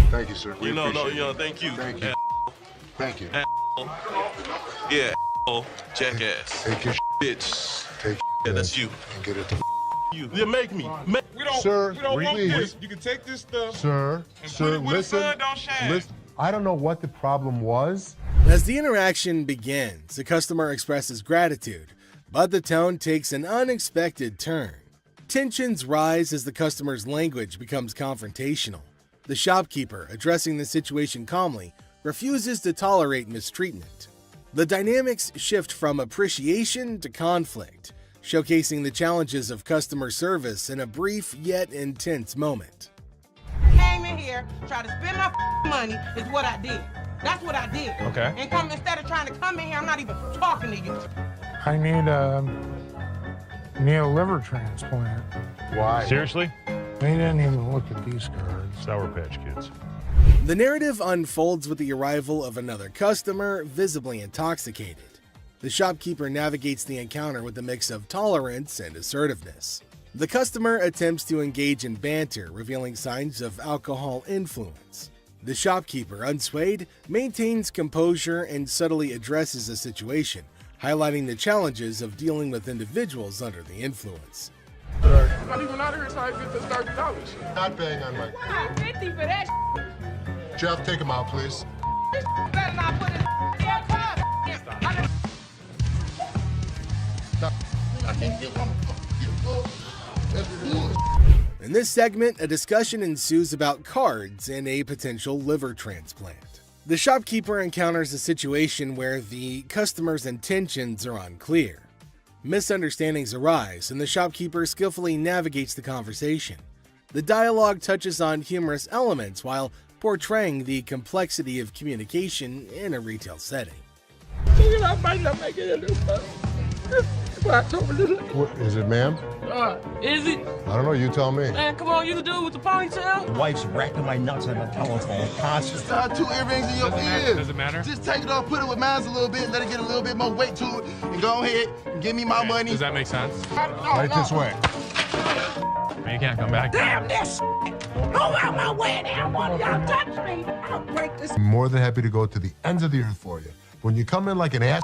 Thank you, sir. We appreciate it. Thank you. Thank you. Thank you. Yeah, jackass. Take your Bitch. take Yeah, that's you. and get it to You. Yeah, make me. We don't, Sir, we don't want please. this. You can take this stuff. Sir, And sir, put it where the listen. sun don't shine. Listen. I don't know what the problem was. As the interaction begins, the customer expresses gratitude, but the tone takes an unexpected turn. Tensions rise as the customer's language becomes confrontational. The shopkeeper, addressing the situation calmly, refuses to tolerate mistreatment. The dynamics shift from appreciation to conflict, showcasing the challenges of customer service in a brief yet intense moment. Came in here, tried to spend my money is what I did. That's what I did. Okay. And come instead of trying to come in here, I'm not even talking to you. I need a liver transplant. Why? Seriously? They didn't even look at these cards. Sour Patch Kids. The narrative unfolds with the arrival of another customer, visibly intoxicated. The shopkeeper navigates the encounter with a mix of tolerance and assertiveness. The customer attempts to engage in banter, revealing signs of alcohol influence. The shopkeeper, unswayed, maintains composure and subtly addresses the situation, highlighting the challenges of dealing with individuals under the influence. I'm not even out here until I get this $30. Not paying on my. Wow, 50 for that Jeff, take him out, please. This better not put in damn car. In this segment, a discussion ensues about cards and a potential liver transplant. The shopkeeper encounters a situation where the customer's intentions are unclear. Misunderstandings arise, and the shopkeeper skillfully navigates the conversation. The dialogue touches on humorous elements while portraying the complexity of communication in a retail setting. What is it, ma'am? Is it? I don't know. You tell me. Man, come on, you the dude with the ponytail? The wife's racking my nuts on the telephone constantly. Got 2 earrings in your ear. Does it matter? Just take it off, put it with mine a little bit, let it get a little bit more weight to it, and go ahead and give me my money. Does that make sense? Right this way. Man, you can't come back. Damn this! Go out my way now! One of y'all touch me! I'll break this. I'm more than happy to go to the ends of the earth for you. When you come in like an ass,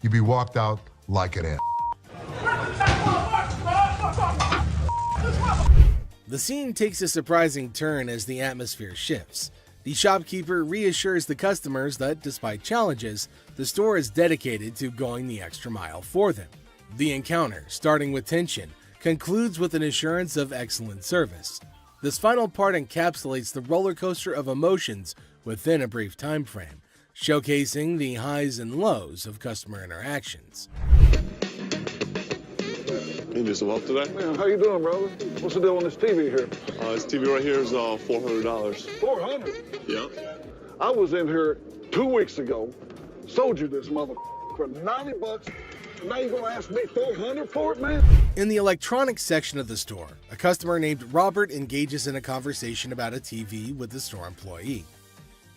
you be walked out like an ass. The scene takes a surprising turn as the atmosphere shifts. The shopkeeper reassures the customers that, despite challenges, the store is dedicated to going the extra mile for them. The encounter, starting with tension, concludes with an assurance of excellent service. This final part encapsulates the roller coaster of emotions within a brief time frame, showcasing the highs and lows of customer interactions. You need some help today? Man, how you doing, brother? What's the deal on this TV here? This TV right here is $400. $400? Yeah. I was in here 2 weeks ago, sold you this mother for $90. Now you gonna ask me $400 for it, man? In the electronics section of the store, a customer named Robert engages in a conversation about a TV with the store employee.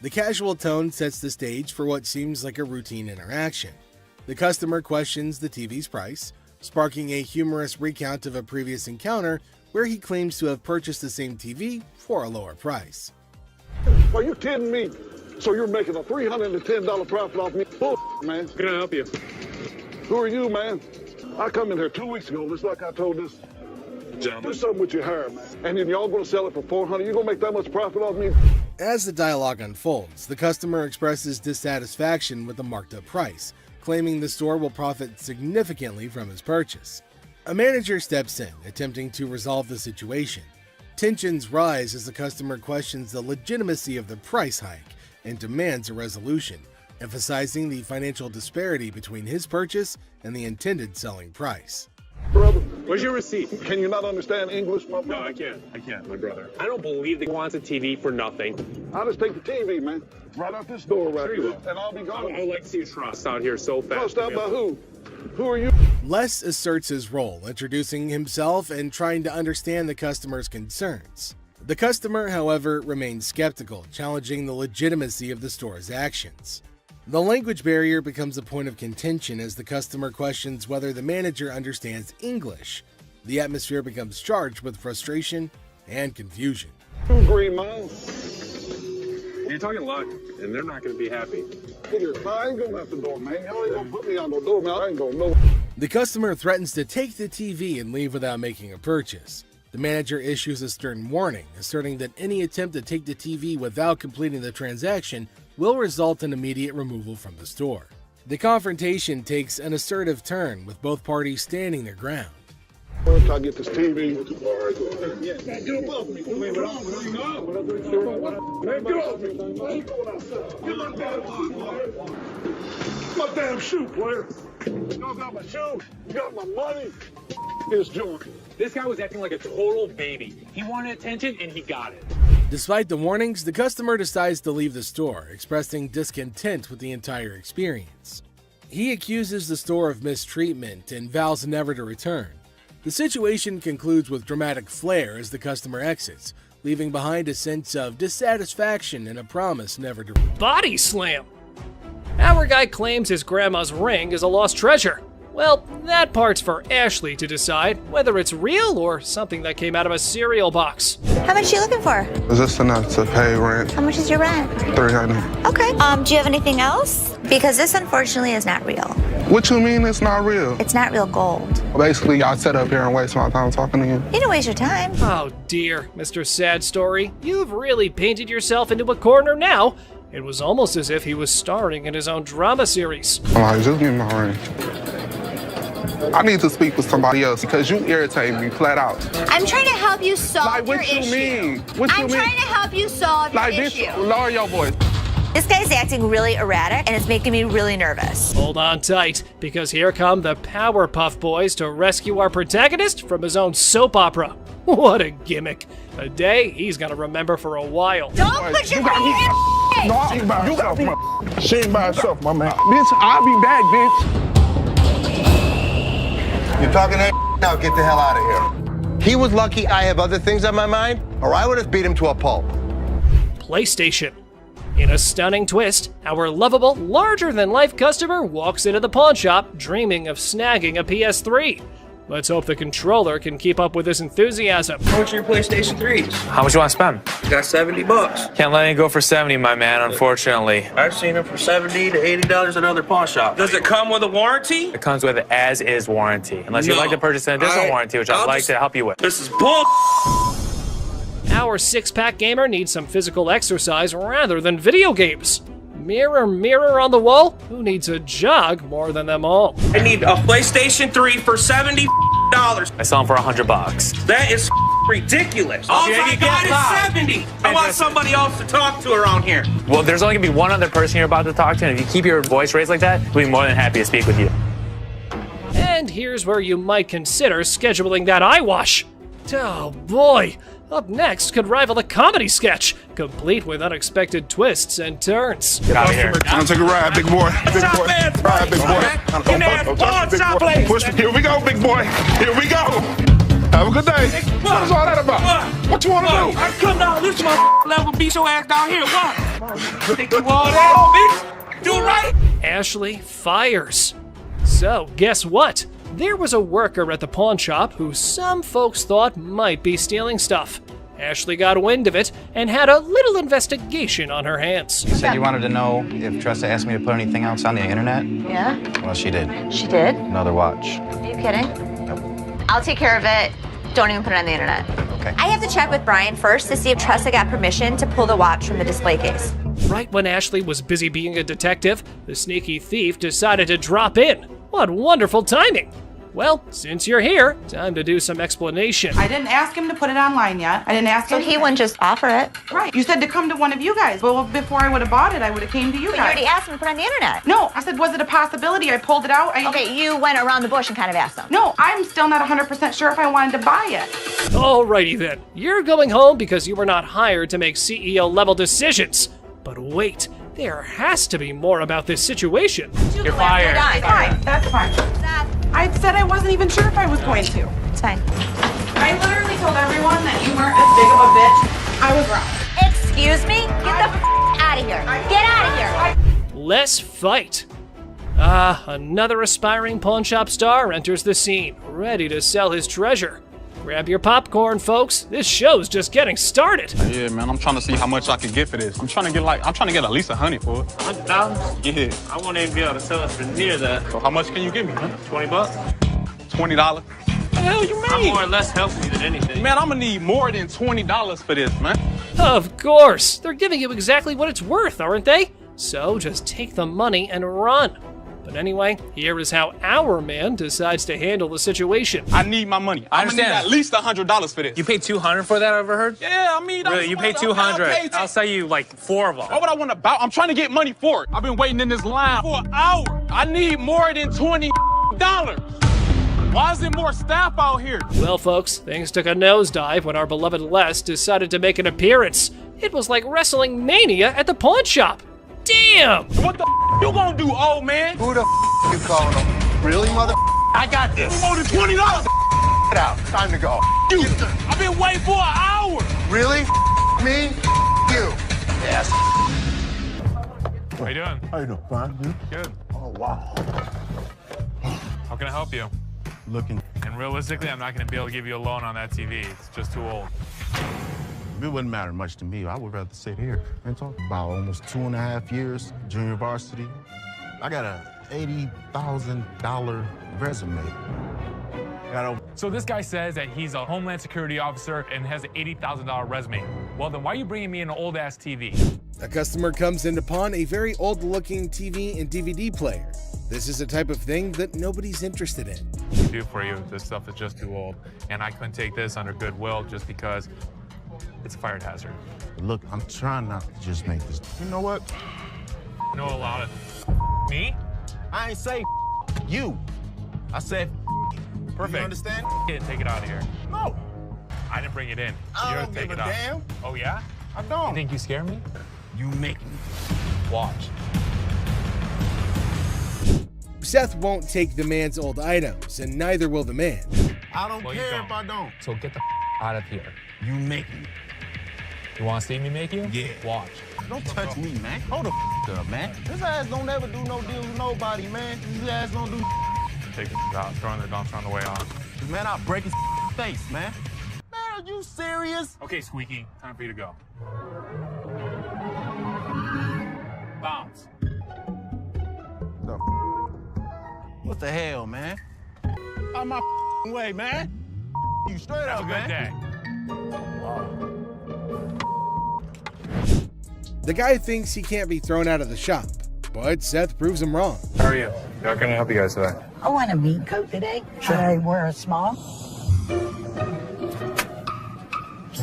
The casual tone sets the stage for what seems like a routine interaction. The customer questions the TV's price, sparking a humorous recount of a previous encounter where he claims to have purchased the same TV for a lower price. Are you kidding me? So you're making a $310 profit off me? Bull, man. Can I help you? Who are you, man? I come in here 2 weeks ago, just like I told this. Do something with your hair, man. And then y'all gonna sell it for $400? You gonna make that much profit off me? As the dialogue unfolds, the customer expresses dissatisfaction with the marked up price, claiming the store will profit significantly from his purchase. A manager steps in, attempting to resolve the situation. Tensions rise as the customer questions the legitimacy of the price hike and demands a resolution, emphasizing the financial disparity between his purchase and the intended selling price. Brother, Where's your receipt? can you not understand English, my brother? I can't, my brother. I don't believe they want a TV for nothing. I'll just take the TV, man. Right out this door right Sure you here, will. and I'll be gone. I would like to see you trust out here so fast. Trust out by who? Who are you? Les asserts his role, introducing himself and trying to understand the customer's concerns. The customer, however, remains skeptical, challenging the legitimacy of the store's actions. The language barrier becomes a point of contention as the customer questions whether the manager understands English. The atmosphere becomes charged with frustration and confusion. 2 Green Miles. talking luck, and they're not going to be happy. I ain't going out the door, man. Y'all ain't gonna put me on no door, man. I ain't gonna know. The customer threatens to take the TV and leave without making a purchase. The manager issues a stern warning, asserting that any attempt to take the TV without completing the transaction will result in immediate removal from the store. The confrontation takes an assertive turn, with both parties standing their ground. Once I get this TV. Man, get up off me. Man, get off me. Man, get off me. I ain't going outside. Get my damn shoe, player. Y'all got my shoe. You got my money. This joint. This guy was acting like a total baby. He wanted attention, and he got it. Despite the warnings, the customer decides to leave the store, expressing discontent with the entire experience. He accuses the store of mistreatment and vows never to return. The situation concludes with dramatic flair as the customer exits, leaving behind a sense of dissatisfaction and a promise never to return. Body slam! Our guy claims his grandma's ring is a lost treasure. Well, that part's for Ashley to decide whether it's real or something that came out of a cereal box. How much are you looking for? Is this enough to pay rent? How much is your rent? $300. Okay. Do you have anything else? Because this unfortunately is not real. What you mean it's not real? It's not real gold. Basically, y'all sit up here and waste my time talking to you. You didn't waste your time. Oh dear, Mr. Sad Story. You've really painted yourself into a corner now. It was almost as if he was starring in his own drama series. I'm like, just give me my ring. I need to speak with somebody else because you irritate me flat out. I'm trying to help you solve your issue. What you mean? What you mean? I'm trying to help you solve your issue. Bitch, lower your voice. This guy's acting really erratic and it's making me really nervous. Hold on tight, because here come the Powerpuff Boys to rescue our protagonist from his own soap opera. What a gimmick. A day he's gonna remember for a while. Don't put your finger in her face! No, she ain't by herself, my. She ain't by herself, my man. Bitch, I'll be back, bitch. You're talking that now, get the hell out of here. He was lucky I have other things on my mind, or I would have beat him to a pulp. PlayStation. In a stunning twist, our lovable, larger-than-life customer walks into the pawn shop dreaming of snagging a PS3. Let's hope the controller can keep up with his enthusiasm. How much are your PlayStation 3s? How much you want to spend? I got $70. Can't let it go for 70, my man, unfortunately. I've seen them for $70 to $80 at other pawn shops. Does it come with a warranty? It comes with an as-is warranty, unless you'd like to purchase an additional warranty, which I'd like to help you with. This is bull. Our six-pack gamer needs some physical exercise rather than video games. Mirror, mirror on the wall, who needs a jog more than them all? I need a PlayStation 3 for $70. I sell them for $100. That is ridiculous. All I got is 70. I want somebody else to talk to around here. Well, there's only gonna be one other person you're about to talk to, and if you keep your voice raised like that, we'll be more than happy to speak with you. And here's where you might consider scheduling that eye wash. Oh boy. Up next could rival a comedy sketch, complete with unexpected twists and turns. Get out of here. I'll take a ride, big boy. Big boy. Ride, big boy. Push me. Here we go, big boy. Here we go. Have a good day. What is all that about? What you want to do? I come down this level, beat your ass down here. What? Think you all that, bitch? Do right? Ashley fires. So, guess what? There was a worker at the pawn shop who some folks thought might be stealing stuff. Ashley got wind of it and had a little investigation on her hands. You said you wanted to know if Tressa asked me to put anything else on the internet? Yeah? Well, she did. She did? Another watch. Are you kidding? Nope. I'll take care of it. Don't even put it on the internet. Okay. I have to check with Brian first to see if Tressa got permission to pull the watch from the display case. Right when Ashley was busy being a detective, the sneaky thief decided to drop in. What wonderful timing! Well, since you're here, time to do some explanation. I didn't ask him to put it online yet. I didn't ask him. So he wouldn't just offer it? Right. You said to come to one of you guys. Well, before I would have bought it, I would have came to you But guys. you already asked him to put it on the internet. No, I said, was it a possibility? I pulled it out. Okay, you went around the bush and kind of asked him. No, I'm still not 100% sure if I wanted to buy it. Alrighty then. You're going home because you were not hired to make CEO-level decisions. But wait, there has to be more about this situation. You're fired. It's fine. That's fine. I said I wasn't even sure if I was going to. It's fine. I literally told everyone that you weren't as big of a bitch. I was wrong. Excuse me? Get the out of here. Get out of here. Let's fight. Another aspiring pawn shop star enters the scene, ready to sell his treasure. Grab your popcorn, folks. This show's just getting started. Yeah, man, I'm trying to see how much I can get for this. I'm trying to get at least $100 for it. $100? Yeah. I won't even be able to sell it for near that. So how much can you give me, man? $20? $20? What the hell you mean? I'm more or less helping you than anything. Man, I'm gonna need more than $20 for this, man. Of course. They're giving you exactly what it's worth, aren't they? So just take the money and run. But anyway, here is how our man decides to handle the situation. I need my money. I I'm gonna need understand. at least $100 for this. You paid $200 for that, I overheard? Yeah, I mean, Really, you paid $200. I'll sell you like 4 of them. Why would I want to bow? I'm trying to get money for it. I've been waiting in this line for an hour. I need more than $20. Why is there more staff out here? Well, folks, things took a nosedive when our beloved Les decided to make an appearance. It was like wrestling mania at the pawn shop. Damn! What the you gonna do, old man? Who the you calling him? Really, mother? I got this. More than $20. Get out. Time to go. You. I've been waiting for an hour. Really? Me? You. Yes. How you doing? How you doing? Fine, dude. Good. Oh, wow. How can I help you? Looking. And realistically, I'm not going to be able to give you a loan on that TV. It's just too old. It wouldn't matter much to me. I would rather sit here and talk about almost 2.5 years, junior varsity. I got a $80,000 resume. So this guy says that he's a Homeland Security officer and has an $80,000 resume. Well, then why are you bringing me an old-ass TV? A customer comes in to pawn a very old-looking TV and DVD player. This is a type of thing that nobody's interested in. I do for you. This stuff is just too old, and I couldn't take this under goodwill just because it's a fire hazard. Look, I'm trying not to just make this. You know what? No, allow it. Me? I ain't say you. I said Perfect. You understand? Take it out of here. No. I didn't bring it in. I You're don't take give it a out. damn. Oh, yeah? I don't. You think you scare me? You make me. Watch. Seth won't take the man's old items, and neither will the man. I don't Well, you care don't. if I don't. So get the out of here. You make me. You want to see me make you? Yeah. Watch. Don't touch me, man. Hold the up, man. This ass don't ever do no deals with nobody, man. This ass don't do. Take it out. Throw it on the way on. Man, I'll break his face, man. Man, are you serious? Okay, Squeaky. Time for you to go. Bounce. What the hell, man? Out my way, man. You straight Have up, a good man. day. The guy thinks he can't be thrown out of the shop, but Seth proves him wrong. How are you? How can I help you guys today? I want a meat coat today. Should I wear a small?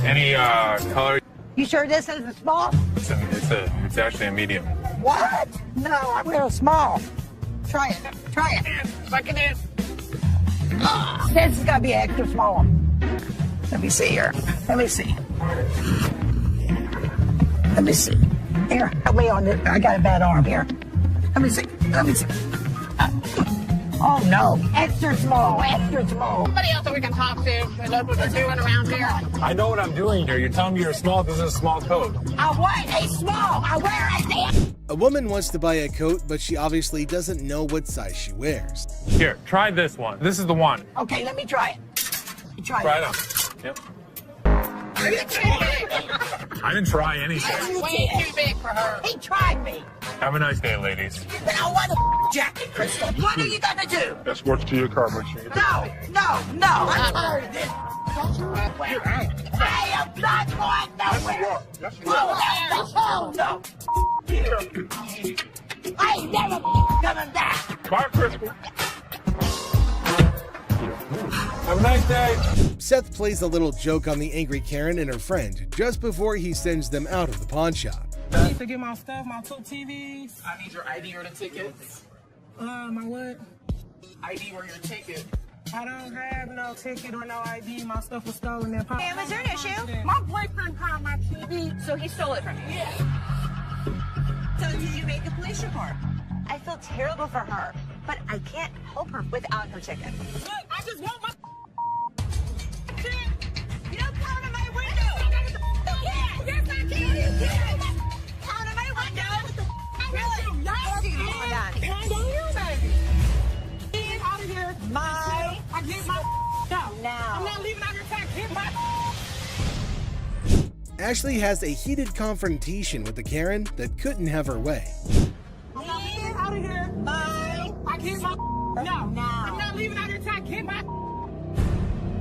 Any color? You sure this is a small? It's actually a medium. What? No, I wear a small. Try it. Try it. Suck it in. This has got to be an extra small. Let me see here. Let me see. Let me see. Here, help me on this. I got a bad arm here. Let me see. Let me see. Oh no, extra small, extra small. Somebody else that we can talk to that knows what they're doing around here. I know what I'm doing here. You're telling me you're small. This is a small coat. I want a small. I wear a damn. A woman wants to buy a coat, but she obviously doesn't know what size she wears. Here, try this one. This is the one. Okay, let me try it. Try Try it. it on. Yep. I didn't try anything. It's way too big for her. He tried me. Have a nice day, ladies. Then I want a jacket, Crystal. What are you gonna do? Escort to your car, make sure you No, I'm tired of this. I am not going nowhere. Oh, hell no. I ain't never coming back. Bye, Crystal. Have a nice day. Seth plays a little joke on the angry Karen and her friend just before he sends them out of the pawn shop. I need to get my stuff, my 2 TVs. I need your ID or the ticket. My what? ID or your ticket. I don't have no ticket or no ID. My stuff was stolen in Hey, was there an issue? My boyfriend found my TV. So he stole it from you? Yeah. So did you make a police report? I feel terrible for her, but I can't help her without her ticket. Look, I just want my You don't count on my window! Yes, I can. Count on my window! Really? Pound on you, baby. Get out of here. My I get my now. I'm not leaving out here Ashley has a heated confrontation with the Karen that couldn't have her way. Get out of here. Bye. I can't my no. I'm not leaving out here until I get my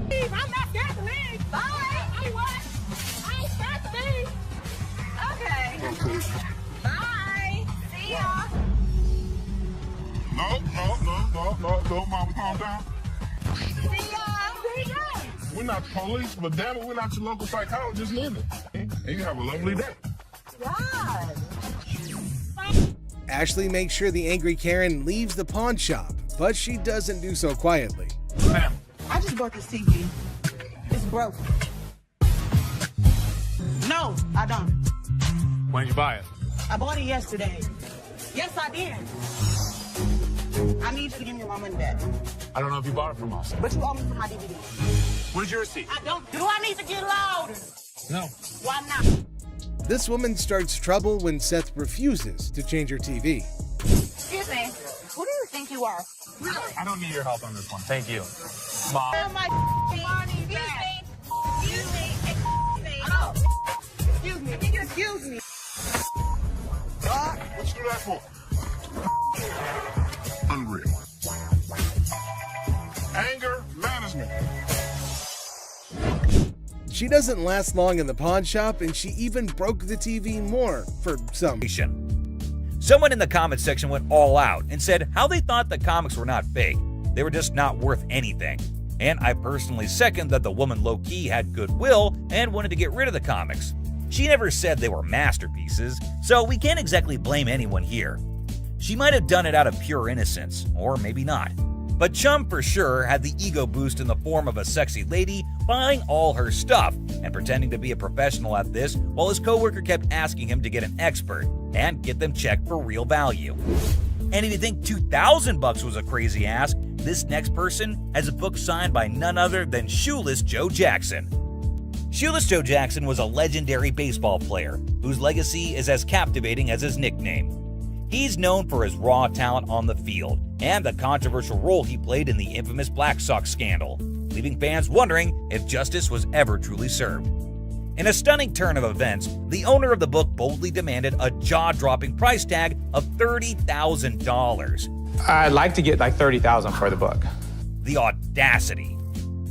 leave. I'm not scared to leave. Bye. I ain't scared to leave. Okay. Bye. See ya. No, Mama, calm down. See ya. We're not the police, but damn it, we're not your local psychologist neither. And you have a lovely day. God. Ashley makes sure the angry Karen leaves the pawn shop, but she doesn't do so quietly. Ma'am. I just bought this TV. It's broke. No, I don't. When did you buy it? I bought it yesterday. Yes, I did. I need you to give me my money back. I don't know if you bought it from us. But you owe me for my DVD. Where's your receipt? I don't. Do I need to get loud? No. Why not? This woman starts trouble when Seth refuses to change her TV. Excuse me. Who do you think you are? I don't need your help on this one. Thank you. Mom. Oh my money back. Excuse me. Excuse me. Excuse me. What you do that for? Unreal. Anger management. She doesn't last long in the pawn shop, and she even broke the TV more for some reason. Someone in the comments section went all out and said how they thought the comics were not fake. They were just not worth anything. And I personally second that the woman low-key had goodwill and wanted to get rid of the comics. She never said they were masterpieces, so we can't exactly blame anyone here. She might have done it out of pure innocence, or maybe not. But Chum for sure had the ego boost in the form of a sexy lady buying all her stuff and pretending to be a professional at this while his coworker kept asking him to get an expert and get them checked for real value. And if you think $2,000 was a crazy ask, this next person has a book signed by none other than Shoeless Joe Jackson. Shoeless Joe Jackson was a legendary baseball player whose legacy is as captivating as his nickname. He's known for his raw talent on the field and the controversial role he played in the infamous Black Sox scandal, leaving fans wondering if justice was ever truly served. In a stunning turn of events, the owner of the book boldly demanded a jaw-dropping price tag of $30,000. I'd like to get like $30,000 for the book. The audacity.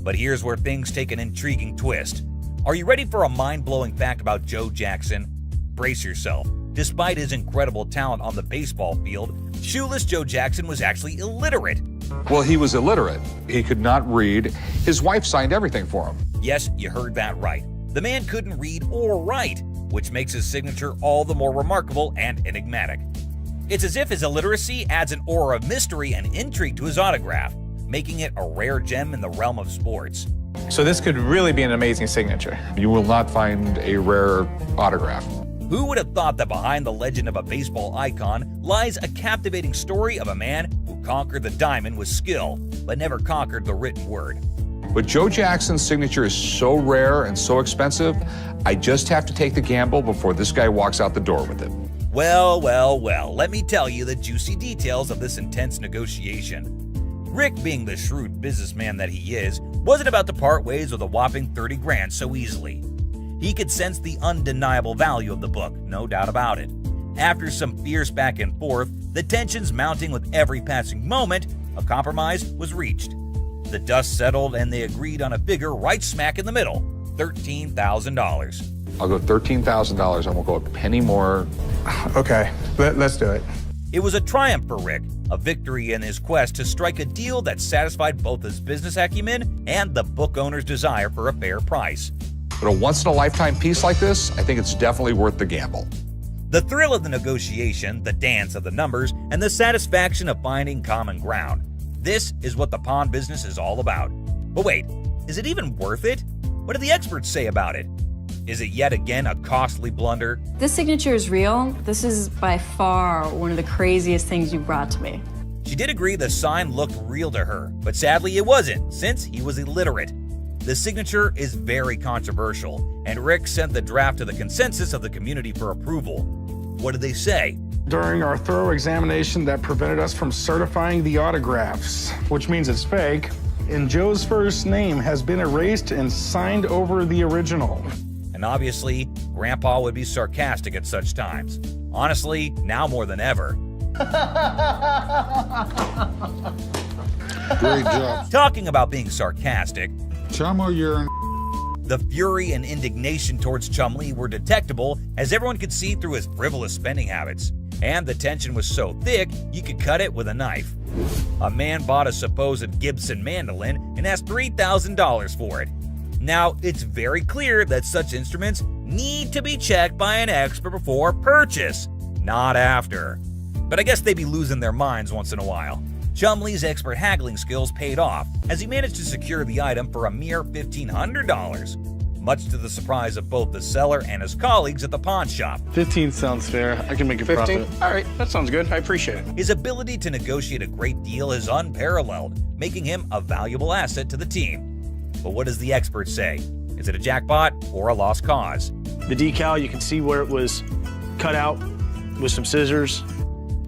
But here's where things take an intriguing twist. Are you ready for a mind-blowing fact about Joe Jackson? Brace yourself. Despite his incredible talent on the baseball field, Shoeless Joe Jackson was actually illiterate. Well, he was illiterate. He could not read. His wife signed everything for him. Yes, you heard that right. The man couldn't read or write, which makes his signature all the more remarkable and enigmatic. It's as if his illiteracy adds an aura of mystery and intrigue to his autograph, making it a rare gem in the realm of sports. So this could really be an amazing signature. You will not find a rare autograph. Who would have thought that behind the legend of a baseball icon lies a captivating story of a man who conquered the diamond with skill, but never conquered the written word? But Joe Jackson's signature is so rare and so expensive, I just have to take the gamble before this guy walks out the door with it. Well, let me tell you the juicy details of this intense negotiation. Rick, being the shrewd businessman that he is, wasn't about to part ways with a whopping $30,000 so easily. He could sense the undeniable value of the book, no doubt about it. After some fierce back and forth, the tensions mounting with every passing moment, a compromise was reached. The dust settled and they agreed on a figure right smack in the middle, $13,000. I'll go $13,000. I won't go a penny more. Okay, let's do it. It was a triumph for Rick, a victory in his quest to strike a deal that satisfied both his business acumen and the book owner's desire for a fair price. But a once-in-a-lifetime piece like this, I think it's definitely worth the gamble. The thrill of the negotiation, the dance of the numbers, and the satisfaction of finding common ground. This is what the pawn business is all about. But wait, is it even worth it? What do the experts say about it? Is it yet again a costly blunder? This signature is real. This is by far one of the craziest things you brought to me. She did agree the sign looked real to her, but sadly it wasn't, since he was illiterate. The signature is very controversial, and Rick sent the draft to the consensus of the community for approval. What did they say? During our thorough examination that prevented us from certifying the autographs, which means it's fake, and Joe's first name has been erased and signed over the original. And obviously, Grandpa would be sarcastic at such times. Honestly, now more than ever. Great job. Talking about being sarcastic, Chummo, you're an the fury and indignation towards Chumlee were detectable as everyone could see through his frivolous spending habits. And the tension was so thick, you could cut it with a knife. A man bought a supposed Gibson mandolin and asked $3,000 for it. Now, it's very clear that such instruments need to be checked by an expert before purchase, not after. But I guess they'd be losing their minds once in a while. Chumlee's expert haggling skills paid off as he managed to secure the item for a mere $1,500, much to the surprise of both the seller and his colleagues at the pawn shop. 15 sounds fair. I can make a 15? profit. All right, that sounds good. I appreciate it. His ability to negotiate a great deal is unparalleled, making him a valuable asset to the team. But what does the expert say? Is it a jackpot or a lost cause? The decal, you can see where it was cut out with some scissors.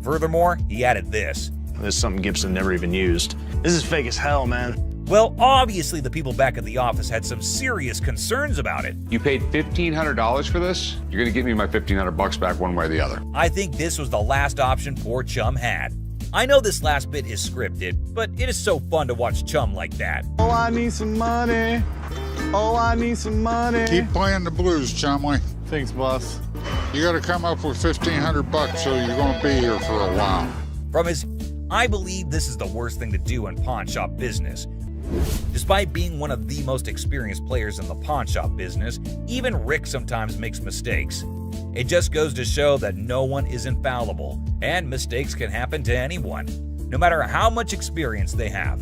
Furthermore, he added this. This is something Gibson never even used. This is fake as hell, man. Well, obviously the people back at the office had some serious concerns about it. You paid $1,500 for this? You're gonna give me my $1,500 back one way or the other. I think this was the last option poor Chum had. I know this last bit is scripted, but it is so fun to watch Chum like that. Oh, I need some money. Oh, I need some money. Keep playing the blues, Chumley. Thanks, boss. You got to come up with $1,500, so you're going to be here for a while. From his, I believe this is the worst thing to do in pawn shop business. Despite being one of the most experienced players in the pawn shop business, even Rick sometimes makes mistakes. It just goes to show that no one is infallible, and mistakes can happen to anyone, no matter how much experience they have.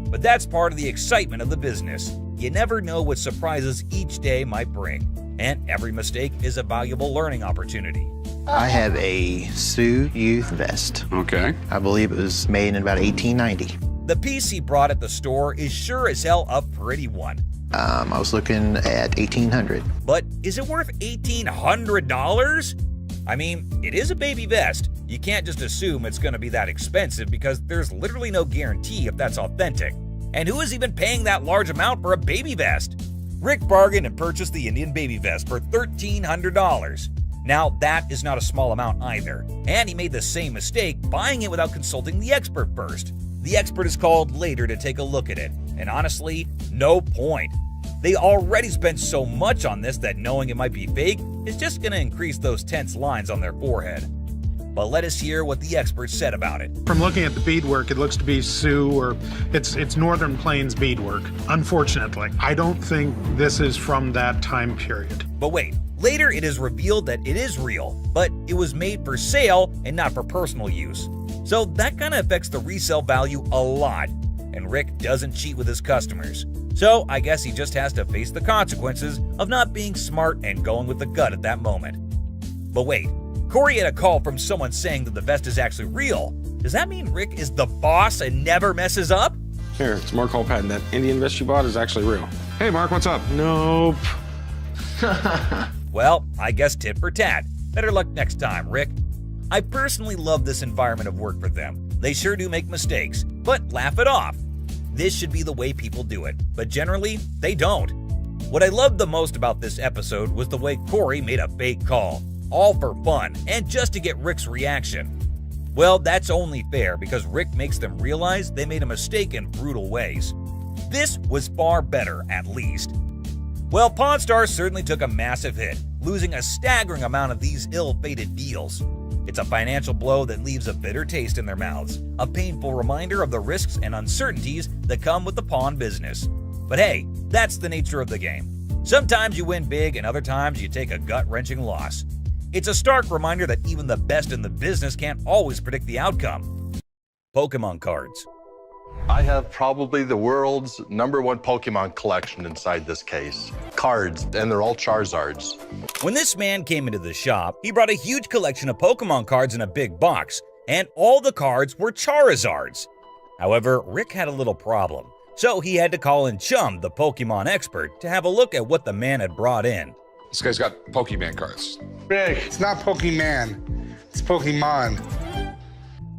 But that's part of the excitement of the business. You never know what surprises each day might bring, and every mistake is a valuable learning opportunity. I have a Sioux Youth vest. Okay. I believe it was made in about 1890. The piece he brought at the store is sure as hell a pretty one. I was looking at 1800. But is it worth $1,800? I mean, it is a baby vest. You can't just assume it's going to be that expensive because there's literally no guarantee if that's authentic. And who is even paying that large amount for a baby vest? Rick bargained and purchased the Indian baby vest for $1,300. Now, that is not a small amount either. And he made the same mistake buying it without consulting the expert first. The expert is called later to take a look at it. And honestly, no point. They already spent so much on this that knowing it might be fake is just going to increase those tense lines on their forehead. But let us hear what the expert said about it. From looking at the beadwork, it looks to be Sioux or it's Northern Plains beadwork. Unfortunately, I don't think this is from that time period. But wait, later it is revealed that it is real, but it was made for sale and not for personal use. So that kind of affects the resale value a lot. And Rick doesn't cheat with his customers. So I guess he just has to face the consequences of not being smart and going with the gut at that moment. But wait, Corey had a call from someone saying that the vest is actually real. Does that mean Rick is the boss and never messes up? Here, it's Mark Hall Patton. That Indian vest you bought is actually real. Hey, Mark, what's up? Nope. Well, I guess tit for tat. Better luck next time, Rick. I personally love this environment of work for them. They sure do make mistakes, but laugh it off. This should be the way people do it, but generally, they don't. What I loved the most about this episode was the way Corey made a fake call, all for fun and just to get Rick's reaction. Well, that's only fair because Rick makes them realize they made a mistake in brutal ways. This was far better, at least. Well, Pawn Stars certainly took a massive hit, losing a staggering amount of these ill-fated deals. It's a financial blow that leaves a bitter taste in their mouths, a painful reminder of the risks and uncertainties that come with the pawn business. But hey, that's the nature of the game. Sometimes you win big and other times you take a gut-wrenching loss. It's a stark reminder that even the best in the business can't always predict the outcome. Pokémon cards. I have probably the world's #1 Pokemon collection inside this case. Cards, and they're all Charizards. When this man came into the shop, he brought a huge collection of Pokemon cards in a big box, and all the cards were Charizards. However, Rick had a little problem, so he had to call in Chum, the Pokemon expert, to have a look at what the man had brought in. This guy's got Pokemon cards. Rick, it's not Pokemon. It's Pokemon.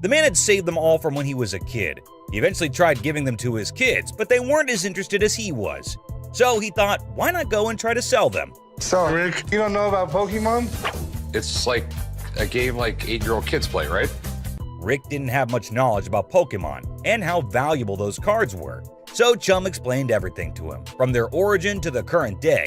The man had saved them all from when he was a kid. He eventually tried giving them to his kids, but they weren't as interested as he was. So he thought, why not go and try to sell them? So, Rick, you don't know about Pokemon? It's like a game like 8-year-old kids play, right? Rick didn't have much knowledge about Pokemon and how valuable those cards were, so Chum explained everything to him, from their origin to the current day.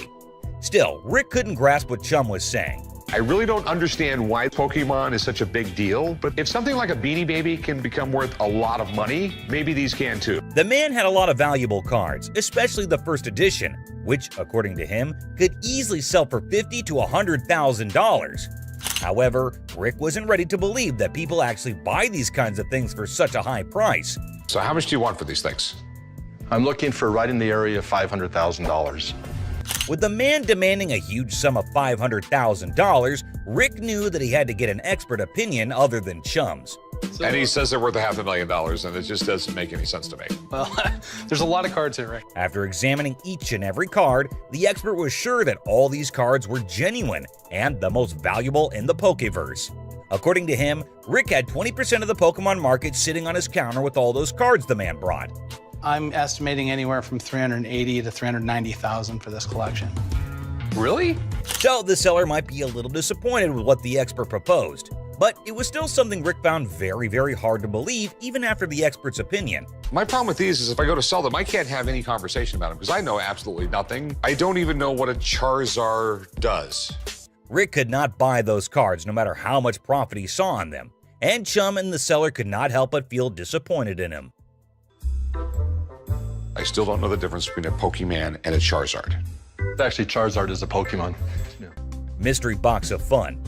Still, Rick couldn't grasp what Chum was saying. I really don't understand why Pokemon is such a big deal, but if something like a Beanie Baby can become worth a lot of money, maybe these can too. The man had a lot of valuable cards, especially the first edition, which, according to him, could easily sell for $50,000 to $100,000. However, Rick wasn't ready to believe that people actually buy these kinds of things for such a high price. So how much do you want for these things? I'm looking for right in the area of $500,000. With the man demanding a huge sum of $500,000, Rick knew that he had to get an expert opinion other than Chum's. And he says they're worth $500,000, and it just doesn't make any sense to me. Well, there's a lot of cards here, Rick. After examining each and every card, the expert was sure that all these cards were genuine and the most valuable in the Pokeverse. According to him, Rick had 20% of the Pokemon market sitting on his counter with all those cards the man brought. I'm estimating anywhere from $380,000 to $390,000 for this collection. Really? So the seller might be a little disappointed with what the expert proposed, but it was still something Rick found very, very hard to believe even after the expert's opinion. My problem with these is if I go to sell them, I can't have any conversation about them because I know absolutely nothing. I don't even know what a Charizard does. Rick could not buy those cards no matter how much profit he saw on them, and Chum and the seller could not help but feel disappointed in him. I still don't know the difference between a Pokemon and a Charizard. Actually, Charizard is a Pokemon. Yeah. Mystery box of fun.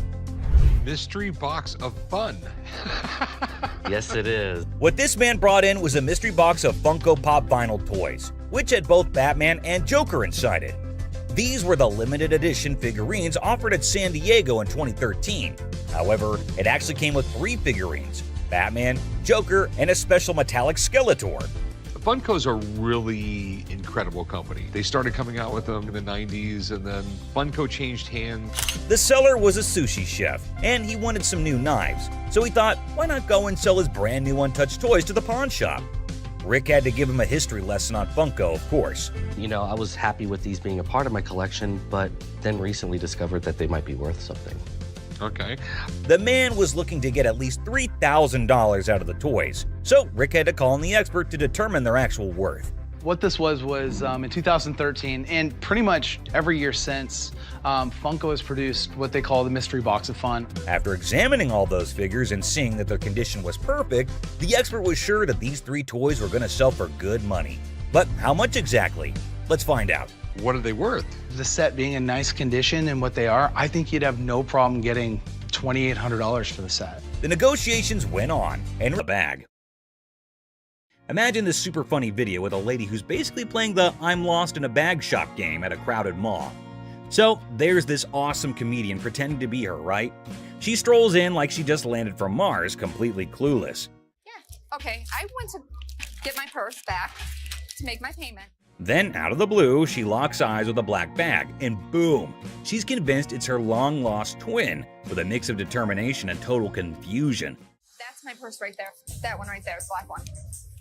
Mystery box of fun. Yes, it is. What this man brought in was a mystery box of Funko Pop vinyl toys, which had both Batman and Joker inside it. These were the limited edition figurines offered at San Diego in 2013. However, it actually came with 3 figurines: Batman, Joker, and a special metallic Skeletor. Funko's a really incredible company. They started coming out with them in the 90s, and then Funko changed hands. The seller was a sushi chef, and he wanted some new knives, so he thought, why not go and sell his brand new untouched toys to the pawn shop? Rick had to give him a history lesson on Funko, of course. You know, I was happy with these being a part of my collection, but then recently discovered that they might be worth something. Okay. The man was looking to get at least $3,000 out of the toys, so Rick had to call in the expert to determine their actual worth. What this was in 2013, and pretty much every year since, Funko has produced what they call the mystery box of fun. After examining all those figures and seeing that their condition was perfect, the expert was sure that these 3 toys were going to sell for good money. But how much exactly? Let's find out. What are they worth? The set being in nice condition and what they are, I think you'd have no problem getting $2,800 for the set. The negotiations went on, and the bag. Imagine this super funny video with a lady who's basically playing the I'm lost in a bag shop game at a crowded mall. So there's this awesome comedian pretending to be her, right? She strolls in like she just landed from Mars, completely clueless. Yeah, okay, I went to get my purse back to make my payment. Then, out of the blue, she locks eyes with a black bag, and boom! She's convinced it's her long-lost twin, with a mix of determination and total confusion. That's my purse right there. That one right there, the black one.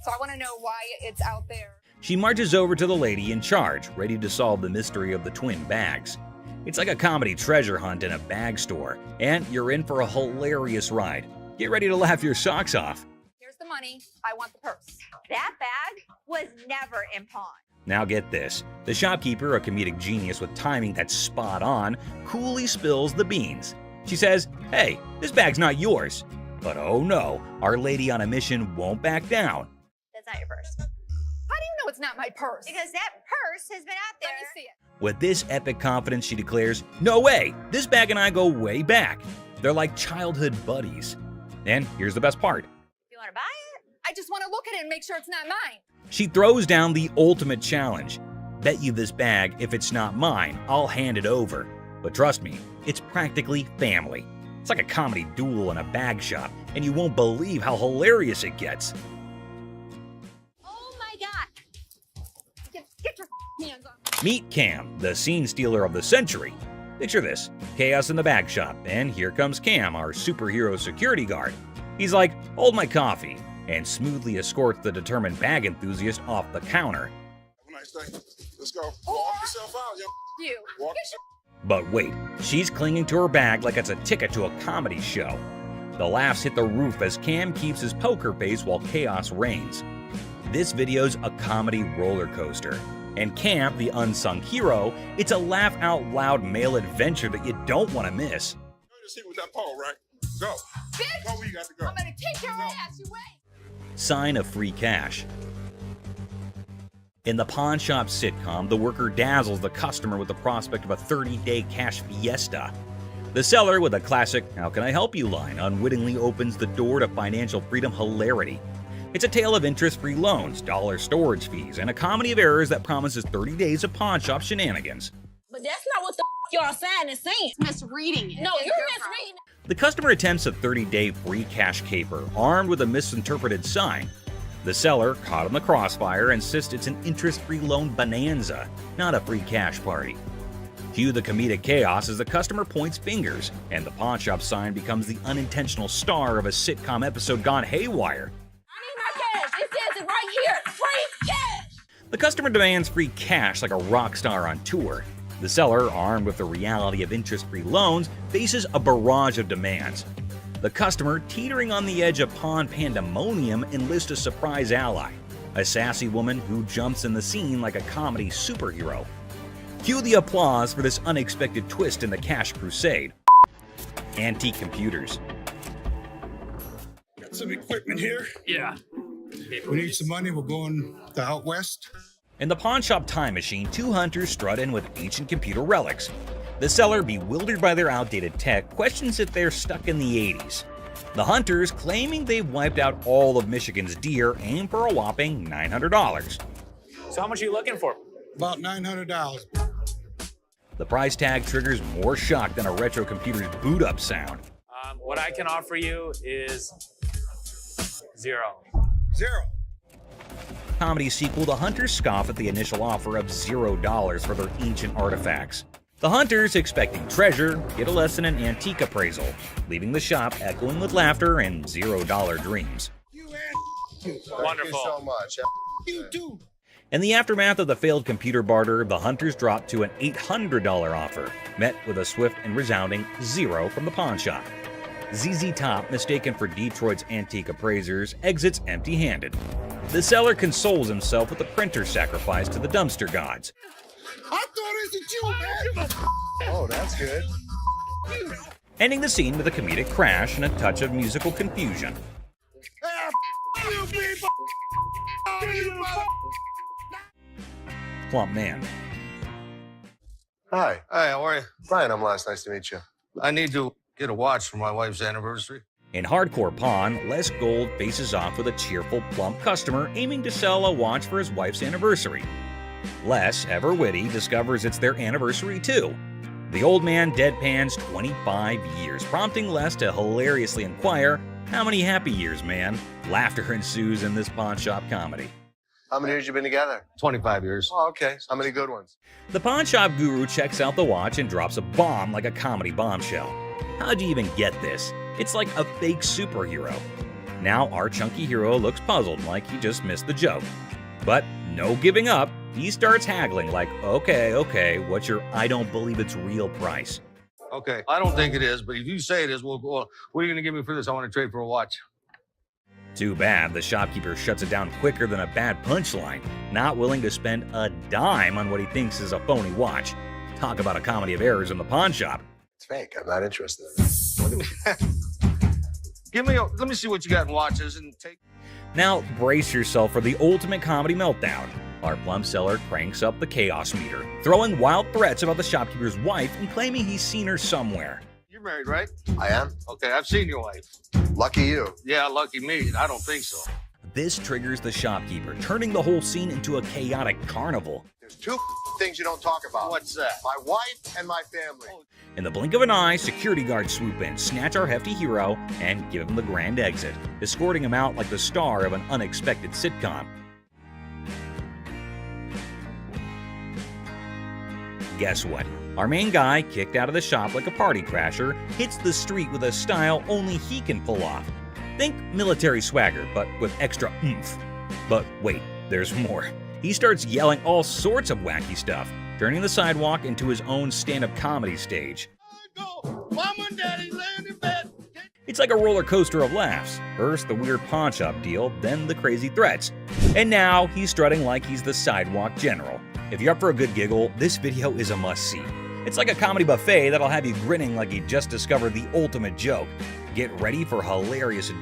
So I want to know why it's out there. She marches over to the lady in charge, ready to solve the mystery of the twin bags. It's like a comedy treasure hunt in a bag store, and you're in for a hilarious ride. Get ready to laugh your socks off. Here's the money. I want the purse. That bag was never in pawn. Now get this, the shopkeeper, a comedic genius with timing that's spot on, coolly spills the beans. She says, hey, this bag's not yours. But oh no, our lady on a mission won't back down. That's not your purse. How do you know it's not my purse? Because that purse has been out there. Let me see it. With this epic confidence, she declares, no way, this bag and I go way back. They're like childhood buddies. And here's the best part. You want to buy it? I just want to look at it and make sure it's not mine. She throws down the ultimate challenge. Bet you this bag, if it's not mine, I'll hand it over. But trust me, it's practically family. It's like a comedy duel in a bag shop, and you won't believe how hilarious it gets. Oh my God. Get your hands on. Meet Cam, the scene stealer of the century. Picture this, chaos in the bag shop, and here comes Cam, our superhero security guard. He's like, hold my coffee, and smoothly escorts the determined bag enthusiast off the counter. Have a nice day. Let's go. Walk yourself out, yo. You. Walk yourself. But wait, she's clinging to her bag like it's a ticket to a comedy show. The laughs hit the roof as Cam keeps his poker face while chaos reigns. This video's a comedy roller coaster. And Cam, the unsung hero, it's a laugh-out-loud male adventure that you don't want to miss. Just hit with that pole, right? Go. Bitch, Go where you got to go. I'm gonna kick your ass. You wait. Sign of free cash. In the pawn shop sitcom, the worker dazzles the customer with the prospect of a 30-day cash fiesta. The seller, with a classic "How can I help you" line, unwittingly opens the door to financial freedom hilarity. It's a tale of interest-free loans, dollar storage fees, and a comedy of errors that promises 30 days of pawn shop shenanigans. But that's not what the y'all saying and saying. Misreading it. No, you're misreading it. The customer attempts a 30-day free cash caper, armed with a misinterpreted sign. The seller, caught in the crossfire, insists it's an interest-free loan bonanza, not a free cash party. Cue the comedic chaos as the customer points fingers, and the pawn shop sign becomes the unintentional star of a sitcom episode gone haywire. I need my cash. It says it right here. Free cash. The customer demands free cash like a rock star on tour. The seller, armed with the reality of interest-free loans, faces a barrage of demands. The customer, teetering on the edge of pawn pandemonium, enlists a surprise ally, a sassy woman who jumps in the scene like a comedy superhero. Cue the applause for this unexpected twist in the cash crusade. Antique computers. Got some equipment here. Yeah. We need some money. We're going to out west. In the pawn shop time machine, two hunters strut in with ancient computer relics. The seller, bewildered by their outdated tech, questions if they're stuck in the 80s. The hunters, claiming they've wiped out all of Michigan's deer, aim for a whopping $900. So how much are you looking for? About $900. The price tag triggers more shock than a retro computer's boot-up sound. What I can offer you is zero. Zero. Comedy sequel, the hunters scoff at the initial offer of $0 for their ancient artifacts. The hunters, expecting treasure, get a lesson in antique appraisal, leaving the shop echoing with laughter and $0 dreams. Wonderful. Thank you so much. You too. In the aftermath of the failed computer barter, the hunters drop to an $800 offer, met with a swift and resounding $0 from the pawn shop. ZZ Top, mistaken for Detroit's antique appraisers, exits empty-handed. The seller consoles himself with a printer sacrifice to the dumpster gods. I thought it was you, man. Oh, that's good. Ending the scene with a comedic crash and a touch of musical confusion. You people. Plump man. Hi. Hi, how are you? Brian, I'm Les. Nice to meet you. I need to get a watch for my wife's anniversary. In hardcore pawn, Les Gold faces off with a cheerful, plump customer aiming to sell a watch for his wife's anniversary. Les, ever witty, discovers it's their anniversary too. The old man deadpans 25 years, prompting Les to hilariously inquire, "How many happy years, man?" Laughter ensues in this pawn shop comedy. How many years you been together? 25 years. Oh, okay. How many good ones? The pawn shop guru checks out the watch and drops a bomb like a comedy bombshell. How'd you even get this? It's like a fake superhero. Now our chunky hero looks puzzled, like he just missed the joke. But no giving up, he starts haggling like, okay, what's your I don't believe it's real price? Okay. I don't think it is, but if you say it is, well, what are you going to give me for this? I want to trade for a watch. Too bad, the shopkeeper shuts it down quicker than a bad punchline, not willing to spend a dime on what he thinks is a phony watch. Talk about a comedy of errors in the pawn shop. It's fake. I'm not interested in it. Let me see what you got in watches and take. Now brace yourself for the ultimate comedy meltdown. Our plum seller cranks up the chaos meter, throwing wild threats about the shopkeeper's wife and claiming he's seen her somewhere. You're married, right? I am. Okay, I've seen your wife. Lucky you. Yeah, lucky me. I don't think so. This triggers the shopkeeper, turning the whole scene into a chaotic carnival. There's two things you don't talk about. What's that? My wife and my family. In the blink of an eye, security guards swoop in, snatch our hefty hero, and give him the grand exit, escorting him out like the star of an unexpected sitcom. Guess what? Our main guy, kicked out of the shop like a party crasher, hits the street with a style only he can pull off. Think military swagger, but with extra oomph. But wait, there's more. He starts yelling all sorts of wacky stuff. turning the sidewalk into his own stand-up comedy stage. Mama and Daddy laying in bed. It's like a roller coaster of laughs. First, the weird pawn-shop deal, then the crazy threats. And now, he's strutting like he's the sidewalk general. If you're up for a good giggle, this video is a must-see. It's like a comedy buffet that'll have you grinning like you just discovered the ultimate joke. Get ready for hilarious.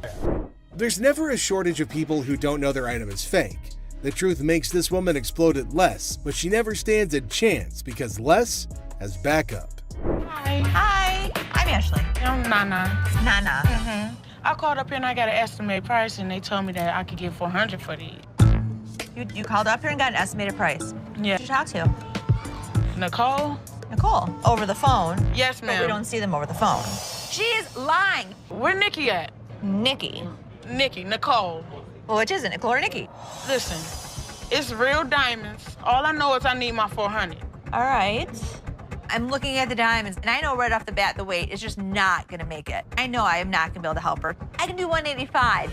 There's never a shortage of people who don't know their item is fake. The truth makes this woman explode at less, but she never stands a chance because less has backup. Hi. Hi, I'm Ashley. I'm Nana. Nana. Mm-hmm. I called up here and I got an estimate price, and they told me that I could get $400 for these. You called up here and got an estimated price. Yeah. Who did you talk to? Nicole? Nicole. Over the phone? Yes, ma'am. But we don't see them over the phone. She's lying. Where Nikki at? Nikki. Nicole. Well, which is it, Nicole or Nikki? Listen, it's real diamonds. All I know is I need my $400. All right. I'm looking at the diamonds, and I know right off the bat the weight is just not gonna make it. I know I am not gonna be able to help her. I can do 185.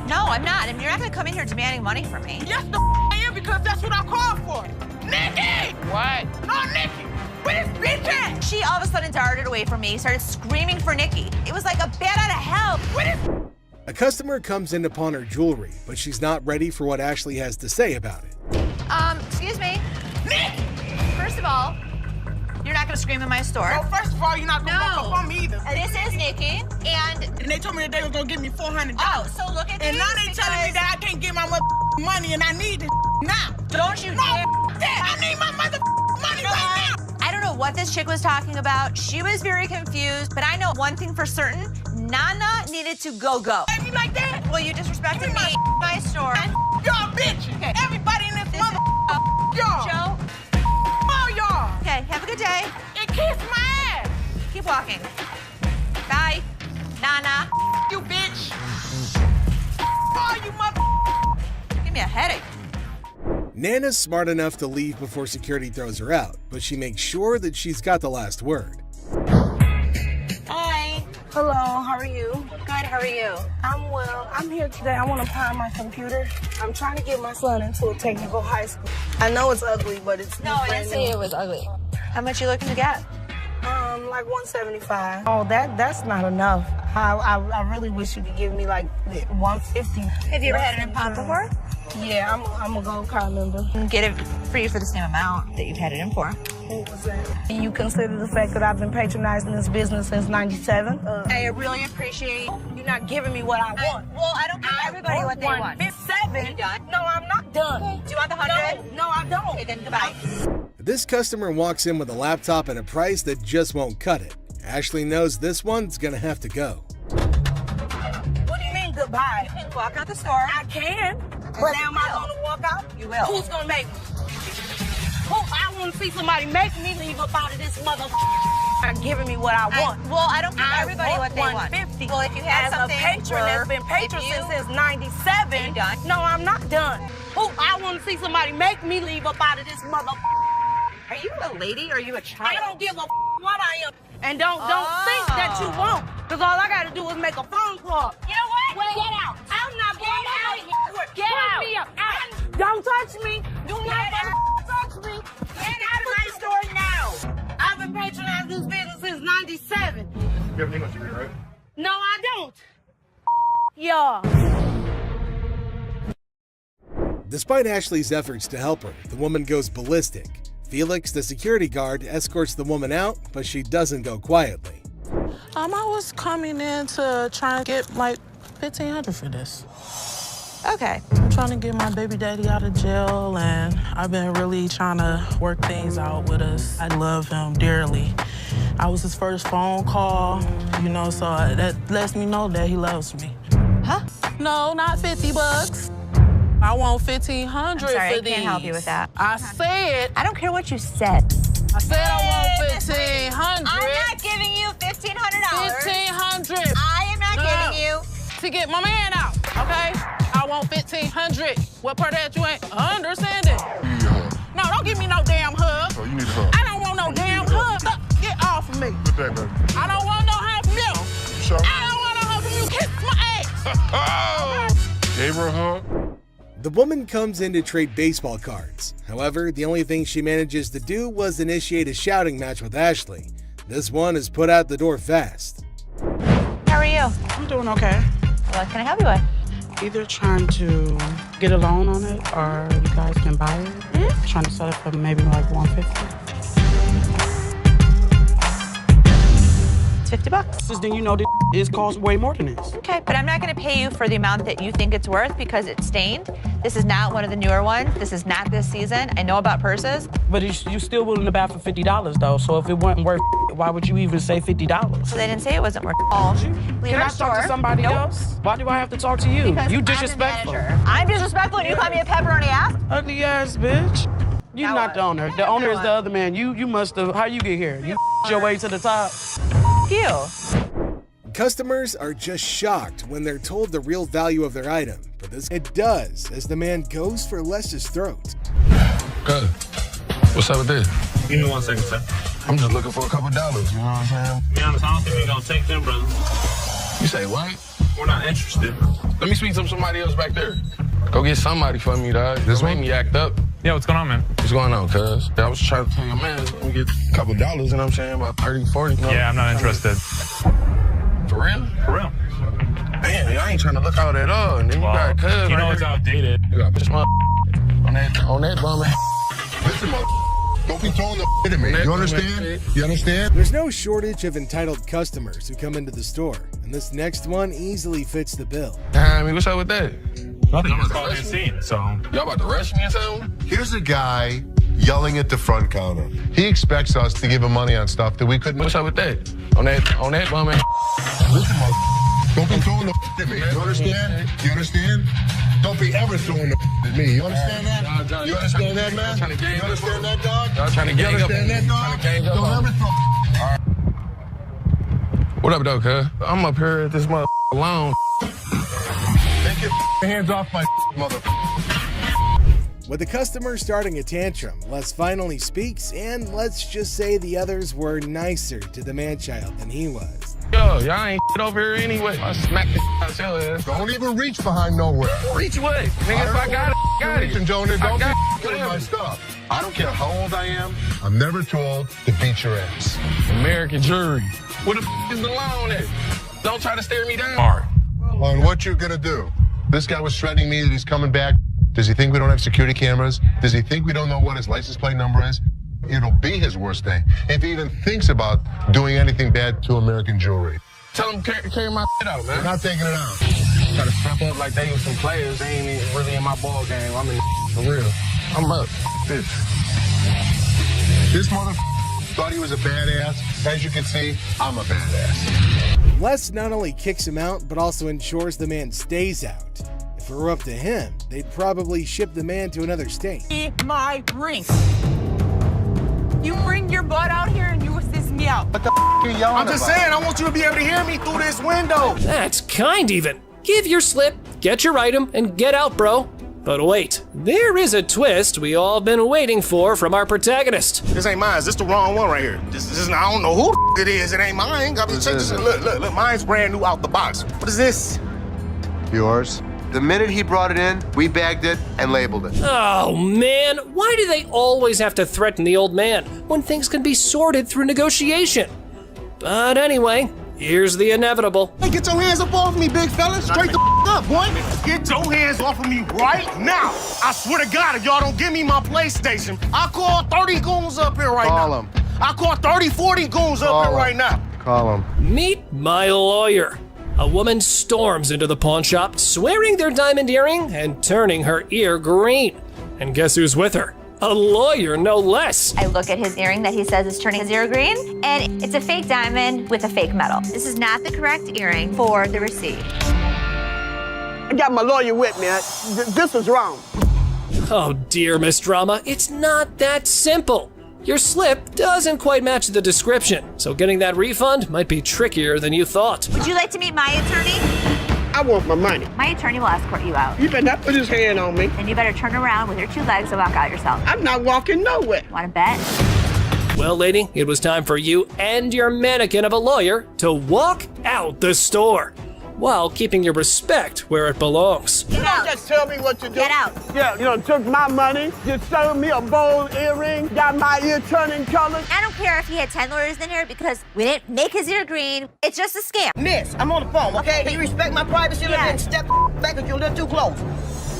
No, I'm not. And you're not gonna come in here demanding money from me. Yes, I am, because that's what I called for. Nikki! What? No, Nikki! Where's this bitch at? She all of a sudden darted away from me, started screaming for Nikki. It was like a bat out of hell. A customer comes in to pawn her jewelry, but she's not ready for what Ashley has to say about it. Excuse me. Nikki! First of all, you're not gonna scream in my store. No, first of all, you're not gonna walk up on me either. This is Nikki, and they told me that they were gonna give me $400. Oh, so look at and these now they telling me that I can't get my money, and I need this now. Don't you dare. That. I need my money right now. I don't know what this chick was talking about. She was very confused, but I know one thing for certain. Nana needed to go. You like that? Well, you disrespected me. My store. Y'all bitch. Okay. Everybody in this mother y'all. Joe. Oh, y'all. Okay, have a good day. And kiss my ass. Keep walking. Bye. Nana. You bitch. Oh, you mother. Give me a headache. Nana's smart enough to leave before security throws her out, but she makes sure that she's got the last word. Hi. Hello, how are you? Good, how are you? I'm well. I'm here today. I want to pawn my computer. I'm trying to get my son into a technical high school. I know it's ugly, but it's No, I didn't say it was ugly. How much you looking to get? Like 175. Oh, that's not enough. I really wish you could give me like 150. Have you ever had it in pawn before? Yeah, I'm a gold card member. Get it for you for the same amount that you've had it in for. What was that? You consider the fact that I've been patronizing this business since '97? I really appreciate you're not giving me what I want. Well, I don't give everybody what they want. 7. Are you done? No, I'm not done. Okay. Do you want the 100? No, I don't. Okay, then goodbye. This customer walks in with a laptop and a price that just won't cut it. Ashley knows this one's gonna have to go. What do you mean goodbye? You can walk out the store. I can. But now am I gonna walk out? You will. Who's gonna make me? I want to see somebody make me leave up out of this mother. Not giving me what I want. Well, I don't give everybody what they want. 150. Well, if you had As something a patron that's been patron since '97. Are you done? No, I'm not done. I want to see somebody make me leave up out of this mother. Are you a lady or are you a child? I don't give a what I am. And don't think that you won't. Because all I gotta do is make a phone call. You know what? Get out. I'm not going out here. Get out. Me up. Don't touch me. Do not touch me. Get out of my store now. I've been patronizing this business since '97. You have an English degree, right? No, I don't. Y'all. Despite Ashley's efforts to help her, the woman goes ballistic. Felix, the security guard, escorts the woman out, but she doesn't go quietly. I was coming in to try and get like $1,500 for this. Okay. I'm trying to get my baby daddy out of jail, and I've been really trying to work things out with us. I love him dearly. I was his first phone call, you know, so that lets me know that he loves me. Huh? No, not $50. I want $1,500 I'm sorry, for I these. can't help you with that. I said. I don't care what you said. I said I want $1,500. I'm not giving you $1,500. $1,500. I am not giving you. To get my man out, okay? I want $1,500. What part of that you ain't understanding? You need a hug. No, don't give me no damn hug. Oh, you need a hug. I don't want no damn hug. Get off of me. Good day, baby. I don't want no hug from you. Sure. I don't want no hug from you. Kiss my ass. Gave her a hug. The woman comes in to trade baseball cards. However, the only thing she manages to do was initiate a shouting match with Ashley. This one is put out the door fast. How are you? I'm doing okay. What can I help you with? Either trying to get a loan on it or you guys can buy it. Trying to sell it for maybe like $150. It's $50. Then you know this costs way more than this. Okay, but I'm not going to pay you for the amount that you think it's worth because it's stained. This is not one of the newer ones. This is not this season. I know about purses. But you still willing to buy for $50 though. So if it wasn't worth, why would you even say $50? So they didn't say it wasn't worth. Can I talk to somebody else? Why do I have to talk to you? Because You I'm the disrespectful. manager. I'm disrespectful and you call me a pepperoni ass? Ugly ass bitch. You're not the owner. The owner is the other man. You must have. How you get here? You your way to the top. You. Customers are just shocked when they're told the real value of their item, but it does as the man goes for Les's throat. Good. What's up with this? Give me 1 second, sir. I'm just looking for a couple dollars, you know what I'm saying? To be honest, I don't think we're gonna take them, brother. You say what? We're not interested. Let me speak to somebody else back there. Go get somebody for me, dog. This made me act up. Yeah, what's going on, man? What's going on, cuz? I was trying to tell your man, let me get a couple dollars, you know what I'm saying? About 30, 40. You know? Yeah, I'm not interested. For real? For real. Man, I ain't trying to look out at all. And then you got cuz. You know it's outdated. You got this on that bum. Listen, don't be throwing the at me. You understand? You understand? There's no shortage of entitled customers who come into the store, and this next one easily fits the bill. I mean, what's up with that? Nothing. I'm calling you a scene, so. Y'all about to rush me or something? Here's a guy yelling at the front counter. He expects us to give him money on stuff that we couldn't. What's up with that? On that bum. Listen, don't be throwing the at me. You understand? You understand? Don't be ever throwing the at me. You understand that? You understand that, man? You understand that, dog? Y'all trying to gang up. You understand that, dog? Don't ever throw. All right. What up, though, cuz? I'm up here at this mother alone. Take your hands off my mother. With the customer starting a tantrum, Les finally speaks, and let's just say the others were nicer to the man-child than he was. Yo, y'all ain't over here anyway. I smack the out your ass. Don't even reach behind nowhere. Reach what? Nigga, if I got it, got it. Reaching, Jonah. Don't be killing my stuff. I don't care how old I am. I'm never told to beat your ass. American jury. What the is the loan at? Don't try to stare me down. All right. On what you gonna do? This guy was threatening me that he's coming back. Does he think we don't have security cameras? Does he think we don't know what his license plate number is? It'll be his worst day if he even thinks about doing anything bad to American jewelry. Tell him carry my shit out, man. I'm not taking it out. Try to step up like they were some players. They ain't even really in my ball game. I'm in for real. I'm up. This mother thought he was a badass. As you can see, I'm a badass. Les not only kicks him out, but also ensures the man stays out. If it were up to him, they'd probably ship the man to another state. My ring. You bring your butt out here and you assist me out. What the f you yelling I'm just saying, I want you to be able to hear me through this window. That's kind even. Give your slip, get your item, and get out, bro. But wait, there is a twist we all been waiting for from our protagonist. This ain't mine. This the wrong one right here. This is, I don't know who it is. It ain't mine. I mean, check this. Look, mine's brand new out the box. What is this? Yours. The minute he brought it in, we bagged it and labeled it. Oh man, why do they always have to threaten the old man when things can be sorted through negotiation? But anyway, here's the inevitable. Hey, get your hands up off me, big fella. Straight the up, boy. Get your hands off of me right now. I swear to God, if y'all don't give me my PlayStation, I'll call 30 goons up here right now. Call him. I'll call 30, 40 goons up here right now. Call him. Meet my lawyer. A woman storms into the pawn shop, swearing their diamond earring and turning her ear green. And guess who's with her? A lawyer, no less. I look at his earring that he says is turning his ear green, and it's a fake diamond with a fake metal. This is not the correct earring for the receipt. I got my lawyer with me. This is wrong. Oh dear, Miss Drama, it's not that simple. Your slip doesn't quite match the description, so getting that refund might be trickier than you thought. Would you like to meet my attorney? I want my money. My attorney will escort you out. You better not put his hand on me. Then you better turn around with your 2 legs and walk out yourself. I'm not walking nowhere. Want to bet? Well, lady, it was time for you and your mannequin of a lawyer to walk out the store. while keeping your respect where it belongs. You don't just tell me what to do. Get out. Yeah, you know, took my money, just sold me a bold earring, got my ear turning colors. I don't care if he had 10 lawyers in here because we didn't make his ear green. It's just a scam. Miss, I'm on the phone, okay? Can you respect my privacy a little bit and step back if you're a little too close?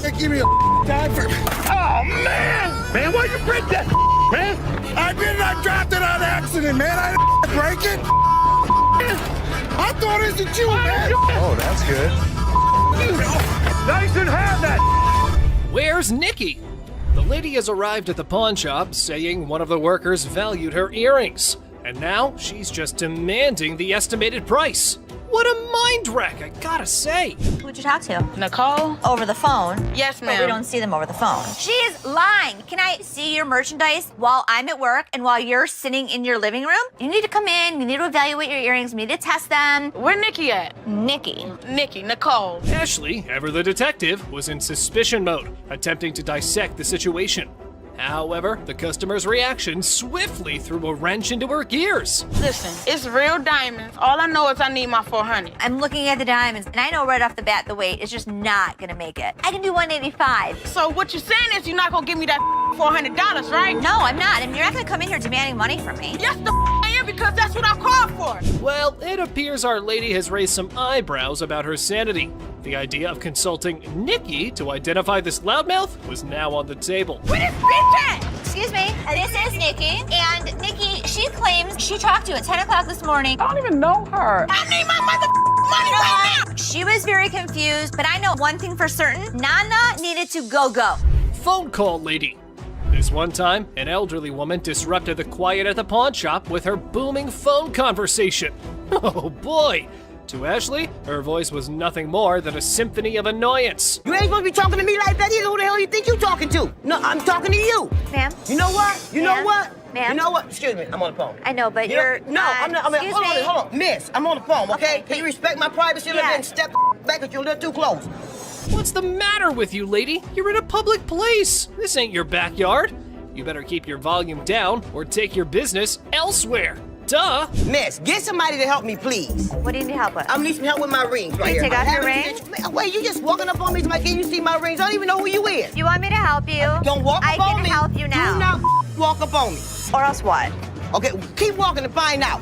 They give me a time for. Oh, man! Man, why you break that, man? I did not drop it on accident, man. I didn't break it. I thought it was you, man. Oh, that's good. Now you shouldn't have that. Where's Nikki? The lady has arrived at the pawn shop saying one of the workers valued her earrings, and now she's just demanding the estimated price. What a mind wreck, I gotta say. Who'd you talk to? Nicole? Over the phone? Yes, But ma'am. we don't see them over the phone. She is lying. Can I see your merchandise while I'm at work and while you're sitting in your living room? You need to come in, you need to evaluate your earrings, we need to test them. Where Nikki at? Nikki. Nicole. Ashley, ever the detective, was in suspicion mode, attempting to dissect the situation. However, the customer's reaction swiftly threw a wrench into her gears. Listen, it's real diamonds. All I know is I need my 400. I'm looking at the diamonds, and I know right off the bat the weight is just not gonna make it. I can do 185. So what you're saying is you're not gonna give me that $400, right? No, I'm not. And you're not gonna come in here demanding money from me. Yes, the I am, because that's what I called for. Well, it appears our lady has raised some eyebrows about her sanity. The idea of consulting Nikki to identify this loudmouth was now on the table. Where is bitch at? Excuse me, this is Nikki, and Nikki, she claims she talked to you at 10 o'clock this morning. I don't even know her. I need my money right now. She was very confused, but I know one thing for certain, Nana needed to go. Phone call lady. This one time, an elderly woman disrupted the quiet at the pawn shop with her booming phone conversation. Oh boy! To Ashley, her voice was nothing more than a symphony of annoyance. You ain't supposed to be talking to me like that either. Who the hell you think you talking to? No, I'm talking to you. Ma'am? You know what? You know what? Ma'am? You know what? Excuse me, I'm on the phone. I know, but You you're... know- No, I'm not. excuse me. Hold on. Miss, I'm on the phone, okay? Okay, Can you respect my privacy a little bit and step back if you're a little too close? What's the matter with you, lady? You're in a public place. This ain't your backyard. You better keep your volume down or take your business elsewhere. Duh! Miss, get somebody to help me, please. What do you need help with? I need some help with my rings right Can you here. take off your ring? Wait, you just walking up on me like, can you see my rings? I don't even know who you is. You want me to help you? Don't walk I up on can me. help you now. Do not walk up on me. Or else what? Okay, keep walking to find out.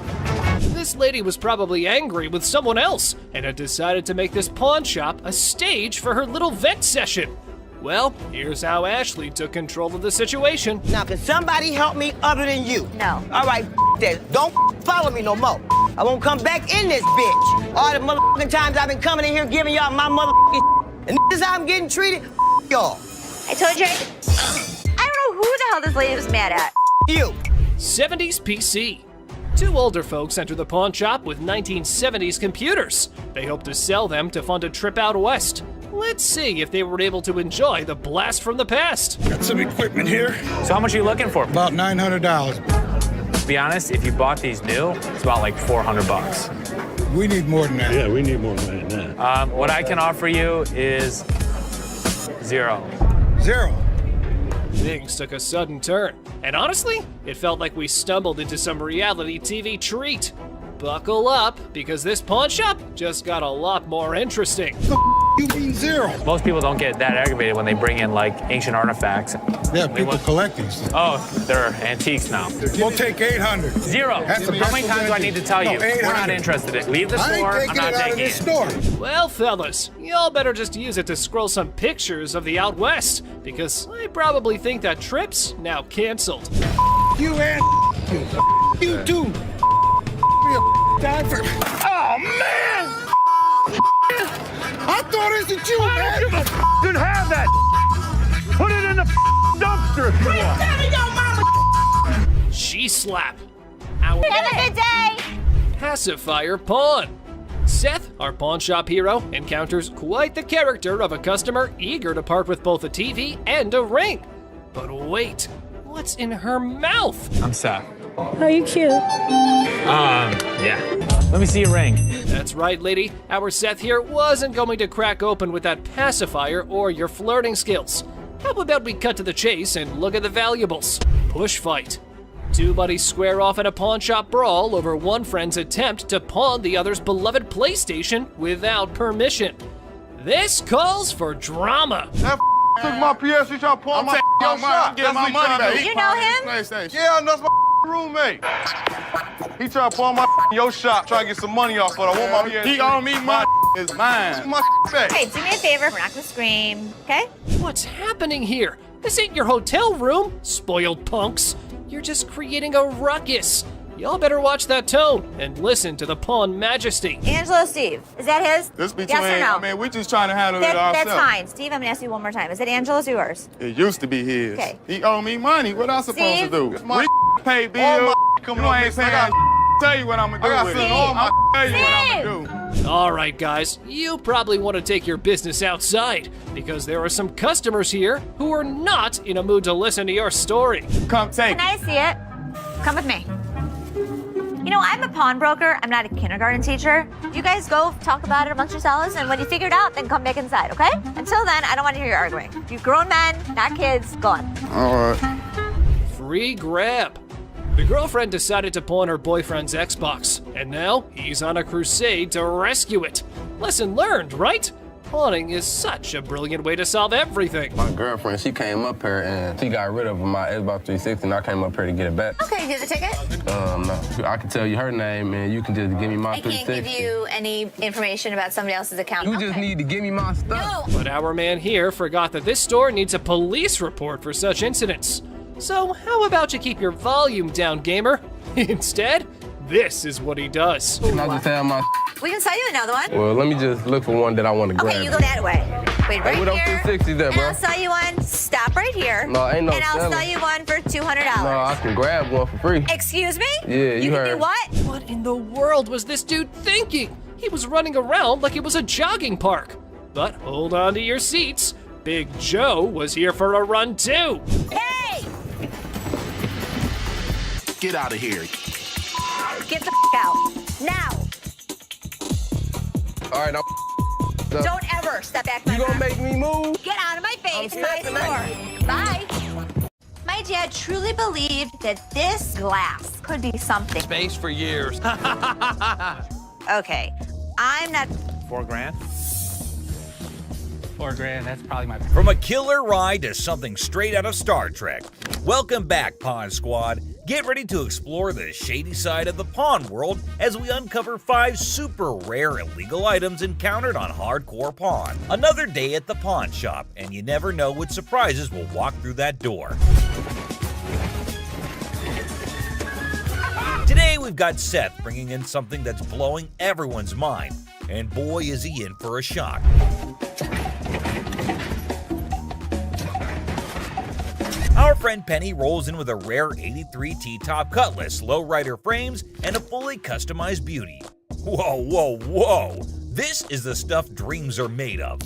This lady was probably angry with someone else and had decided to make this pawn shop a stage for her little vet session. Well, here's how Ashley took control of the situation. Now, can somebody help me other than you? No. All right, that. Don't follow me no more. I won't come back in this bitch. All the motherfucking times I've been coming in here giving y'all my motherfucking and this is how I'm getting treated. Y'all. I told you. I don't know who the hell this lady was mad at. You. 70s PC. Two older folks enter the pawn shop with 1970s computers. They hope to sell them to fund a trip out west. Let's see if they were able to enjoy the blast from the past. Got some equipment here. So how much are you looking for? About $900. To be honest, if you bought these new, it's about like $400. We need more than that. Yeah, we need more money than that. What I can offer you is $0. Things took a sudden turn, and honestly, it felt like we stumbled into some reality TV treat. Buckle up, because this pawn shop just got a lot more interesting. You mean $0? Most people don't get that aggravated when they bring in like ancient artifacts. Yeah, people collect these. Oh, they're antiques now. We'll take $800. $0. That's How many times do I need to tell you? We're not interested in it. Leave the store. I ain't I'm taking not it out of taking this it. store. Well, fellas, y'all better just use it to scroll some pictures of the out west, because I probably think that trip's now canceled. You and you too. Oh, man! I thought it was you, man. Didn't have that. Put it in the dumpster if you want. She slap. Our Have a good day. pacifier pawn. Seth, our pawn shop hero, encounters quite the character of a customer eager to part with both a TV and a ring. But wait, what's in her mouth? I'm Seth. Oh, you cute. Yeah. Let me see your ring. That's right, lady. Our Seth here wasn't going to crack open with that pacifier or your flirting skills. How about we cut to the chase and look at the valuables? Push fight. Two buddies square off in a pawn shop brawl over one friend's attempt to pawn the other's beloved PlayStation without permission. This calls for drama. That took my PS, he tried to pawn my shop. You know him? Yeah, that's my roommate. He tried to pawn my your shop, try to get some money off, but I want my PS. He owe me my is mine. My back. Hey, do me a favor, we're not gonna scream, okay? What's happening here? This ain't your hotel room, spoiled punks. You're just creating a ruckus. Y'all better watch that tone and listen to the pawn majesty. Angelo, Steve, is that his? This between, yes or no? I mean, we just trying to handle it ourselves. That's fine. Steve, I'm gonna ask you one more time. Is it Angelo's or yours? It used to be his. Okay. He owe me money. What I supposed Steve? to do? My pay bill. Coming on, ain't paying. Tell you what I'm gonna do with it. I'll tell you what I'm gonna do. All right, guys, you probably want to take your business outside because there are some customers here who are not in a mood to listen to your story. Come take it. Can I see it? Come with me. You know, I'm a pawnbroker. I'm not a kindergarten teacher. You guys go talk about it amongst yourselves, and when you figure it out, then come back inside, okay? Until then, I don't want to hear you arguing. You grown men, not kids, go on. All right. Free grab. The girlfriend decided to pawn her boyfriend's Xbox, and now he's on a crusade to rescue it. Lesson learned, right? Pawning is such a brilliant way to solve everything. My girlfriend, she came up here and she got rid of my Xbox 360 and I came up here to get it back. Okay, here's the ticket. No. I can tell you her name and you can just give me my I 360. can't give you any information about somebody else's account. You just need to give me my stuff. But our man here forgot that this store needs a police report for such incidents. So how about you keep your volume down, gamer? Instead, this is what he does. Can I just have my... We can sell you another one. Well, let me just look for one that I want to grab. Okay, you go that way. Wait, right what here. 360 there, bro? And I'll sell you one. Stop right here. No, ain't no And I'll selling. sell you one for $200. No, I can grab one for free. Excuse me? Yeah, you can heard. do what? What in the world was this dude thinking? He was running around like it was a jogging park. But hold on to your seats. Big Joe was here for a run too. Hey! Get out of here. Get the out. Now. All right, Don't ever step back my You gonna make me move? Get out of my face. My store. Bye. My dad truly believed that this glass could be something. Space for years. Okay, I'm not. $4 grand? $4 grand, that's probably my... From a killer ride to something straight out of Star Trek. Welcome back, Pawn Squad. Get ready to explore the shady side of the pawn world as we uncover 5 super rare illegal items encountered on Hardcore Pawn. Another day at the pawn shop, and you never know what surprises will walk through that door. Today we've got Seth bringing in something that's blowing everyone's mind, and boy is he in for a shock. Our friend Penny rolls in with a rare 83 T-top Cutlass, lowrider frames, and a fully customized beauty. Whoa, whoa, whoa! This is the stuff dreams are made of.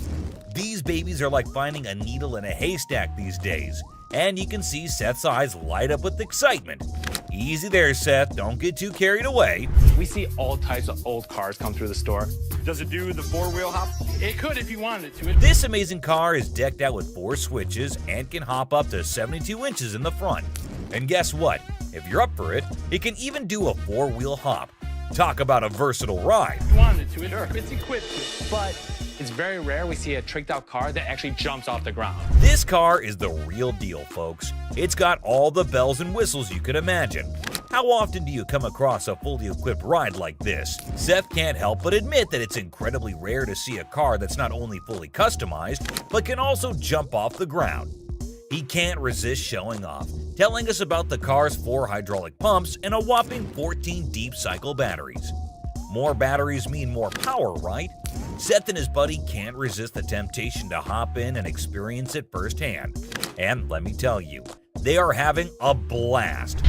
These babies are like finding a needle in a haystack these days, and you can see Seth's eyes light up with excitement. Easy there, Seth, don't get too carried away. We see all types of old cars come through the store. Does it do the 4-wheel hop? It could if you wanted it to. This amazing car is decked out with 4 switches and can hop up to 72 inches in the front. And guess what? If you're up for it, it can even do a 4-wheel hop. Talk about a versatile ride. If you wanted to, sure. It's equipped to. But it's very rare we see a tricked out car that actually jumps off the ground. This car is the real deal, folks. It's got all the bells and whistles you could imagine. How often do you come across a fully equipped ride like this? Seth can't help but admit that it's incredibly rare to see a car that's not only fully customized, but can also jump off the ground. He can't resist showing off, telling us about the car's 4 hydraulic pumps and a whopping 14 deep cycle batteries. More batteries mean more power, right? Seth and his buddy can't resist the temptation to hop in and experience it firsthand. And let me tell you, they are having a blast.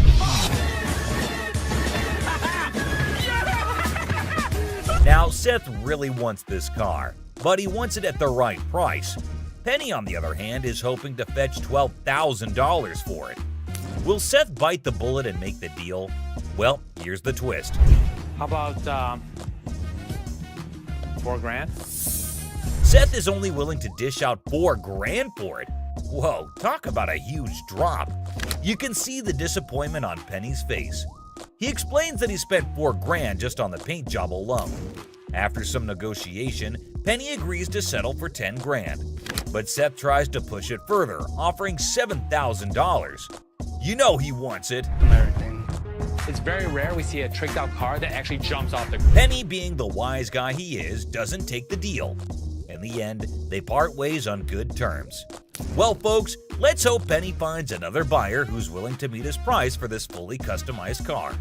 Now, Seth really wants this car, but he wants it at the right price. Penny, on the other hand, is hoping to fetch $12,000 for it. Will Seth bite the bullet and make the deal? Well, here's the twist. How about $4 grand? Seth is only willing to dish out $4 grand for it. Whoa, talk about a huge drop. You can see the disappointment on Penny's face. He explains that he spent $4,000 just on the paint job alone. After some negotiation, Penny agrees to settle for $10,000. But Seth tries to push it further, offering $7,000. You know he wants it. It's very rare we see a tricked out car that actually jumps off the... Penny, being the wise guy he is, doesn't take the deal. In the end, they part ways on good terms. Well, folks, let's hope Penny finds another buyer who's willing to meet his price for this fully customized car.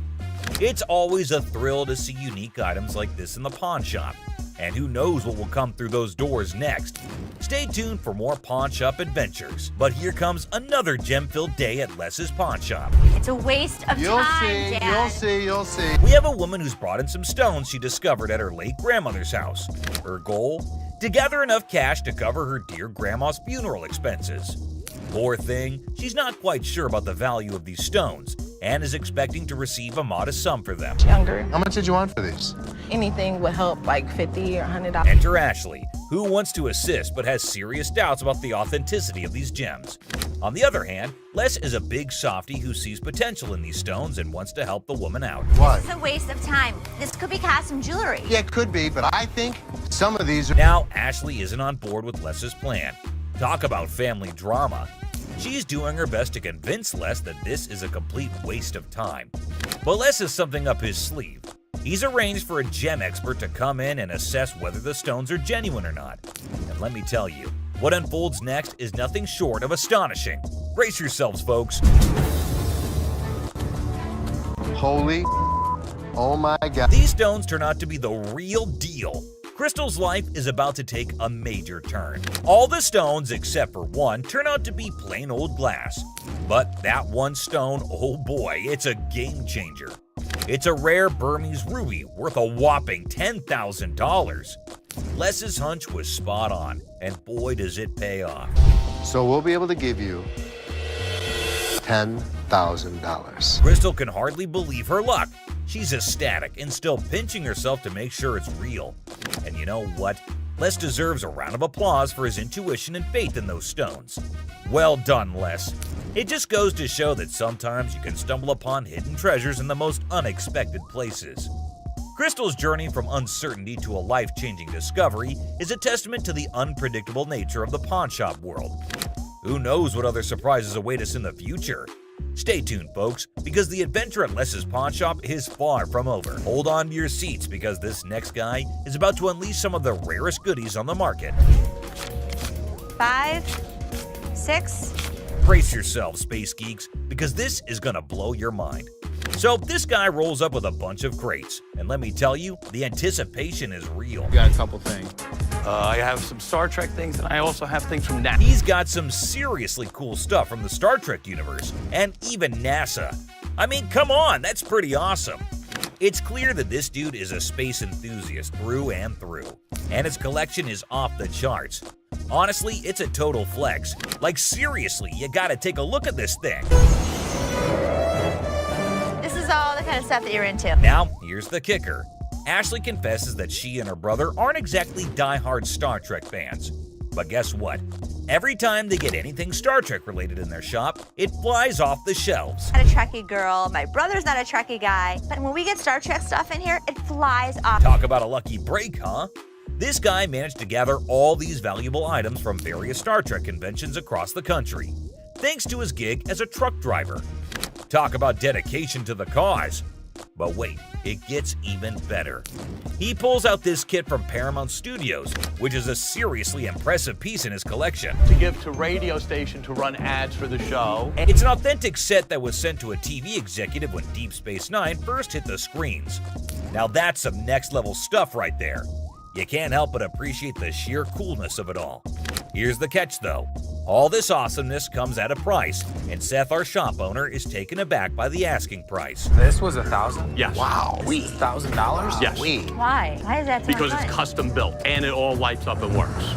It's always a thrill to see unique items like this in the pawn shop. And who knows what will come through those doors next. Stay tuned for more pawn shop adventures. But here comes another gem-filled day at Les's pawn shop. It's a waste of time, Dad. You'll see. We have a woman who's brought in some stones she discovered at her late grandmother's house. Her goal? To gather enough cash to cover her dear grandma's funeral expenses. Poor thing, she's not quite sure about the value of these stones and is expecting to receive a modest sum for them. Younger. How much did you want for these? Anything would help, like $50 or $100. Enter Ashley, who wants to assist but has serious doubts about the authenticity of these gems. On the other hand, Les is a big softy who sees potential in these stones and wants to help the woman out. What? It's a waste of time. This could be custom jewelry. Yeah, it could be, but I think some of these are... Now, Ashley isn't on board with Les's plan. Talk about family drama. She's doing her best to convince Les that this is a complete waste of time. But Les has something up his sleeve. He's arranged for a gem expert to come in and assess whether the stones are genuine or not. And let me tell you, what unfolds next is nothing short of astonishing. Brace yourselves, folks. Holy... Oh my God. These stones turn out to be the real deal. Crystal's life is about to take a major turn. All the stones, except for one, turn out to be plain old glass. But that one stone, oh boy, it's a game changer. It's a rare Burmese ruby worth a whopping $10,000. Les's hunch was spot on, and boy does it pay off. So we'll be able to give you $10,000. Crystal can hardly believe her luck. She's ecstatic and still pinching herself to make sure it's real. And you know what? Les deserves a round of applause for his intuition and faith in those stones. Well done, Les. It just goes to show that sometimes you can stumble upon hidden treasures in the most unexpected places. Crystal's journey from uncertainty to a life-changing discovery is a testament to the unpredictable nature of the pawn shop world. Who knows what other surprises await us in the future? Stay tuned, folks, because the adventure at Les's pawn shop is far from over. Hold on to your seats because this next guy is about to unleash some of the rarest goodies on the market. 5, 6. Brace yourselves, space geeks, because this is gonna blow your mind. So this guy rolls up with a bunch of crates, and let me tell you, the anticipation is real. Got a couple things. I have some Star Trek things, and I also have things from NASA. He's got some seriously cool stuff from the Star Trek universe, and even NASA. I mean, come on, that's pretty awesome. It's clear that this dude is a space enthusiast through and through, and his collection is off the charts. Honestly, it's a total flex. Like seriously, you gotta take a look at this thing. This is all the kind of stuff that you're into. Now, here's the kicker. Ashley confesses that she and her brother aren't exactly die-hard Star Trek fans. But guess what? Every time they get anything Star Trek related in their shop, it flies off the shelves. I'm not a Trekkie girl, my brother's not a Trekkie guy, but when we get Star Trek stuff in here, it flies off. Talk about a lucky break, huh? This guy managed to gather all these valuable items from various Star Trek conventions across the country, thanks to his gig as a truck driver. Talk about dedication to the cause. But wait, it gets even better. He pulls out this kit from Paramount Studios, which is a seriously impressive piece in his collection. To give to radio station to run ads for the show. And it's an authentic set that was sent to a TV executive when Deep Space Nine first hit the screens. Now that's some next level stuff right there. You can't help but appreciate the sheer coolness of it all. Here's the catch though. All this awesomeness comes at a price, and Seth, our shop owner, is taken aback by the asking price. This was $1,000? Yes. Wow. $1,000? Yes. Why? Why is that so Because much? it's custom built and it all lights up and works.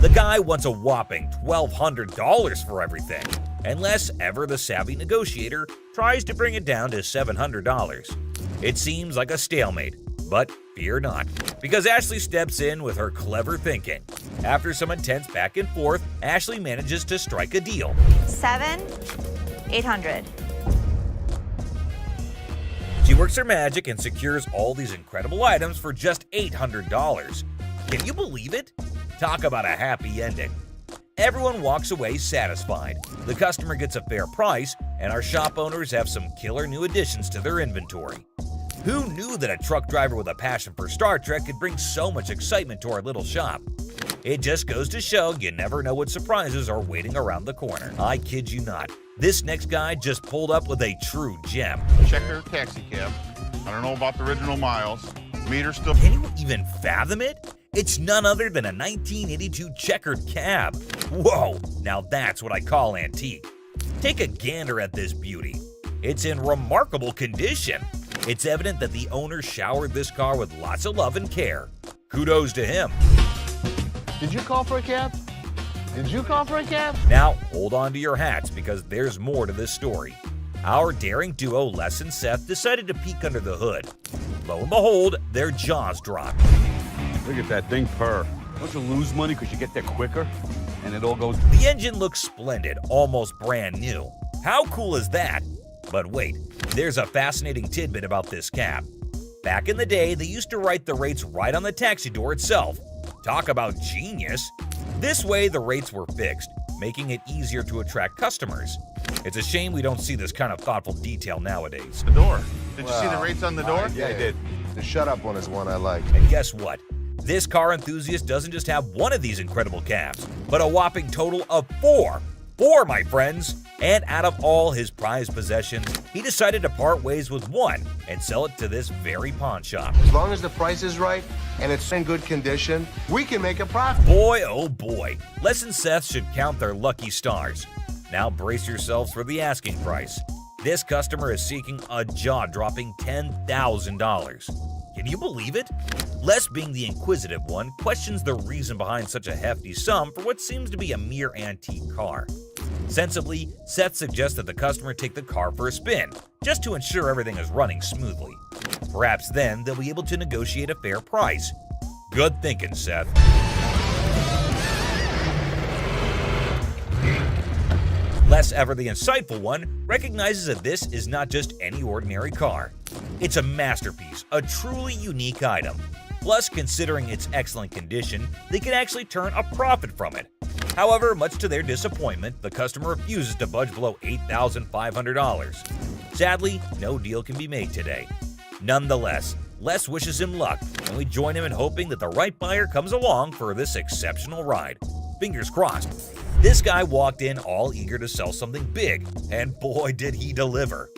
The guy wants a whopping $1,200 for everything, unless ever the savvy negotiator tries to bring it down to $700. It seems like a stalemate, but Fear not, because Ashley steps in with her clever thinking. After some intense back and forth, Ashley manages to strike a deal. 800. She works her magic and secures all these incredible items for just $800. Can you believe it? Talk about a happy ending. Everyone walks away satisfied. The customer gets a fair price, and our shop owners have some killer new additions to their inventory. Who knew that a truck driver with a passion for Star Trek could bring so much excitement to our little shop? It just goes to show you never know what surprises are waiting around the corner. I kid you not. This next guy just pulled up with a true gem. Checker taxi cab. I don't know about the original miles. Meter still. Can you even fathom it? It's none other than a 1982 checkered cab. Whoa, now that's what I call antique. Take a gander at this beauty. It's in remarkable condition. It's evident that the owner showered this car with lots of love and care. Kudos to him. Did you call for a cab? Did you call for a cab? Now, hold on to your hats because there's more to this story. Our daring duo, Les and Seth, decided to peek under the hood. Lo and behold, their jaws dropped. Look at that thing purr. Don't you lose money because you get there quicker? And it all goes... The engine looks splendid, almost brand new. How cool is that? But wait, there's a fascinating tidbit about this cab. Back in the day, they used to write the rates right on the taxi door itself. Talk about genius. This way, the rates were fixed, making it easier to attract customers. It's a shame we don't see this kind of thoughtful detail nowadays. The door. Did you see the rates on the door? Yeah, I did. The shut up one is one I like. And guess what? This car enthusiast doesn't just have one of these incredible cabs, but a whopping total of 4. 4, my friends! And out of all his prized possessions, he decided to part ways with one and sell it to this very pawn shop. As long as the price is right and it's in good condition, we can make a profit. Boy, oh boy, Les and Seth should count their lucky stars. Now brace yourselves for the asking price. This customer is seeking a jaw-dropping $10,000. Can you believe it? Les, being the inquisitive one, questions the reason behind such a hefty sum for what seems to be a mere antique car. Sensibly, Seth suggests that the customer take the car for a spin, just to ensure everything is running smoothly. Perhaps then they'll be able to negotiate a fair price. Good thinking, Seth. Les, ever the insightful one, recognizes that this is not just any ordinary car. It's a masterpiece, a truly unique item. Plus, considering its excellent condition, they can actually turn a profit from it. However, much to their disappointment, the customer refuses to budge below $8,500. Sadly, no deal can be made today. Nonetheless, Les wishes him luck, and we join him in hoping that the right buyer comes along for this exceptional ride. Fingers crossed. This guy walked in all eager to sell something big, and boy did he deliver.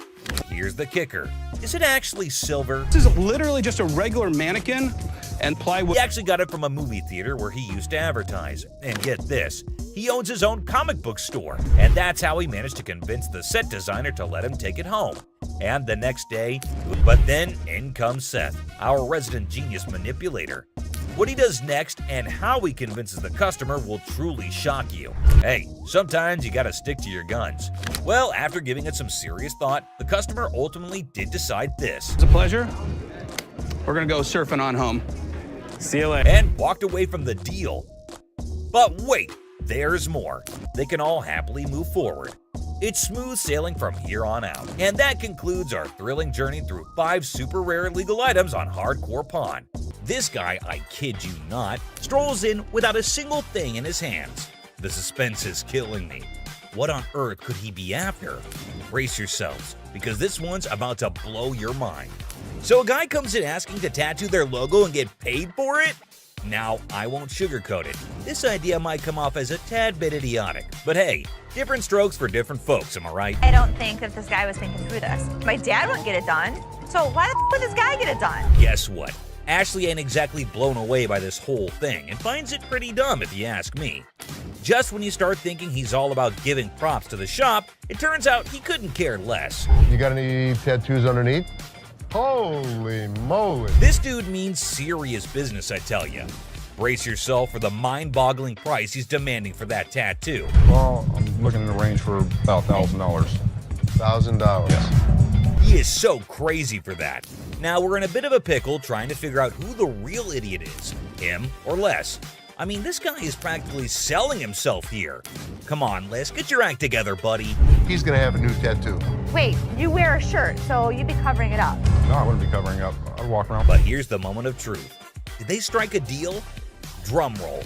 Here's the kicker. Is it actually silver? This is literally just a regular mannequin and plywood. He actually got it from a movie theater where he used to advertise. And get this, he owns his own comic book store. And that's how he managed to convince the set designer to let him take it home. And the next day, but then in comes Seth, our resident genius manipulator. What he does next and how he convinces the customer will truly shock you. Hey, sometimes you gotta stick to your guns. Well, after giving it some serious thought, the customer ultimately did decide this. It's a pleasure. We're gonna go surfing on home. See you later. And walked away from the deal. But wait, there's more. They can all happily move forward. It's smooth sailing from here on out. And that concludes our thrilling journey through 5 super rare illegal items on Hardcore Pawn. This guy, I kid you not, strolls in without a single thing in his hands. The suspense is killing me. What on earth could he be after? Brace yourselves, because this one's about to blow your mind. So a guy comes in asking to tattoo their logo and get paid for it? Now, I won't sugarcoat it. This idea might come off as a tad bit idiotic, but hey, different strokes for different folks, am I right? I don't think that this guy was thinking through this. My dad wouldn't get it done, so why the f would this guy get it done? Guess what? Ashley ain't exactly blown away by this whole thing and finds it pretty dumb if you ask me. Just when you start thinking he's all about giving props to the shop, it turns out he couldn't care less. You got any tattoos underneath? Holy moly. This dude means serious business, I tell you. Brace yourself for the mind-boggling price he's demanding for that tattoo. Well, I'm looking in the range for about $1,000. $1,000. Yes. He is so crazy for that. Now we're in a bit of a pickle trying to figure out who the real idiot is, him or Les. I mean, this guy is practically selling himself here. Come on, Les, get your act together, buddy. He's gonna have a new tattoo. Wait, you wear a shirt, so you'd be covering it up. No, I wouldn't be covering up. I'd walk around. But here's the moment of truth. Did they strike a deal? Drum roll.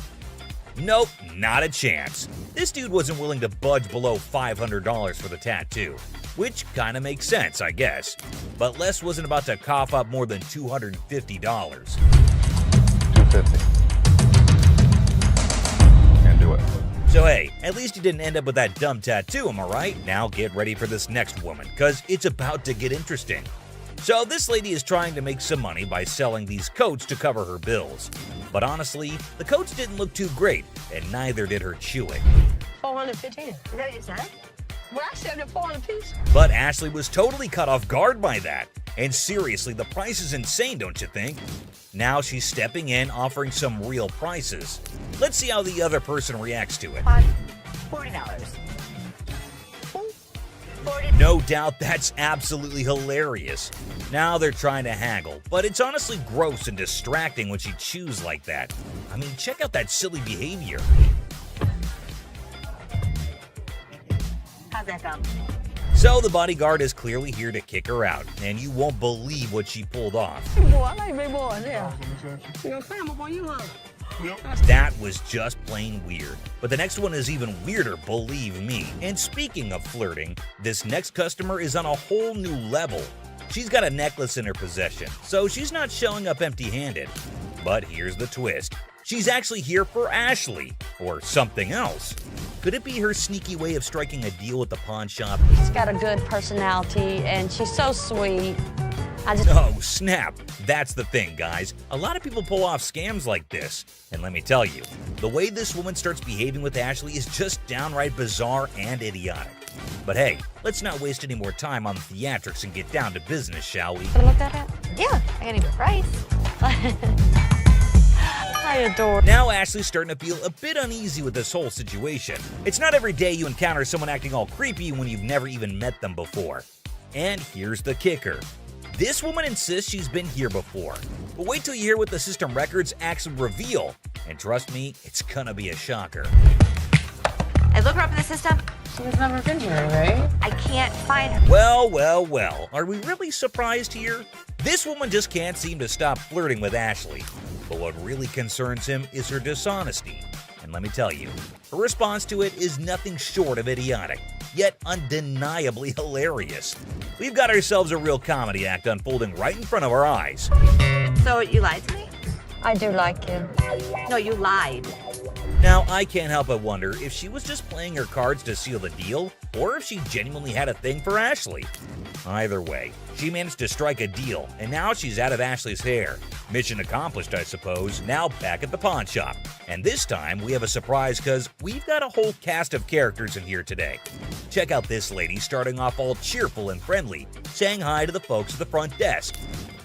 Nope, not a chance. This dude wasn't willing to budge below $500 for the tattoo, which kind of makes sense, I guess. But Les wasn't about to cough up more than $250. $250. Can't do it. So hey, at least you didn't end up with that dumb tattoo, am I right? Now get ready for this next woman, cause it's about to get interesting. So this lady is trying to make some money by selling these coats to cover her bills. But honestly, the coats didn't look too great, and neither did her chewing. 415. Is that what you said? Well, I said it 400 apiece. But Ashley was totally caught off guard by that. And seriously, the price is insane, don't you think? Now she's stepping in, offering some real prices. Let's see how the other person reacts to it. $40. No doubt that's absolutely hilarious. Now they're trying to haggle, but it's honestly gross and distracting when she chews like that. I mean, check out that silly behavior. How's that go? So the bodyguard is clearly here to kick her out, and you won't believe what she pulled off. Big boy, I like big boy, yeah. You gonna climb up on you, huh? That was just plain weird. But the next one is even weirder, believe me. And speaking of flirting, this next customer is on a whole new level. She's got a necklace in her possession, so she's not showing up empty-handed. But here's the twist. She's actually here for Ashley, or something else. Could it be her sneaky way of striking a deal with the pawn shop? She's got a good personality, and she's so sweet. Oh, snap. That's the thing, guys. A lot of people pull off scams like this. And let me tell you, the way this woman starts behaving with Ashley is just downright bizarre and idiotic. But hey, let's not waste any more time on the theatrics and get down to business, shall we? Wanna look that up? Yeah, I got a price. I adore. Now Ashley's starting to feel a bit uneasy with this whole situation. It's not every day you encounter someone acting all creepy when you've never even met them before. And here's the kicker. This woman insists she's been here before, but wait till you hear what the system records actually reveal, and trust me, it's gonna be a shocker. I look her up in the system. She's never been here, right? I can't find her. Well, well, well, are we really surprised here? This woman just can't seem to stop flirting with Ashley, but what really concerns him is her dishonesty. And let me tell you, her response to it is nothing short of idiotic, yet undeniably hilarious. We've got ourselves a real comedy act unfolding right in front of our eyes. So you lied to me? I do like you. No, you lied. Now, I can't help but wonder if she was just playing her cards to seal the deal, or if she genuinely had a thing for Ashley. Either way, she managed to strike a deal, and now she's out of Ashley's hair. Mission accomplished, I suppose. Now back at the pawn shop. And this time, we have a surprise because we've got a whole cast of characters in here today. Check out this lady starting off all cheerful and friendly, saying hi to the folks at the front desk.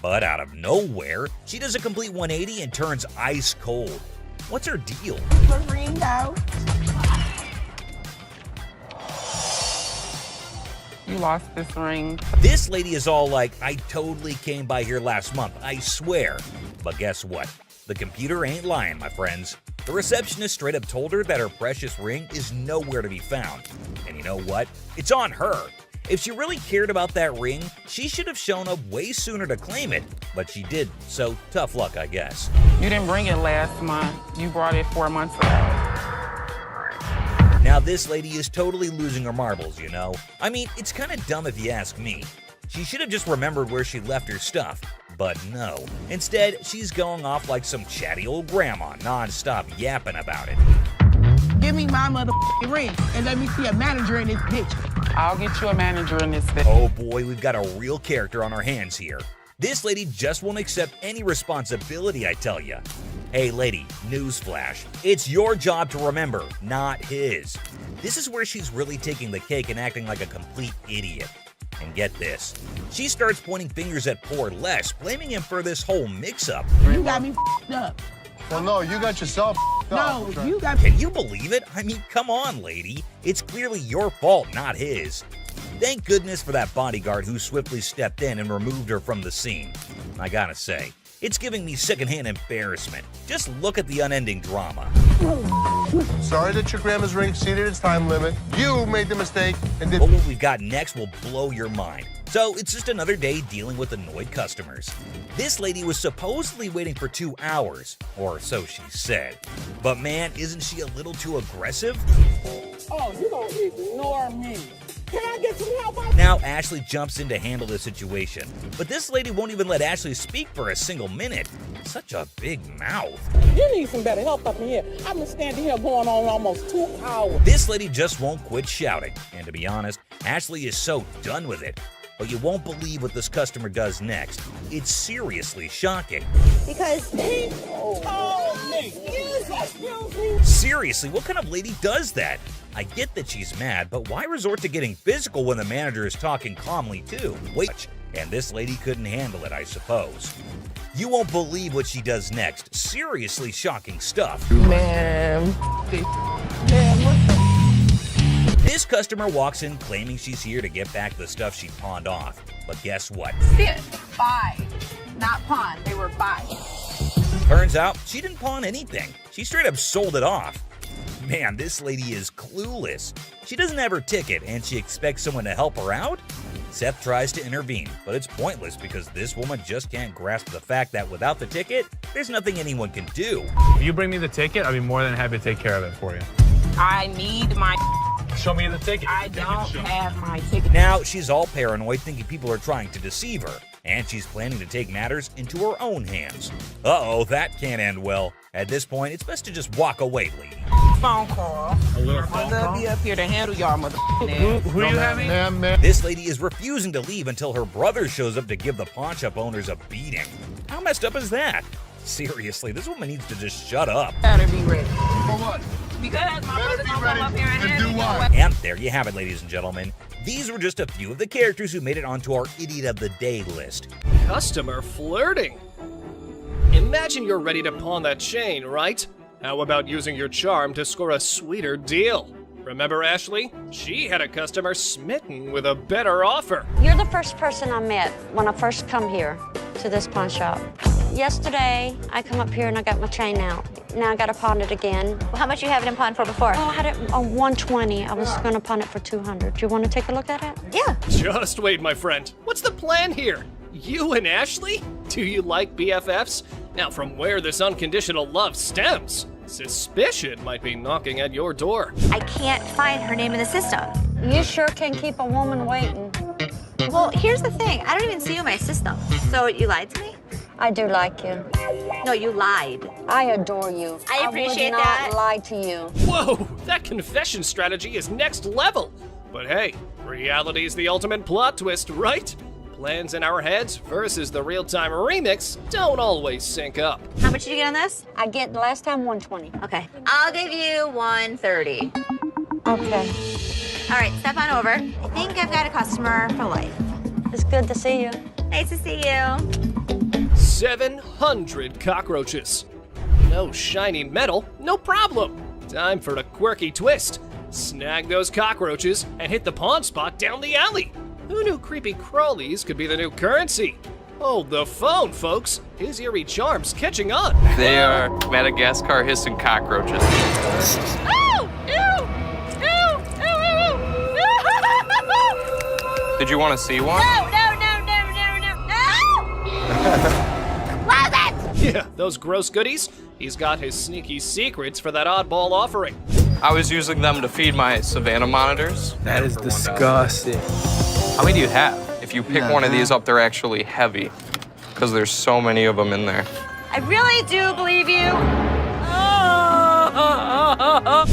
But out of nowhere, she does a complete 180 and turns ice cold. What's her deal? Ringo. You lost this ring. This lady is all like, I totally came by here last month, I swear. But guess what? The computer ain't lying, my friends. The receptionist straight up told her that her precious ring is nowhere to be found. And you know what? It's on her. If she really cared about that ring, she should have shown up way sooner to claim it. But she didn't, so tough luck, I guess. You didn't bring it last month. You brought it 4 months ago. Now this lady is totally losing her marbles, you know? I mean, it's kind of dumb if you ask me. She should have just remembered where she left her stuff. But no. Instead, she's going off like some chatty old grandma, non-stop yapping about it. Give me my motherfucking ring and let me see a manager in this bitch. I'll get you a manager in this thing. Oh boy, we've got a real character on our hands here. This lady just won't accept any responsibility, I tell ya. Hey lady, newsflash. It's your job to remember, not his. This is where she's really taking the cake and acting like a complete idiot. And get this, she starts pointing fingers at poor Les, blaming him for this whole mix-up. You got me up. Well, no, you got yourself No, up. you got. Can you believe it? I mean, come on, lady. It's clearly your fault, not his. Thank goodness for that bodyguard who swiftly stepped in and removed her from the scene. I gotta say, it's giving me secondhand embarrassment. Just look at the unending drama. Sorry that your grandma's ring exceeded its time limit. You made the mistake and did. But what we've got next will blow your mind. So it's just another day dealing with annoyed customers. This lady was supposedly waiting for 2 hours, or so she said. But man, isn't she a little too aggressive? Oh, you don't ignore me. Can I get some help? Now Ashley jumps in to handle the situation, but this lady won't even let Ashley speak for a single minute. Such a big mouth. You need some better help up in here. I've been standing here going on almost 2 hours. This lady just won't quit shouting, and to be honest, Ashley is so done with it. But you won't believe what this customer does next. It's seriously shocking. Because he told me. Excuse me. Seriously, what kind of lady does that? I get that she's mad, but why resort to getting physical when the manager is talking calmly too? Wait, and this lady couldn't handle it, I suppose. You won't believe what she does next. Seriously shocking stuff. Man, what the? This customer walks in claiming she's here to get back the stuff she pawned off. But guess what? Buy. Not pawn. They were buy. Turns out she didn't pawn anything. She straight up sold it off. Man, this lady is clueless. She doesn't have her ticket and she expects someone to help her out? Seth tries to intervene, but it's pointless because this woman just can't grasp the fact that without the ticket, there's nothing anyone can do. If you bring me the ticket, I'd be more than happy to take care of it for you. I need my. Show me the ticket. I don't have my ticket. Now she's all paranoid, thinking people are trying to deceive her, and she's planning to take matters into her own hands. Uh-oh, that can't end well. At this point, it's best to just walk away, lady. Phone call. A little phone call? Be up here to handle y'all mother. Who you having? This lady is refusing to leave until her brother shows up to give the pawn shop owners a beating. How messed up is that? Seriously, this woman needs to just shut up. Better be ready. For what? Because my brother's gonna ready come up here and to handle do me. what? And there you have it, ladies and gentlemen. These were just a few of the characters who made it onto our Idiot of the Day list. Customer flirting. Imagine you're ready to pawn that chain, right? How about using your charm to score a sweeter deal? Remember Ashley? She had a customer smitten with a better offer. You're the first person I met when I first come here to this pawn shop. Yesterday, I come up here and I got my chain out. Now I got to pawn it again. Well, how much you have it in pawn for before? Oh, I had it on 120. I was going to pawn it for 200. Do you want to take a look at it? Yeah. Just wait, my friend. What's the plan here? You and Ashley? Do you like BFFs? Now, from where this unconditional love stems, suspicion might be knocking at your door. I can't find her name in the system. You sure can keep a woman waiting. Well, here's the thing. I don't even see you in my system. So you lied to me? I do like you. No, you lied. I adore you. I appreciate would not that. lie to you. Whoa, that confession strategy is next level. But hey, reality's the ultimate plot twist, right? Plans in our heads versus the real-time remix don't always sync up. How much did you get on this? I get last time 120. Okay. I'll give you 130. Okay. All right, step on over. I think I've got a customer for life. It's good to see you. Nice to see you. 700 cockroaches. No shiny metal, no problem. Time for a quirky twist. Snag those cockroaches and hit the pawn spot down the alley. Who knew creepy crawlies could be the new currency? Hold the phone, folks. His eerie charm's catching on. They are Madagascar hissing cockroaches. Oh! Ew! Ew! Ew! Ew! Did you want to see one? No! Close it! Yeah, those gross goodies. He's got his sneaky secrets for that oddball offering. I was using them to feed my Savannah monitors. That is disgusting. How many do you have? If you pick one of these up, they're actually heavy because there's so many of them in there. I really do believe you.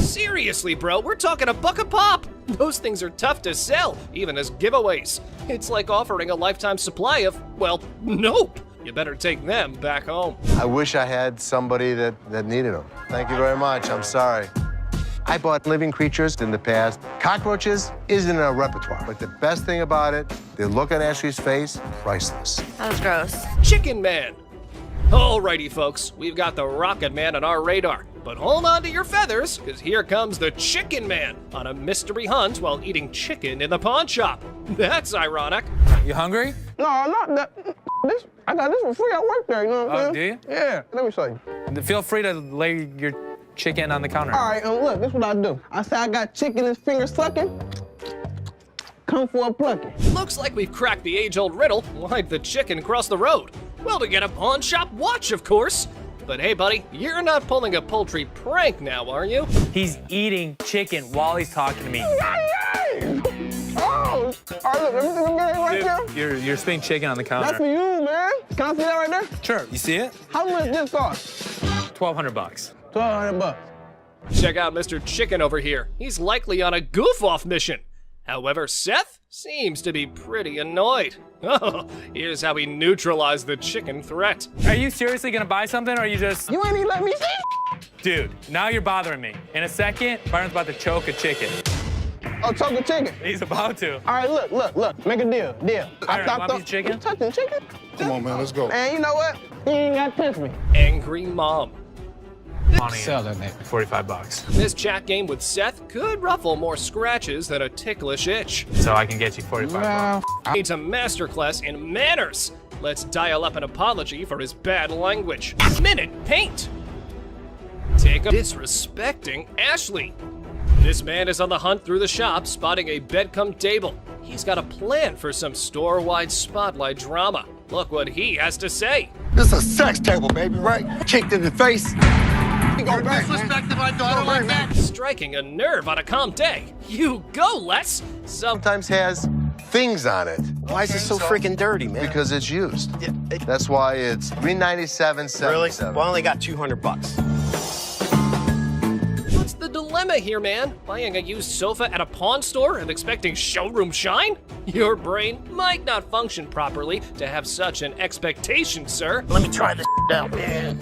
Seriously, bro, we're talking a buck a pop. Those things are tough to sell, even as giveaways. It's like offering a lifetime supply of, well, nope. You better take them back home. I wish I had somebody that needed them. Thank you very much. I'm sorry. I bought living creatures in the past. Cockroaches isn't in our repertoire, but the best thing about it, the look on Ashley's face, priceless. That was gross. Chicken Man. Alrighty, folks, we've got the Rocket Man on our radar. But hold on to your feathers, because here comes the Chicken Man on a mystery hunt while eating chicken in the pawn shop. That's ironic. You hungry? No, not that. this. I got this for free. I work there, you know what I'm Oh, saying? do you? Yeah, let me show you. Feel free to lay your chicken on the counter. All right, look, this is what I do. I say I got chicken and finger sucking. Come for a plucking. Looks like we've cracked the age-old riddle. Why'd the chicken cross the road? Well, to get a pawn shop watch, of course. But hey, buddy, you're not pulling a poultry prank now, are you? He's eating chicken while he's talking to me. Oh, all right, look, let me see if I can get it right there. You're spitting chicken on the counter. That's for you, man. Can I see that right there? Sure. You see it? How much this cost? $1,200. $1,200. Check out Mr. Chicken over here. He's likely on a goof-off mission. However, Seth seems to be pretty annoyed. Oh, here's how he neutralized the chicken threat. Are you seriously gonna buy something, or are you just... You ain't even let me see. Dude, now you're bothering me. In a second, Byron's about to choke a chicken. Oh, choke a chicken? He's about to. All right, look. Make a deal. Byron, want a piece of chicken? You touching chicken? Come on, man, let's go. Man, you know what? You ain't got to touch me. Angry mom. Sell that, mate. $45. This chat game with Seth could ruffle more scratches than a ticklish itch. So I can get you $45. Needs a masterclass in manners. Let's dial up an apology for his bad language. Minute paint. Take a disrespecting Ashley. This man is on the hunt through the shop, spotting a bed cum table. He's got a plan for some store-wide spotlight drama. Look what he has to say. This is a sex table, baby, right? Kicked in the face. Disrespecting my daughter like that? Striking a nerve on a calm day. You go, Les. Sometimes has things on it. Why is it so freaking dirty, man? Because it's used. That's why it's $397.77. Really? Well, I only got $200. What's the dilemma here, man? Buying a used sofa at a pawn store and expecting showroom shine? Your brain might not function properly to have such an expectation, sir. Let me try this out, man.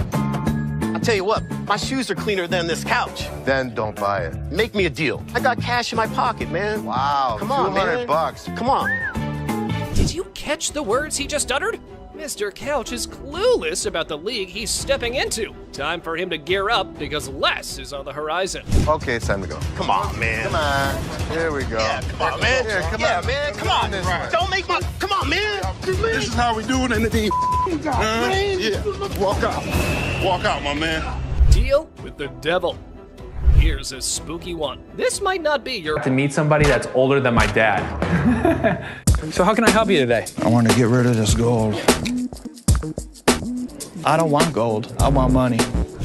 I'll tell you what, my shoes are cleaner than this couch. Then don't buy it. Make me a deal. I got cash in my pocket, man. Wow, Come on, man. $200. Come on. Did you catch the words he just uttered? Mr. Couch is clueless about the league he's stepping into. Time for him to gear up because less is on the horizon. Okay, it's time to go. Come on, man. Come on. Here we go. Yeah, come on, man. Here, come yeah, on. man. Come on. Right. Don't make my. Come on, man. This is how we do it in the D. Yeah. Walk out. Walk out, my man. Deal with the devil. Here's a spooky one. This might not be your... To meet somebody that's older than my dad. So how can I help you today? I want to get rid of this gold. I don't want gold. I want money.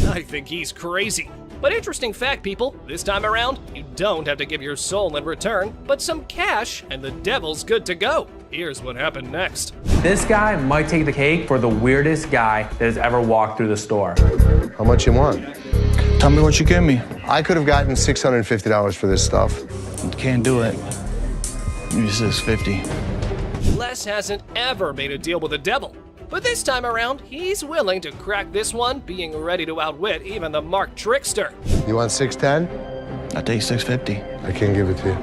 I think he's crazy. But interesting fact, people, this time around, you don't have to give your soul in return, but some cash, and the devil's good to go. Here's what happened next. This guy might take the cake for the weirdest guy that has ever walked through the store. How much you want? Tell me what you give me. I could have gotten $650 for this stuff. Can't do it. Maybe $650. Les hasn't ever made a deal with the devil. But this time around, he's willing to crack this one, being ready to outwit even the marked trickster. You want $610? I take $650. I can't give it to you.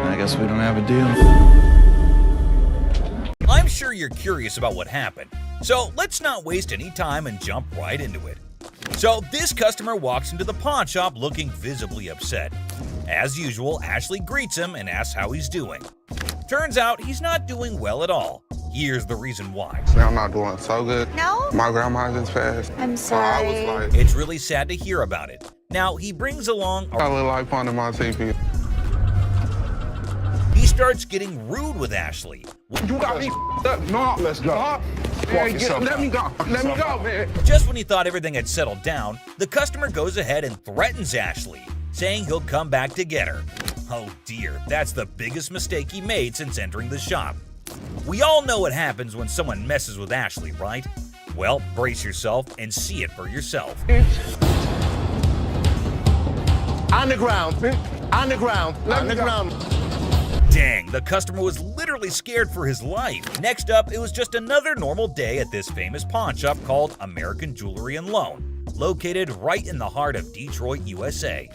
I guess we don't have a deal. I'm sure you're curious about what happened, so let's not waste any time and jump right into it. So this customer walks into the pawn shop looking visibly upset. As usual, Ashley greets him and asks how he's doing. Turns out he's not doing well at all. Here's the reason why. I'm not doing so good. No? My grandma just passed. I'm sorry. I was like, It's really sad to hear about it. Now, he brings along I look like fun in my TV. He starts getting rude with Ashley. You got me up. No, let's go. Man, let me go. Let me go, man. Just when he thought everything had settled down, the customer goes ahead and threatens Ashley, saying he'll come back to get her. Oh dear, that's the biggest mistake he made since entering the shop. We all know what happens when someone messes with Ashley, right? Well, brace yourself and see it for yourself. On the ground. On the ground. On the ground. Dang, the customer was literally scared for his life. Next up, it was just another normal day at this famous pawn shop called American Jewelry and Loan, located right in the heart of Detroit, USA.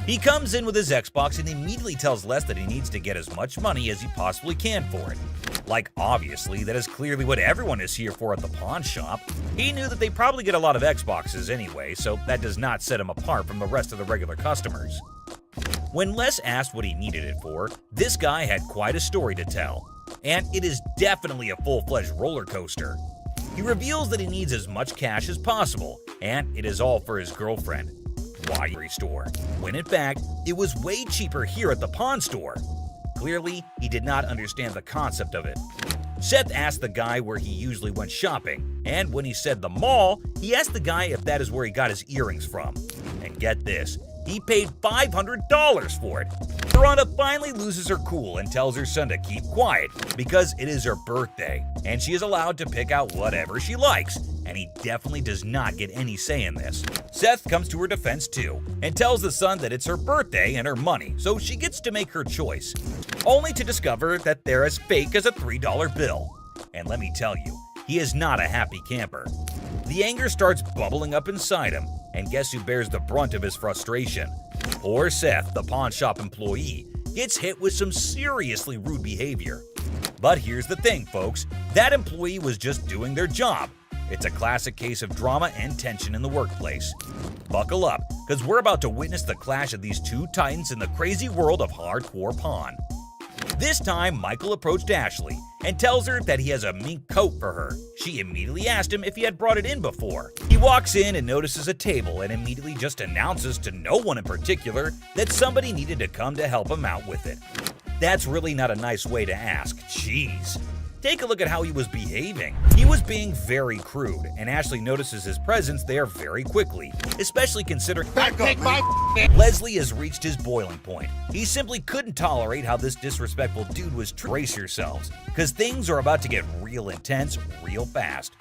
He comes in with his Xbox and immediately tells Les that he needs to get as much money as he possibly can for it. Like, obviously, that is clearly what everyone is here for at the pawn shop. He knew that they probably get a lot of Xboxes anyway, so that does not set him apart from the rest of the regular customers. When Les asked what he needed it for, this guy had quite a story to tell. And it is definitely a full-fledged roller coaster. He reveals that he needs as much cash as possible, and it is all for his girlfriend. Why store? When in fact, it was way cheaper here at the pawn store. Clearly, he did not understand the concept of it. Seth asked the guy where he usually went shopping, and when he said the mall, he asked the guy if that is where he got his earrings from. And get this, he paid $500 for it. Rhonda finally loses her cool and tells her son to keep quiet because it is her birthday, and she is allowed to pick out whatever she likes, and he definitely does not get any say in this. Seth comes to her defense too, and tells the son that it's her birthday and her money, so she gets to make her choice, only to discover that they're as fake as a $3 bill. And let me tell you, he is not a happy camper. The anger starts bubbling up inside him, and guess who bears the brunt of his frustration? Poor Seth, the pawn shop employee, gets hit with some seriously rude behavior. But here's the thing, folks, that employee was just doing their job. It's a classic case of drama and tension in the workplace. Buckle up, because we're about to witness the clash of these two titans in the crazy world of hardcore pawn. This time, Michael approached Ashley and tells her that he has a mink coat for her. She immediately asked him if he had brought it in before. He walks in and notices a table and immediately just announces to no one in particular that somebody needed to come to help him out with it. That's really not a nice way to ask. Jeez. Take a look at how he was behaving. He was being very crude, and Ashley notices his presence there very quickly, especially considering Leslie has reached his boiling point. He simply couldn't tolerate how this disrespectful dude was brace yourselves, because things are about to get real intense real fast.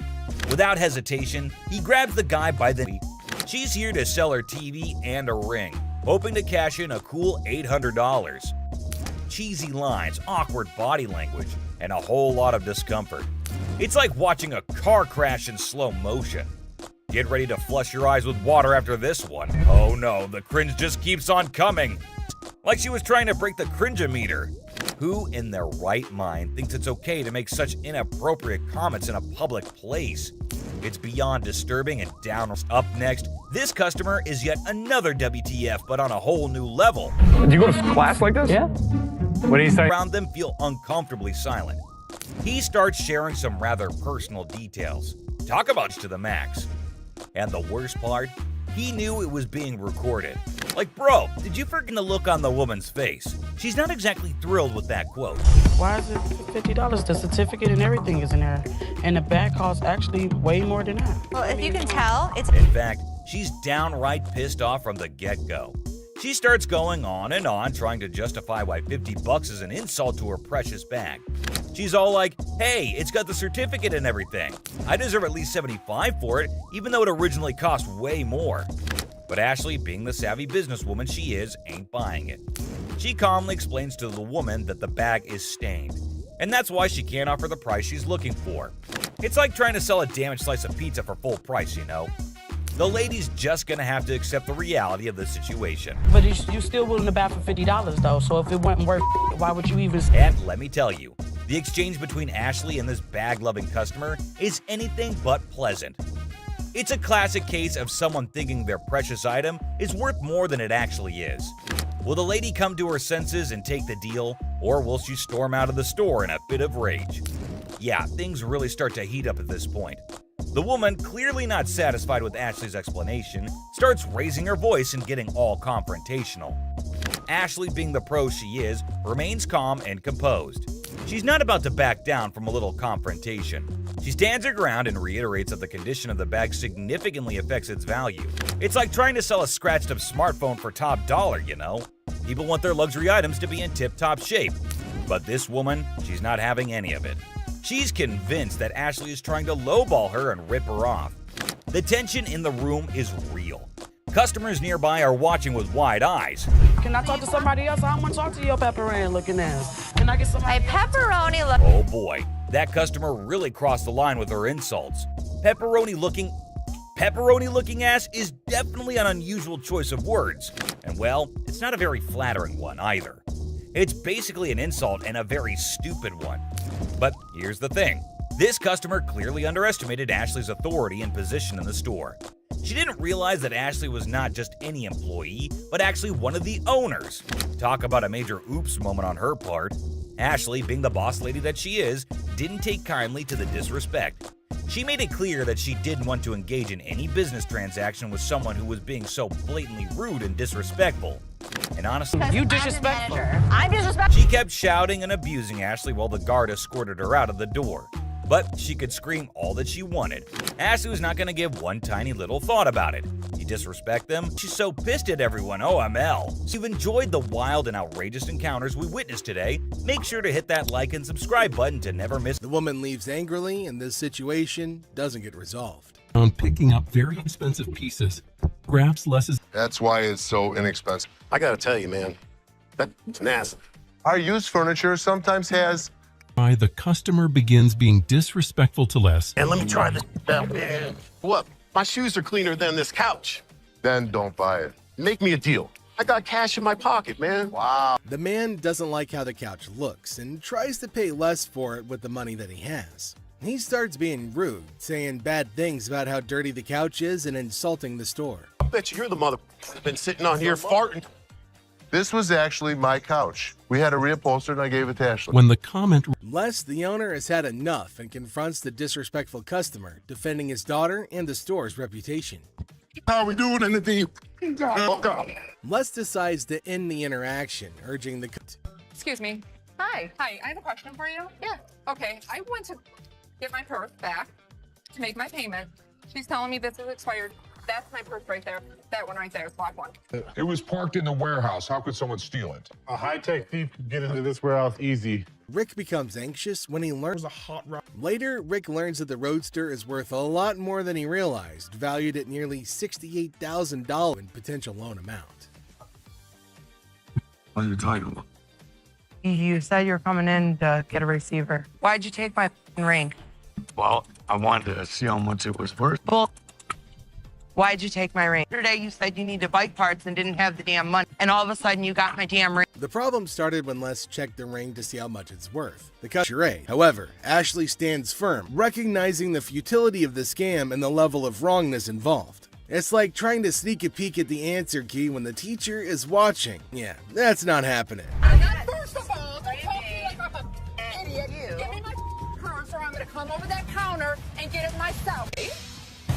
Without hesitation, he grabs the guy by the knee. She's here to sell her TV and a ring, hoping to cash in a cool $800. Cheesy lines, awkward body language, and a whole lot of discomfort. It's like watching a car crash in slow motion. Get ready to flush your eyes with water after this one. Oh no, the cringe just keeps on coming. Like she was trying to break the cringe-o-meter. Who in their right mind thinks it's okay to make such inappropriate comments in a public place? It's beyond disturbing and down. Up next, this customer is yet another WTF, but on a whole new level. Do you go to class like this? Yeah. What do you say? Around them feel uncomfortably silent. He starts sharing some rather personal details. Talk about to the max. And the worst part, he knew it was being recorded. Like, bro, did you forget the look on the woman's face? She's not exactly thrilled with that quote. Why is it $50? The certificate and everything is in there. And the bag costs actually way more than that. Well, if you can tell, it's... In fact, she's downright pissed off from the get-go. She starts going on and on, trying to justify why $50 is an insult to her precious bag. She's all like, hey, it's got the certificate and everything. I deserve at least $75 for it, even though it originally cost way more. But Ashley, being the savvy businesswoman she is, ain't buying it. She calmly explains to the woman that the bag is stained, and that's why she can't offer the price she's looking for. It's like trying to sell a damaged slice of pizza for full price, you know? The lady's just gonna have to accept the reality of the situation. But you still willing to buy for $50 though, so if it wasn't worth it, why would you even... And let me tell you, the exchange between Ashley and this bag-loving customer is anything but pleasant. It's a classic case of someone thinking their precious item is worth more than it actually is. Will the lady come to her senses and take the deal, or will she storm out of the store in a fit of rage? Yeah, things really start to heat up at this point. The woman, clearly not satisfied with Ashley's explanation, starts raising her voice and getting all confrontational. Ashley, being the pro she is, remains calm and composed. She's not about to back down from a little confrontation. She stands her ground and reiterates that the condition of the bag significantly affects its value. It's like trying to sell a scratched-up smartphone for top dollar, you know? People want their luxury items to be in tip-top shape. But this woman, she's not having any of it. She's convinced that Ashley is trying to lowball her and rip her off. The tension in the room is real. Customers nearby are watching with wide eyes. Can I talk to somebody else? I don't want to talk to your pepperoni looking ass. Can I get somebody? My pepperoni look... Oh boy, that customer really crossed the line with her insults. Pepperoni looking ass is definitely an unusual choice of words. And well, it's not a very flattering one either. It's basically an insult and a very stupid one. But here's the thing. This customer clearly underestimated Ashley's authority and position in the store. She didn't realize that Ashley was not just any employee, but actually one of the owners. Talk about a major oops moment on her part. Ashley, being the boss lady that she is, didn't take kindly to the disrespect. She made it clear that she didn't want to engage in any business transaction with someone who was being so blatantly rude and disrespectful. And honestly, You disrespectful. I'm disrespectful. she kept shouting and abusing Ashley while the guard escorted her out of the door. But she could scream all that she wanted. Ashley was not going to give one tiny little thought about it. You disrespect them? She's so pissed at everyone, OML. So if you've enjoyed the wild and outrageous encounters we witnessed today, make sure to hit that like and subscribe button to never miss. The woman leaves angrily, and this situation doesn't get resolved. On picking up very expensive pieces, grabs less. That's why it's so inexpensive. I gotta tell you, man, that's nasty. Our used furniture sometimes has. The customer begins being disrespectful to Les. And let me try this out, man. What? My shoes are cleaner than this couch. Then don't buy it. Make me a deal. I got cash in my pocket, man. Wow. The man doesn't like how the couch looks and tries to pay less for it with the money that he has. He starts being rude, saying bad things about how dirty the couch is and insulting the store. I bet you're the mother that's been sitting on here farting. This was actually my couch. We had a reupholster and I gave it to Ashley. When the comment Les, the owner, has had enough and confronts the disrespectful customer, defending his daughter and the store's reputation. How are we doing in the deep? Les decides to end the interaction, urging the Excuse me. Hi. Hi, I have a question for you. Yeah. Okay, I went to get my purse back to make my payment. She's telling me this is expired. That's my purse right there. That one right there, black one. It was parked in the warehouse. How could someone steal it? A high-tech thief could get into this warehouse easy. Rick becomes anxious when he learns a hot rod. Later, Rick learns that the Roadster is worth a lot more than he realized, valued at nearly $68,000 in potential loan amount. What are you talking about? You said you were coming in to get a receiver. Why'd you take my ring? Well, I wanted to see how much it was worth. Bull. Why'd you take my ring? Yesterday you said you needed bike parts and didn't have the damn money. And all of a sudden you got my damn ring. The problem started when Les checked the ring to see how much it's worth. The charade. However, Ashley stands firm, recognizing the futility of the scam and the level of wrongness involved. It's like trying to sneak a peek at the answer key when the teacher is watching. Yeah, that's not happening. First of all, don't talk to me like I'm an idiot. Give me my purse or I'm gonna come over that counter and get it myself.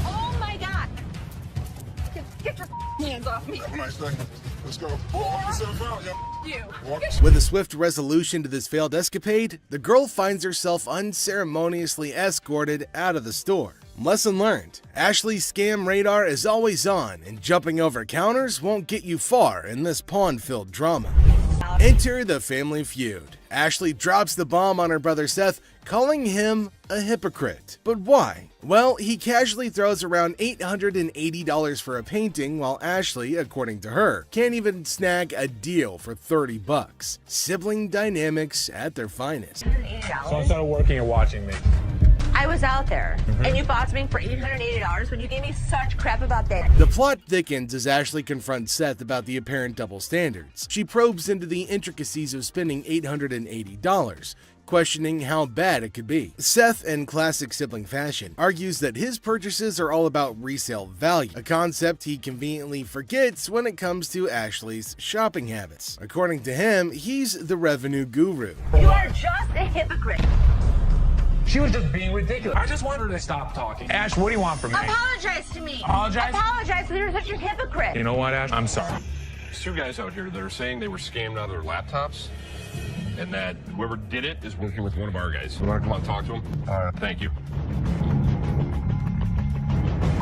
Oh my God. Get your hands off me. Let's go. Walk yourself out, You. With a swift resolution to this failed escapade, the girl finds herself unceremoniously escorted out of the store. Lesson learned. Ashley's scam radar is always on, and jumping over counters won't get you far in this pawn-filled drama. Enter the family feud. Ashley drops the bomb on her brother Seth, calling him a hypocrite. But why? Well, he casually throws around $880 for a painting, while Ashley, according to her, can't even snag a deal for $30. Sibling dynamics at their finest. So instead of working, you're watching me. I was out there, and you bought something for $880 when you gave me such crap about that. The plot thickens as Ashley confronts Seth about the apparent double standards. She probes into the intricacies of spending $880, questioning how bad it could be. Seth, in classic sibling fashion, argues that his purchases are all about resale value, a concept he conveniently forgets when it comes to Ashley's shopping habits. According to him, he's the revenue guru. You are just a hypocrite. She was just being ridiculous. I just wanted her to stop talking. Ash, what do you want from me? Apologize to me. Apologize? Apologize because you're such a hypocrite. You know what, Ash? I'm sorry. There's two guys out here that are saying they were scammed out of their laptops, and that whoever did it is working with one of our guys. You want to come out and talk to him? All right. Thank you.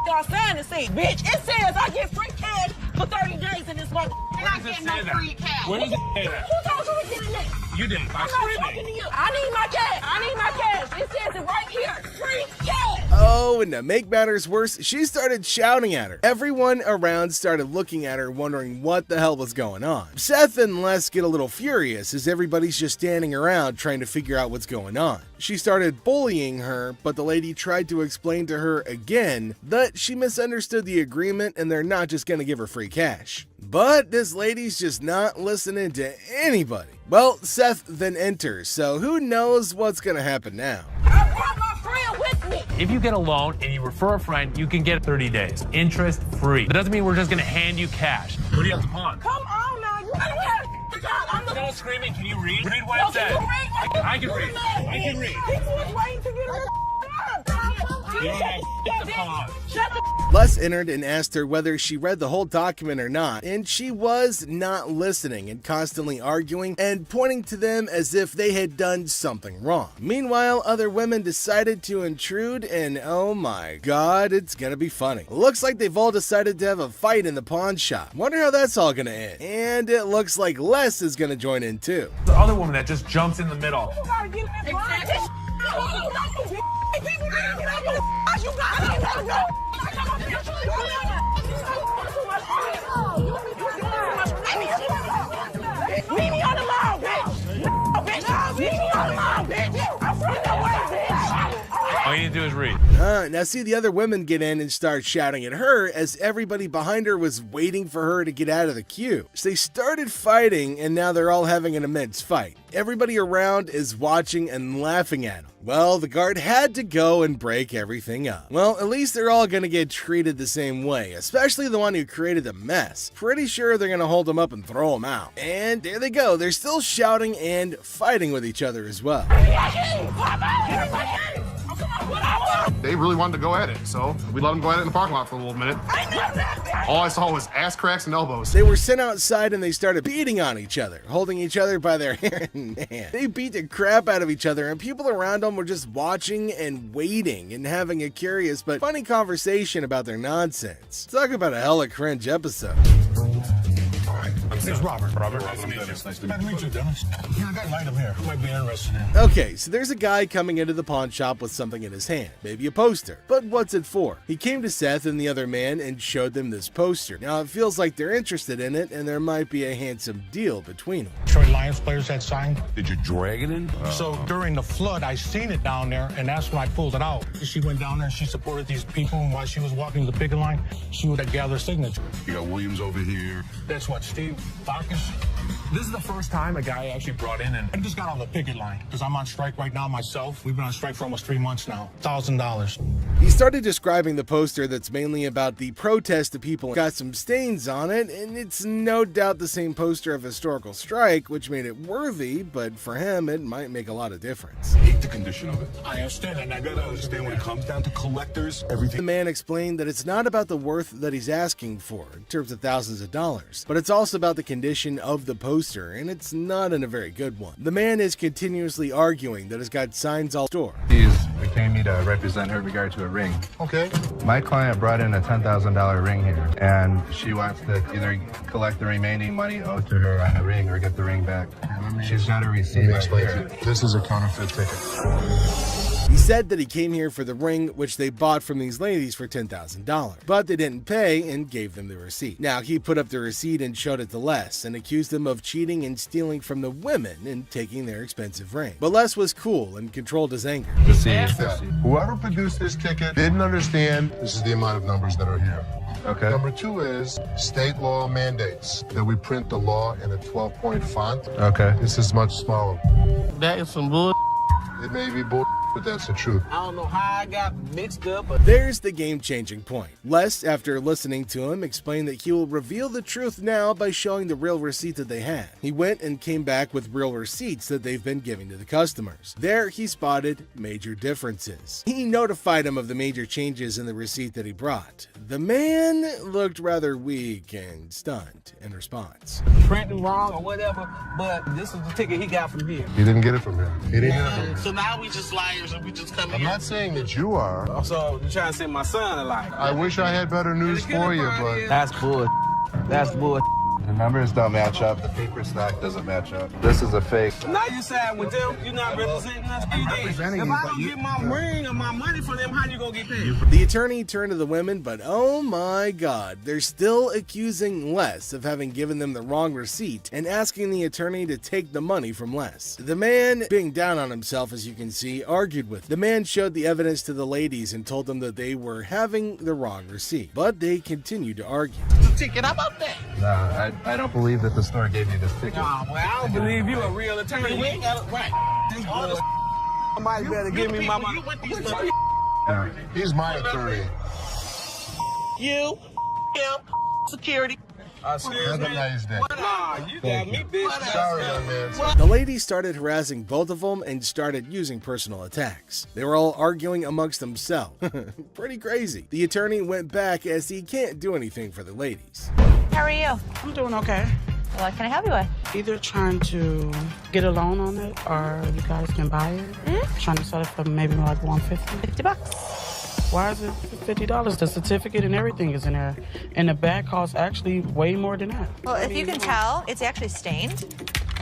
Y'all sign the scene, bitch. It says I get free cash for 30 days in this month. You're not getting no free cash. Where does it say that? Who told you we're getting that? You didn't. I'm not talking to you. I need my cash. I need my cash. It says it right here. Free cash. Oh, and to make matters worse, she started shouting at her. Everyone around started looking at her, wondering what the hell was going on. Seth and Les get a little furious as everybody's just standing around trying to figure out what's going on. She started bullying her, but the lady tried to explain to her again that she misunderstood the agreement and they're not just gonna give her free cash. But this lady's just not listening to anybody. Well, Seth then enters, so who knows what's gonna happen now. I brought my friend with me. If you get a loan and you refer a friend, you can get 30 days, interest free. That doesn't mean we're just gonna hand you cash. What do you have to pawn? Come on now, you don't have to go. Don't screaming, can you read? Read what it says. I can read. I can read. People was waiting to get Les entered and asked her whether she read the whole document or not, and she was not listening and constantly arguing and pointing to them as if they had done something wrong. Meanwhile, other women decided to intrude, and oh my god, it's gonna be funny. Looks like they've all decided to have a fight in the pawn shop. Wonder how that's all gonna end. And it looks like Les is gonna join in too. The other woman that just jumps in the middle. Leave me alone, bitch! Leave me alone, bitch! I'm running away, bitch! All you need to do is read. Now see the other women get in and start shouting at her as everybody behind her was waiting for her to get out of the queue. So they started fighting and now they're all having an immense fight. Everybody around is watching and laughing at them. Well, the guard had to go and break everything up. Well, at least they're all gonna get treated the same way, especially the one who created the mess. Pretty sure they're gonna hold him up and throw him out. And there they go, they're still shouting and fighting with each other as well. They really wanted to go at it, so we let them go at it in the parking lot for a little minute. All I saw was ass cracks and elbows. They were sent outside and they started beating on each other, holding each other by their hair and hand. They beat the crap out of each other and people around them were just watching and waiting and having a curious but funny conversation about their nonsense. Talk about a hella cringe episode. It's Robert. Robert, nice to meet you. Nice to meet you, Dennis. Yeah, I got an item here. You might be interested in. Okay, so there's a guy coming into the pawn shop with something in his hand, maybe a poster. But what's it for? He came to Seth and the other man and showed them this poster. Now it feels like they're interested in it and there might be a handsome deal between them. Detroit Lions players had signed. Did you drag it in? So during the flood, I seen it down there, and that's when I pulled it out. She went down there and she supported these people, and while she was walking the picket line, she would gather signatures. You got Williams over here. That's what, Steve Farkas? This is the first time a guy actually brought in and I just got on the picket line because I'm on strike right now myself. We've been on strike for almost 3 months now. $1,000. He started describing the poster that's mainly about the protest of people got some stains on it, and it's no doubt the same poster of historical strike, which made it worthy, but for him it might make a lot of difference. I hate the condition of it. I understand, and I gotta understand when it comes down to collectors, everything. The man explained that it's not about the worth that he's asking for in terms of thousands of dollars, but it's also about the condition of the poster, and it's not in a very good one. The man is continuously arguing that it's got signs all store. She's retained me to represent her in regard to a ring. Okay. My client brought in a $10,000 ring here, and she wants to either collect the remaining money owed to her on the ring or get the ring back. She's got a receipt. Let me explain to you. This is a counterfeit ticket. He said that he came here for the ring, which they bought from these ladies for $10,000, but they didn't pay and gave them the receipt. Now, he put up the receipt and showed it to Les and accused him of cheating and stealing from the women and taking their expensive ring. But Les was cool and controlled his anger. Whoever produced this ticket didn't understand this is the amount of numbers that are here. Okay. Number 2 is state law mandates that we print the law in a 12-point font. Okay. This is much smaller. That is some bull. It may be bull, but that's the truth. I don't know how I got mixed up, but There's the game-changing point. Les, after listening to him, explained that he will reveal the truth now by showing the real receipt that they had. He went and came back with real receipts that they've been giving to the customers. There, he spotted major differences. He notified him of the major changes in the receipt that he brought. The man looked rather weak and stunned in response. printing wrong or whatever, but this is the ticket he got from here. He didn't get it from him. He didn't get it from him. So now we just liars and we just come I'm not saying that you are. So you trying to send my son a lie? I wish I had better news for you, but... That's bull. That's bull. The numbers don't match up. The paper stock doesn't match up. This is a fake. Now you side with them. You're not representing us. If I don't get my ring or my money for them, how you gonna get paid? The attorney turned to the women, but oh my god, they're still accusing Les of having given them the wrong receipt and asking the attorney to take the money from Les. The man, being down on himself as you can see, argued with them. The man showed the evidence to the ladies and told them that they were having the wrong receipt, but they continued to argue. The ticket, how about that? No, I don't believe that the store gave you this ticket. Nah, well, I don't believe you a real attorney. We ain't got it right. This bull. Somebody better give me my money. He's my attorney. You, him, security. Have a nice day. Nah, you got me, bitch. Sorry, young man. The lady started harassing both of them and started using personal attacks. They were all arguing amongst themselves. Pretty crazy. The attorney went back as he can't do anything for the ladies. How are you? I'm doing okay. What can I help you with? Either trying to get a loan on it or you guys can buy it. Trying to sell it for maybe like $150. $50. Why is it $50? The certificate and everything is in there. And the bag costs actually way more than that. Well, if you can tell, it's actually stained.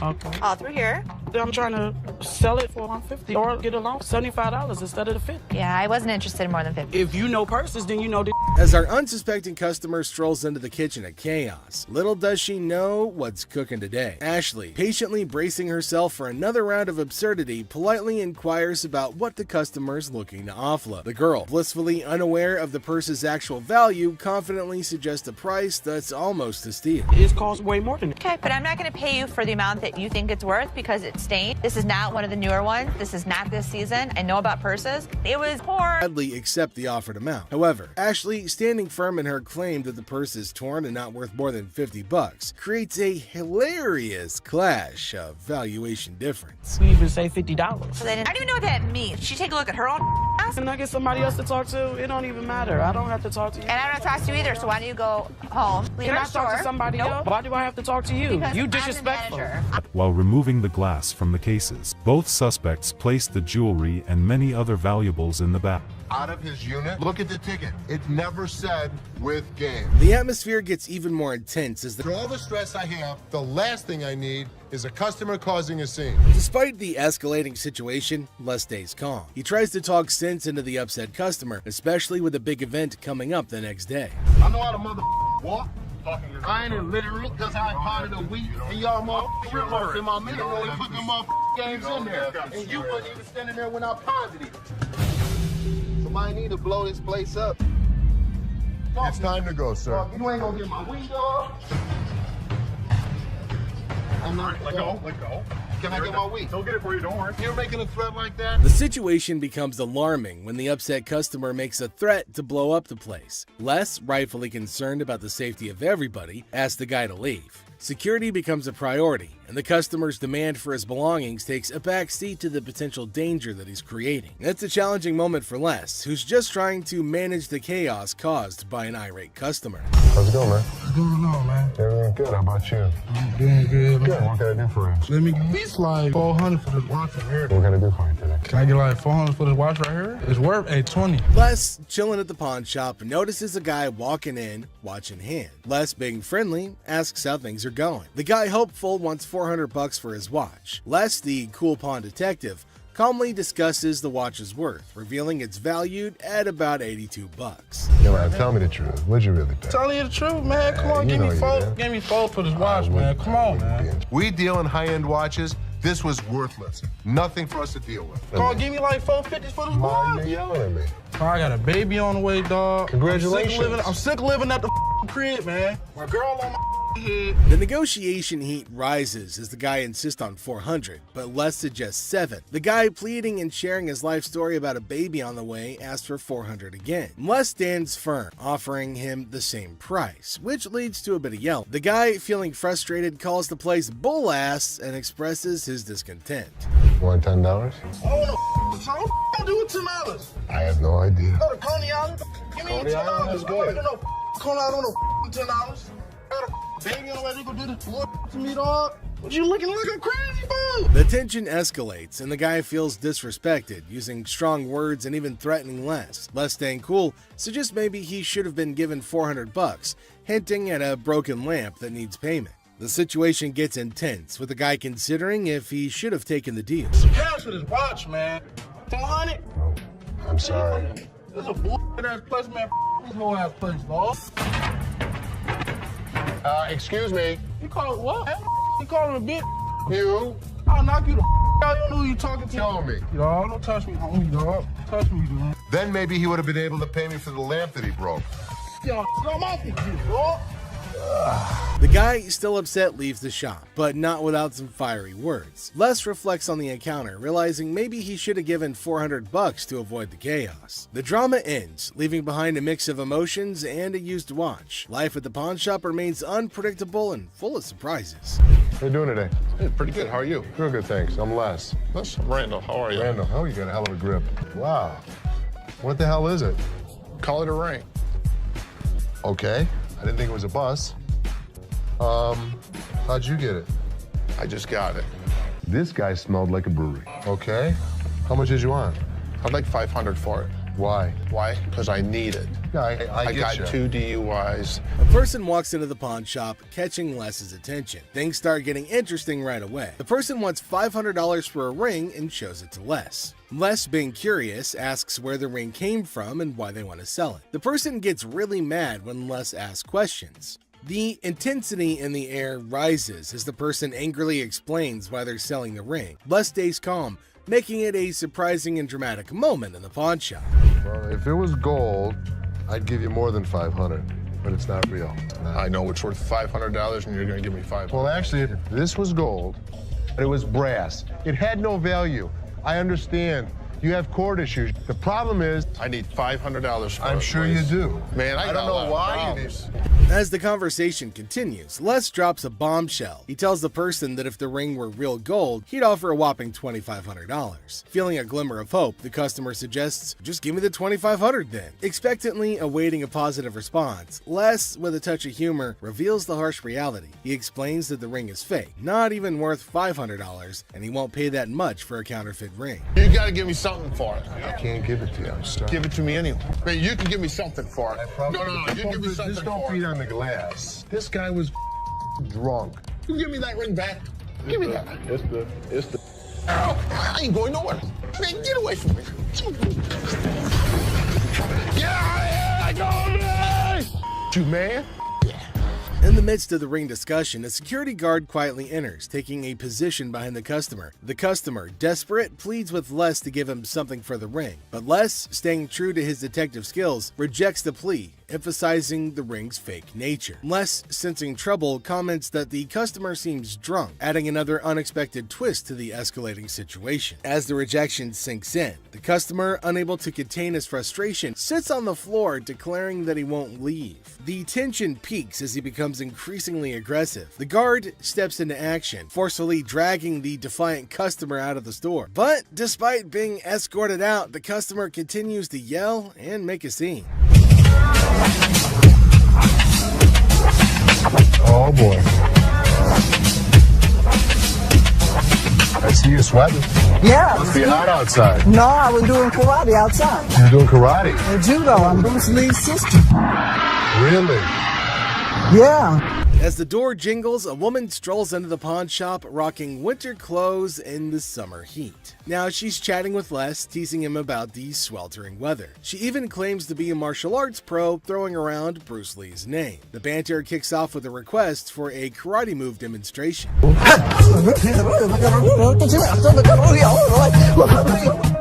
Okay. All through here. I'm trying to sell it for $150 or get a loan $75 instead of the $50. Yeah, I wasn't interested in more than $50. If you know purses, then you know the. As our unsuspecting customer strolls into the kitchen at chaos, little does she know what's cooking today. Ashley, patiently bracing herself for another round of absurdity, politely inquires about what the customer's looking to offload. The girl, blissfully unaware of the purse's actual value, confidently suggests a price that's almost a steal. It costs way more than that. Okay, but I'm not going to pay you for the amount that you think it's worth because it's stained. This is not one of the newer ones. This is not this season. I know about purses. It was poor. Gladly accept the offered amount. However, Ashley, standing firm in her claim that the purse is torn and not worth more than $50, creates a hilarious clash of valuation difference. We even say $50. So I don't even know what that means. She take a look at her own ass. Can I get somebody else to talk to? It don't even matter. I don't have to talk to you. And I don't talk to you either, so why don't you go home? Leave Can our I talk to store. somebody Nope. else? Why do I have to talk to you? Because You I'm the disrespectful. manager. While removing the glass from the cases, both suspects placed the jewelry and many other valuables in the bag. Out of his unit, look at the ticket. It never said with game. The atmosphere gets even more intense as For all the stress I have, the last thing I need is a customer causing a scene. Despite the escalating situation, Les stays calm. He tries to talk sense into the upset customer, especially with a big event coming up the next day. I know how to walk. I ain't illiterate because I potted a week and y'all motherfuckers in my middle room put them games in there. And you wasn't even standing there when I potted it. Somebody need to blow this place up. It's time to go, sir. You ain't gonna get my weed, dog. I'm not. Let go. Can I get my weed? Don't get it for you, don't worry. You're making a threat like that? The situation becomes alarming when the upset customer makes a threat to blow up the place. Les, rightfully concerned about the safety of everybody, asks the guy to leave. Security becomes a priority, and the customer's demand for his belongings takes a backseat to the potential danger that he's creating. It's a challenging moment for Les, who's just trying to manage the chaos caused by an irate customer. How's it going, man? What's going on, man? Everything good. How about you? I'm doing good. Good. What can I do for you? Let me get these like $400 for this watch right here. What can I do for you today? Can I get like $400 for this watch right here? It's worth $820. Les, chilling at the pawn shop, notices a guy walking in, watch in hand. Les, being friendly, asks how things are going. The guy, hopeful, wants $400 for his watch. Les, the cool pawn detective, calmly discusses the watch's worth, revealing it's valued at about $82. Yeah, man, tell me the truth. What'd you really pay? Tell you the truth, man. Come on, you give me know you four. did. Give me four for this watch, man. Come on, man. We deal in high-end watches. This was worthless. Nothing for us to deal with. Come on, give me like $450 for this watch. You yelling at me? I got a baby on the way, dog. Congratulations. I'm sick of living at the crib, man. My girl on my head. The negotiation heat rises as the guy insists on $400, but Les suggests $7. The guy, pleading and sharing his life story about a baby on the way, asks for $400 again. Les stands firm, offering him the same price, which leads to a bit of yelling. The guy, feeling frustrated, calls the place bull ass and expresses his discontent. You want $10? I don't know. So what do with $10? I have no idea. Go to Coney Island. Give me Coney Island is $10. good. I don't know. Coney Island on $10. I got a baby on the way. They gonna do this to me, dog. What you looking like a crazy fool? The tension escalates, and the guy feels disrespected, using strong words and even threatening Les. Les, staying cool, suggests maybe he should have been given $400, hinting at a broken lamp that needs payment. The situation gets intense, with the guy considering if he should have taken the deal. Some cash for this watch, man. 400? I'm sorry. This is a bullshit ass place, man. This whole ass place, dog. Excuse me. You call it what? You calling a bitch? You? I'll knock you the out. You don't know who you talking to. Tell me. Dog, don't touch me, homie, dog. Touch me, dude. Then maybe he would have been able to pay me for the lamp that he broke. Yo, I'm off you, dog. The guy, still upset, leaves the shop, but not without some fiery words. Les reflects on the encounter, realizing maybe he should have given $400 to avoid the chaos. The drama ends, leaving behind a mix of emotions and a used watch. Life at the pawn shop remains unpredictable and full of surprises. How you doing today? Hey, pretty good. How are you? Real good, thanks. I'm Les. I'm Randall. How are you? Randall, oh, you got a hell of a grip. Wow. What the hell is it? Call it a ring. Okay. I didn't think it was a bus. How'd you get it? I just got it. This guy smelled like a brewery. Okay. How much did you want? I'd like $500 for it. Why? Why? Because I need it. Yeah, I got get 2 DUIs. A person walks into the pawn shop, catching Les's attention. Things start getting interesting right away. The person wants $500 for a ring and shows it to Les. Les, being curious, asks where the ring came from and why they want to sell it. The person gets really mad when Les asks questions. The intensity in the air rises as the person angrily explains why they're selling the ring. Les stays calm, making it a surprising and dramatic moment in the pawn shop. Well, if it was gold, I'd give you more than $500, but it's not real. I know it's worth $500 and you're gonna give me $500. Well, actually, if this was gold, but it was brass, it had no value. I understand. You have court issues. The problem is, I need $500 for it. I'm sure you do. Man, I don't know why you As the conversation continues, Les drops a bombshell. He tells the person that if the ring were real gold, he'd offer a whopping $2,500. Feeling a glimmer of hope, the customer suggests, just give me the $2,500 then. Expectantly awaiting a positive response, Les, with a touch of humor, reveals the harsh reality. He explains that the ring is fake, not even worth $500, and he won't pay that much for a counterfeit ring. You gotta give me something for it. I can't give it to you. I'm sorry. Give it to me anyway. Man, you can give me something for it. No, you give me something Just don't for beat it. on the glass. This guy was drunk. You give me that ring back. Give me that. It's the. I ain't going nowhere. Man, get away from me. Get out of here! I told you! You man? In the midst of the ring discussion, a security guard quietly enters, taking a position behind the customer. The customer, desperate, pleads with Les to give him something for the ring, but Les, staying true to his detective skills, rejects the plea, emphasizing the ring's fake nature. Les, sensing trouble, comments that the customer seems drunk, adding another unexpected twist to the escalating situation. As the rejection sinks in, the customer, unable to contain his frustration, sits on the floor, declaring that he won't leave. The tension peaks as he becomes increasingly aggressive. The guard steps into action, forcefully dragging the defiant customer out of the store. But despite being escorted out, the customer continues to yell and make a scene. Oh boy. I see you sweating. Yeah. Must be hot outside. No, I was doing karate outside. You're doing karate? And judo. I'm Bruce Lee's sister. Really? Yeah. As the door jingles, a woman strolls into the pawn shop rocking winter clothes in the summer heat. Now she's chatting with Les, teasing him about the sweltering weather. She even claims to be a martial arts pro, throwing around Bruce Lee's name. The banter kicks off with a request for a karate move demonstration.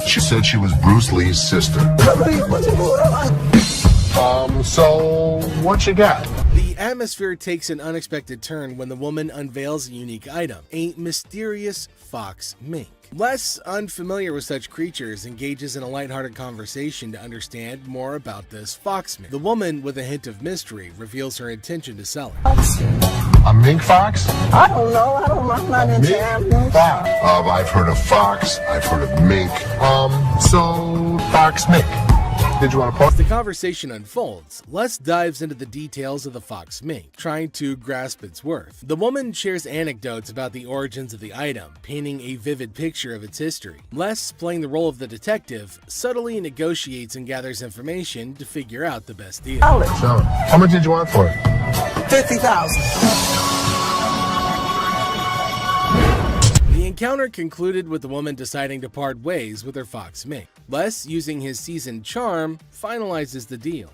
She said she was Bruce Lee's sister. So what you got? The atmosphere takes an unexpected turn when the woman unveils a unique item, a mysterious fox mink. Les, unfamiliar with such creatures, engages in a lighthearted conversation to understand more about this fox mink. The woman, with a hint of mystery, reveals her intention to sell it. A mink fox? I don't know. I'm not into Mink fox. I've heard of fox. I've heard of mink. So fox mink. Did you want to post? As the conversation unfolds, Les dives into the details of the fox mink, trying to grasp its worth. The woman shares anecdotes about the origins of the item, painting a vivid picture of its history. Les, playing the role of the detective, subtly negotiates and gathers information to figure out the best deal. So, how much did you want for it? $50,000. The encounter concluded with the woman deciding to part ways with her fox mink. Les, using his seasoned charm, finalizes the deal.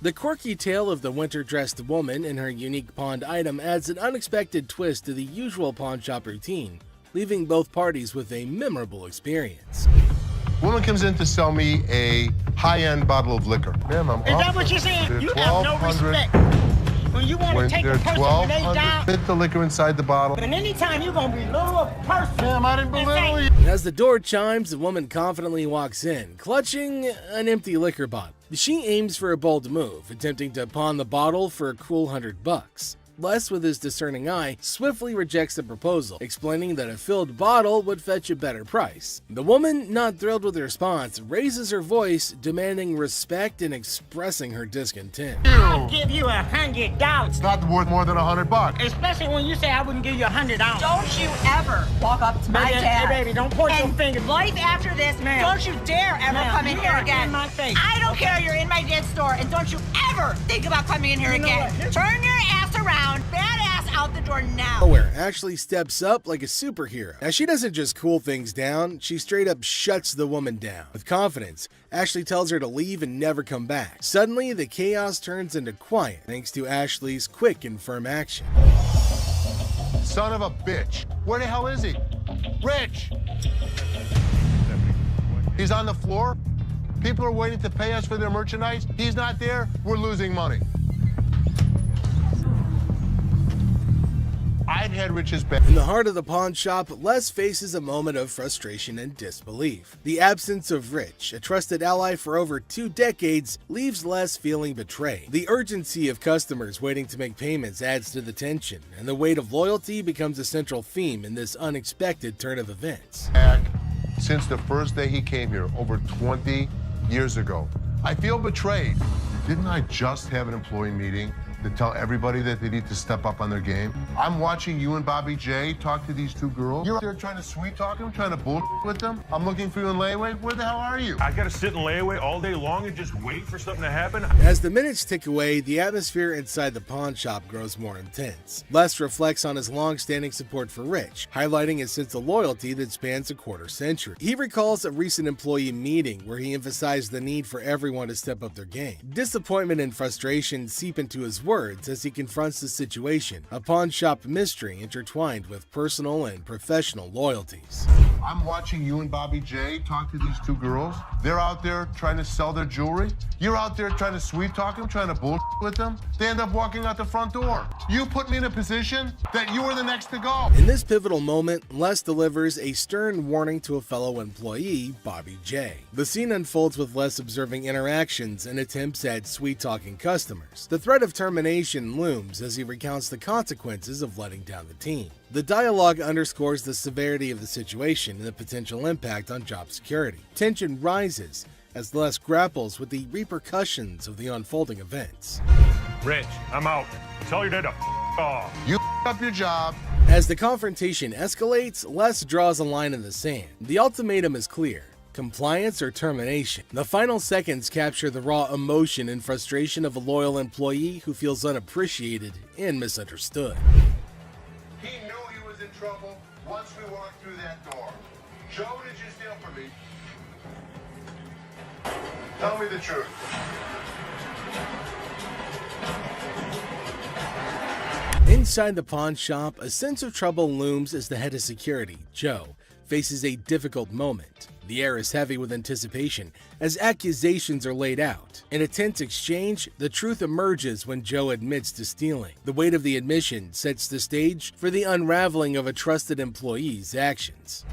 The quirky tale of the winter-dressed woman and her unique pawned item adds an unexpected twist to the usual pawn shop routine, leaving both parties with a memorable experience. Woman comes in to sell me a high-end bottle of liquor. Ma'am, I'm Is that what you're saying? You have no respect. when you want to take a they're person when they die. Fit the liquor inside the bottle. And anytime you're going to belittle a person. Damn, I didn't belittle you. As the door chimes, the woman confidently walks in, clutching an empty liquor bottle. She aims for a bold move, attempting to pawn the bottle for a cool $100. Les, with his discerning eye, swiftly rejects the proposal, explaining that a filled bottle would fetch a better price. The woman, not thrilled with the response, raises her voice, demanding respect and expressing her discontent. I'll give you $100. It's not worth more than $100. Especially when you say I wouldn't give you $100. Don't you ever walk up to my Baby, dad. hey, baby, don't point your finger. Life after this, don't you dare ever come in here again. In my face. I don't care, you're in my dad's store, and don't you ever think about coming in here again. Turn your ass around, badass out the door now. Where Ashley steps up like a superhero. Now, she doesn't just cool things down, she straight up shuts the woman down. With confidence, Ashley tells her to leave and never come back. Suddenly, the chaos turns into quiet thanks to Ashley's quick and firm action. Son of a bitch. Where the hell is he? Rich! He's on the floor. People are waiting to pay us for their merchandise. He's not there. We're losing money. I'd had Rich's back. In the heart of the pawn shop, Les faces a moment of frustration and disbelief. The absence of Rich, a trusted ally for over 2 decades, leaves Les feeling betrayed. The urgency of customers waiting to make payments adds to the tension, and the weight of loyalty becomes a central theme in this unexpected turn of events. Since the first day he came here, over 20 years ago. I feel betrayed. Didn't I just have an employee meeting to tell everybody that they need to step up on their game? I'm watching you and Bobby J talk to these 2 girls. You're out there trying to sweet talk them, trying to bullshit with them. I'm looking for you in layaway. Where the hell are you? I gotta sit in layaway all day long and just wait for something to happen. As the minutes tick away, the atmosphere inside the pawn shop grows more intense. Les reflects on his long-standing support for Rich, highlighting a sense of loyalty that spans a quarter century. He recalls a recent employee meeting where he emphasized the need for everyone to step up their game. Disappointment and frustration seep into his words as he confronts the situation, a pawn shop mystery intertwined with personal and professional loyalties. I'm watching you and Bobby J talk to these 2 girls. They're out there trying to sell their jewelry. You're out there trying to sweet talk them, trying to bullshit with them. They end up walking out the front door. You put me in a position that you were the next to go. In this pivotal moment, Les delivers a stern warning to a fellow employee, Bobby J. The scene unfolds with Les observing interactions and attempts at sweet-talking customers. The threat of termination looms as he recounts the consequences of letting down the team. The dialogue underscores the severity of the situation and the potential impact on job security. Tension rises as Les grapples with the repercussions of the unfolding events. Rich, I'm out. Tell your dad to off. You up your job. As the confrontation escalates, Les draws a line in the sand. The ultimatum is clear: compliance or termination. The final seconds capture the raw emotion and frustration of a loyal employee who feels unappreciated and misunderstood. He knew he was in trouble once we walked through that door. Joe, what did you steal from me? Tell me the truth. Inside the pawn shop, a sense of trouble looms as the head of security, Joe, faces a difficult moment. The air is heavy with anticipation as accusations are laid out. In a tense exchange, the truth emerges when Joe admits to stealing. The weight of the admission sets the stage for the unraveling of a trusted employee's actions.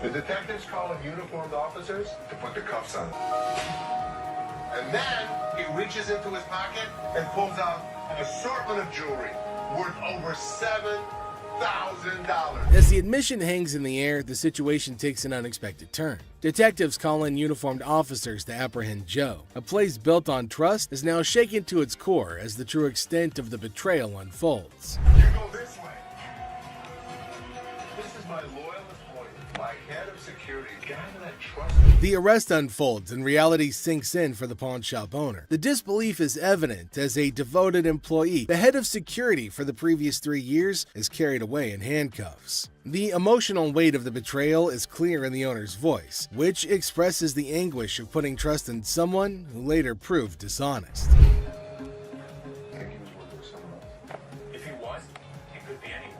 The detectives call in uniformed officers to put the cuffs on. And then he reaches into his pocket and pulls out an assortment of jewelry worth over $7,000. As the admission hangs in the air, the situation takes an unexpected turn. Detectives call in uniformed officers to apprehend Joe. A place built on trust is now shaken to its core as the true extent of the betrayal unfolds. You go this way. This is my loyalist point, my head of security, guy that I trust. The arrest unfolds and reality sinks in for the pawn shop owner. The disbelief is evident as a devoted employee, the head of security for the previous 3 years, is carried away in handcuffs. The emotional weight of the betrayal is clear in the owner's voice, which expresses the anguish of putting trust in someone who later proved dishonest. If he was, he could be anyone.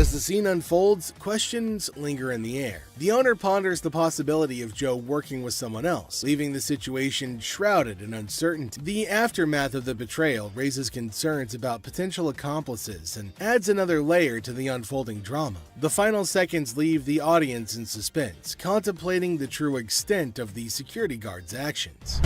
As the scene unfolds, questions linger in the air. The owner ponders the possibility of Joe working with someone else, leaving the situation shrouded in uncertainty. The aftermath of the betrayal raises concerns about potential accomplices and adds another layer to the unfolding drama. The final seconds leave the audience in suspense, contemplating the true extent of the security guard's actions.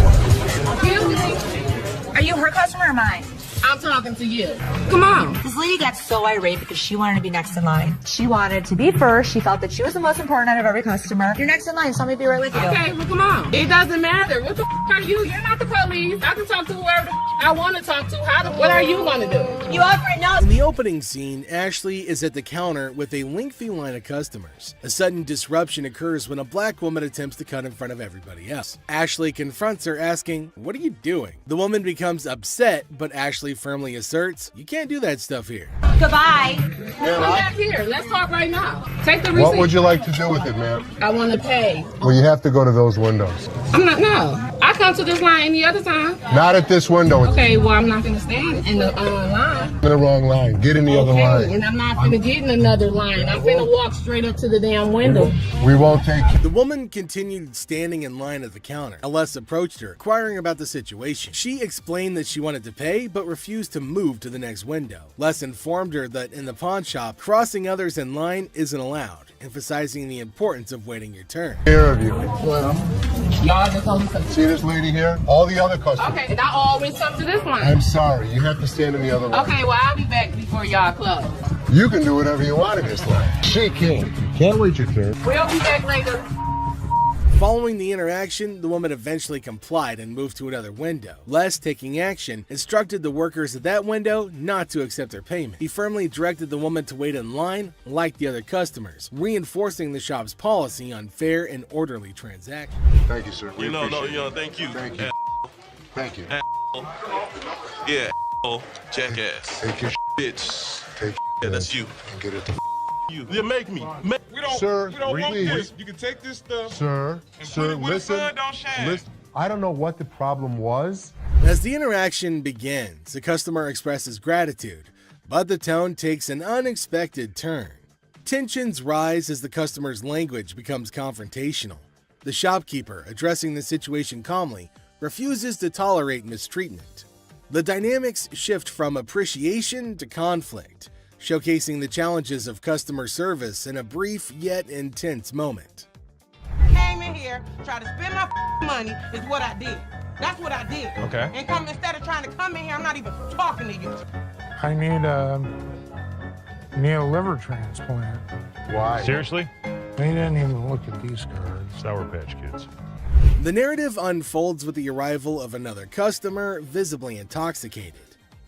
Are you her customer or mine? I'm talking to you. Come on. This lady got so irate because she wanted to be next in line. She wanted to be first. She felt that she was the most important out of every customer. You're next in line, so let me be right with you. Okay, well, come on. It doesn't matter. What the are you? You're not the police. I can talk to whoever the I want to talk to. What are you going to do? You already know. In the opening scene, Ashley is at the counter with a lengthy line of customers. A sudden disruption occurs when a black woman attempts to cut in front of everybody else. Ashley confronts her, asking, "What are you doing?" The woman becomes upset, but Ashley firmly asserts, "You can't do that stuff here." Goodbye. Come back here. Let's talk right now. Take the receipt. What would you like to do with it, ma'am? I want to pay. Well, you have to go to those windows. I'm not, no. I come to this line any other time. Not at this window. Okay, well, I'm not going to stand in the line. In the wrong line. Get in the other line. And I'm not going to get in another line. I'm going to walk straight up to the damn window. We won't take you. The woman continued standing in line at the counter. Les approached her, inquiring about the situation. She explained that she wanted to pay, but refused to move to the next window. Les informed her that in the pawn shop, crossing others in line isn't allowed, emphasizing the importance of waiting your turn. Here of you. Well, y'all just only see this lady here? All the other customers. Okay, and I always come to this line. I'm sorry, you have to stand in the other line. Okay, well, I'll be back before y'all close. You can do whatever you want in this line. She can't. Can't wait your turn. We'll be back later. Following the interaction, the woman eventually complied and moved to another window. Les, taking action, instructed the workers at that window not to accept her payment. He firmly directed the woman to wait in line like the other customers, reinforcing the shop's policy on fair and orderly transactions. Thank you, sir. Thank you. Thank you. Thank you. Yeah, jackass. Take your bitch. Take yeah, that's you. And get it to you. Yeah, make me. We don't, sir, we don't want please. this. You can take this stuff. Sir, listen. Listen. I don't know what the problem was. As the interaction begins, the customer expresses gratitude, but the tone takes an unexpected turn. Tensions rise as the customer's language becomes confrontational. The shopkeeper, addressing the situation calmly, refuses to tolerate mistreatment. The dynamics shift from appreciation to conflict, showcasing the challenges of customer service in a brief yet intense moment. Came in here, tried to spend my money is what I did. That's what I did. Okay. And instead of trying to come in here, I'm not even talking to you. I need a liver transplant. Why? Seriously? They didn't even look at these cards. Sour Patch Kids. The narrative unfolds with the arrival of another customer, visibly intoxicated.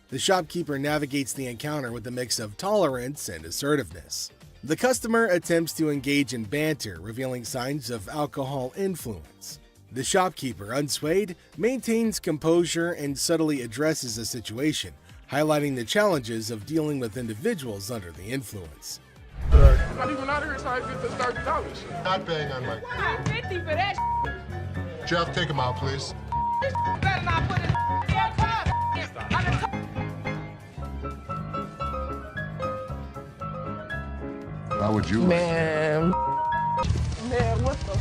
The shopkeeper navigates the encounter with a mix of tolerance and assertiveness. The customer attempts to engage in banter, revealing signs of alcohol influence. The shopkeeper, unswayed, maintains composure and subtly addresses the situation, highlighting the challenges of dealing with individuals under the influence. Not even out here trying to get this $30. Not paying on my. $50 for that. Jeff, take him out, please. Better not put it How would you? Man, what the?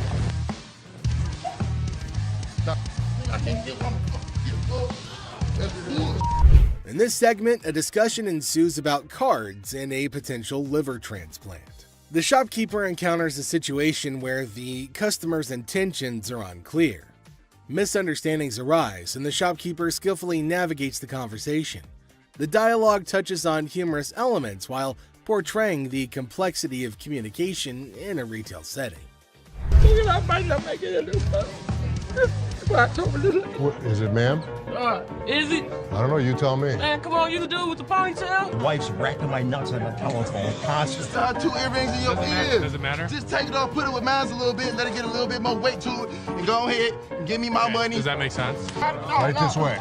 In this segment, a discussion ensues about cards and a potential liver transplant. The shopkeeper encounters a situation where the customer's intentions are unclear. Misunderstandings arise, and the shopkeeper skillfully navigates the conversation. The dialogue touches on humorous elements while portraying the complexity of communication in a retail setting. What, is it, ma'am? Is it? I don't know. You tell me. Man, come on, you the dude with the ponytail? The wife's racking my nuts on the telephone constantly. Just tie 2 earrings in your ears. Does it matter? Just take it off, put it with mine a little bit, let it get a little bit more weight to it, and go ahead and give me my money. Does that make sense? Right this way.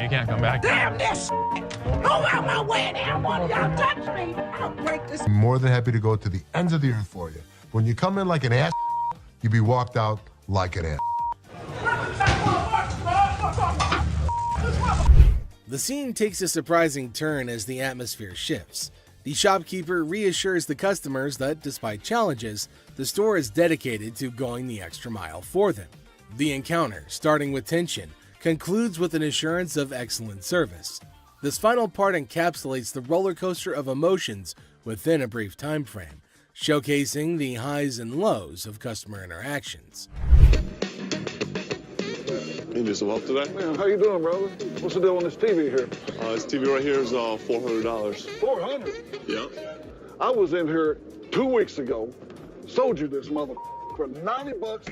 You can't come back. Damn this! Go out my way, damn one of y'all touch me! I'll break this. I'm more than happy to go to the ends of the earth for you. When you come in like an ass, you be walked out like an ass. The scene takes a surprising turn as the atmosphere shifts. The shopkeeper reassures the customers that despite challenges, the store is dedicated to going the extra mile for them. The encounter, starting with tension, concludes with an assurance of excellent service. This final part encapsulates the roller coaster of emotions within a brief time frame, showcasing the highs and lows of customer interactions. You need some help today? Man, how you doing, brother? What's the deal on this TV here? This TV right here is $400. $400? Yeah. I was in here 2 weeks ago, sold you this mother for $90,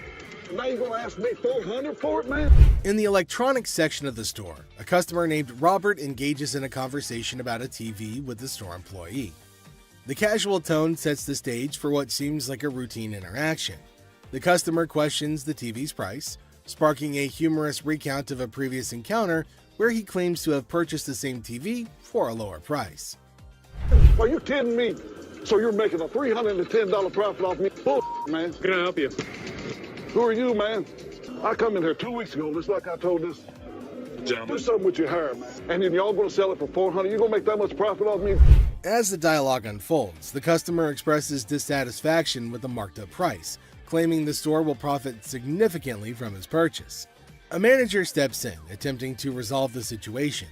and now you gonna ask me $400 for it, man? In the electronics section of the store, a customer named Robert engages in a conversation about a TV with the store employee. The casual tone sets the stage for what seems like a routine interaction. The customer questions the TV's price, sparking a humorous recount of a previous encounter where he claims to have purchased the same TV for a lower price. Are you kidding me? So you're making a $310 profit off me? Bull, man. Can I help you? Who are you, man? I come in here 2 weeks ago, just like I told this gentleman. Do something with your hair, man. And then y'all gonna sell it for $400. You gonna make that much profit off me? As the dialogue unfolds, the customer expresses dissatisfaction with the marked up price, claiming the store will profit significantly from his purchase. A manager steps in, attempting to resolve the situation.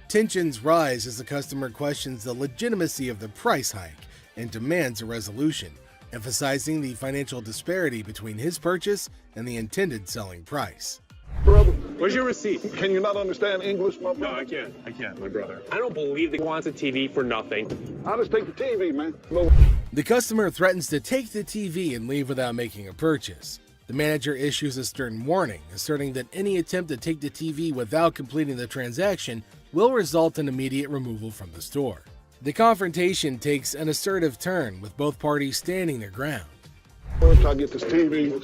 Tensions rise as the customer questions the legitimacy of the price hike and demands a resolution, emphasizing the financial disparity between his purchase and the intended selling price. Brother, where's your receipt? Can you not understand English, my brother? No, I can't, my brother. I don't believe that he wants a TV for nothing. I'll just take the TV, man. No. The customer threatens to take the TV and leave without making a purchase. The manager issues a stern warning, asserting that any attempt to take the TV without completing the transaction will result in immediate removal from the store. The confrontation takes an assertive turn, with both parties standing their ground. Once I get this TV, man,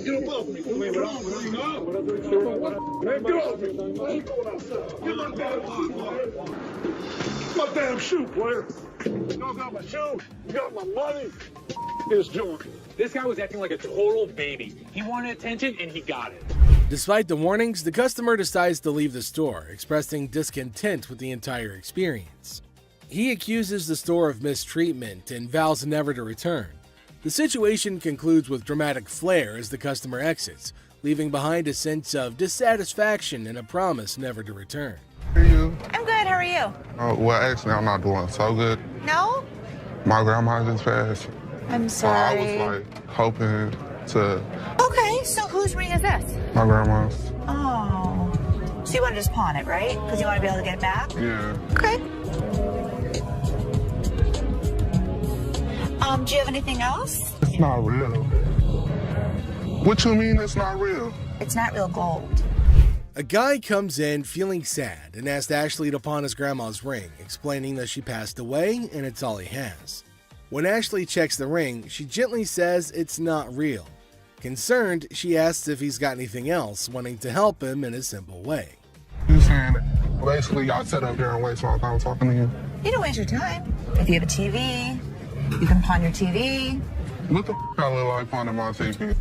get above me. Get off me. My damn shoe, player. You got my shoe. You got my money. It's joint. This guy was acting like a total baby. He wanted attention and he got it. Despite the warnings, the customer decides to leave the store, expressing discontent with the entire experience. He accuses the store of mistreatment and vows never to return. The situation concludes with dramatic flair as the customer exits, leaving behind a sense of dissatisfaction and a promise never to return. I'm good, how are you? Well, actually, I'm not doing so good. No? My grandma just passed. I'm sorry. I was like hoping to. Okay, so whose ring is this? My grandma's. Oh. So you want to just pawn it, right? Because you want to be able to get it back? Yeah. Okay. Do you have anything else? It's not real. What you mean it's not real? It's not real gold. A guy comes in feeling sad and asks Ashley to pawn his grandma's ring, explaining that she passed away and it's all he has. When Ashley checks the ring, she gently says it's not real. Concerned, she asks if he's got anything else, wanting to help him in a simple way. You saying basically y'all sit up here and waste my time talking to you? You don't waste your time. If you have a TV, you can pawn your TV. What the f*** I look like pawning my TV?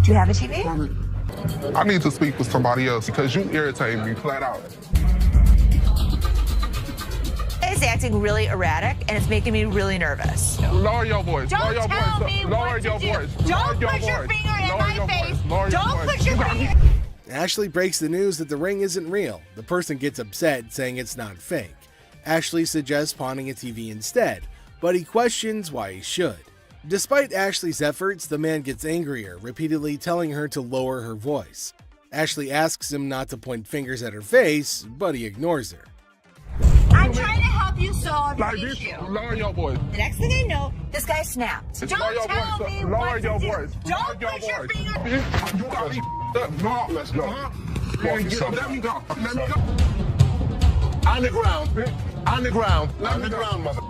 Do you have a TV? I need to speak with somebody else because you irritate me flat out. It's acting really erratic and it's making me really nervous. Lower your voice. Don't Lower your tell voice. me Lower what your to do. voice. Don't Lower put your voice. finger in Lower my your face. voice. Lower Don't your put voice. your finger. Ashley breaks the news that the ring isn't real. The person gets upset, saying it's not fake. Ashley suggests pawning a TV instead, but he questions why he should. Despite Ashley's efforts, the man gets angrier, repeatedly telling her to lower her voice. Ashley asks him not to point fingers at her face, but he ignores her. I'm trying to help you solve Like the this, issue. lower your voice. The next thing I know, this guy snapped. Lower Don't your tell voice. me Lower what your to do. voice. Don't Lower put your your voice. finger. You got me up. No, let's go. Let me go. Let me go. On the ground. On the ground. On the ground, mother.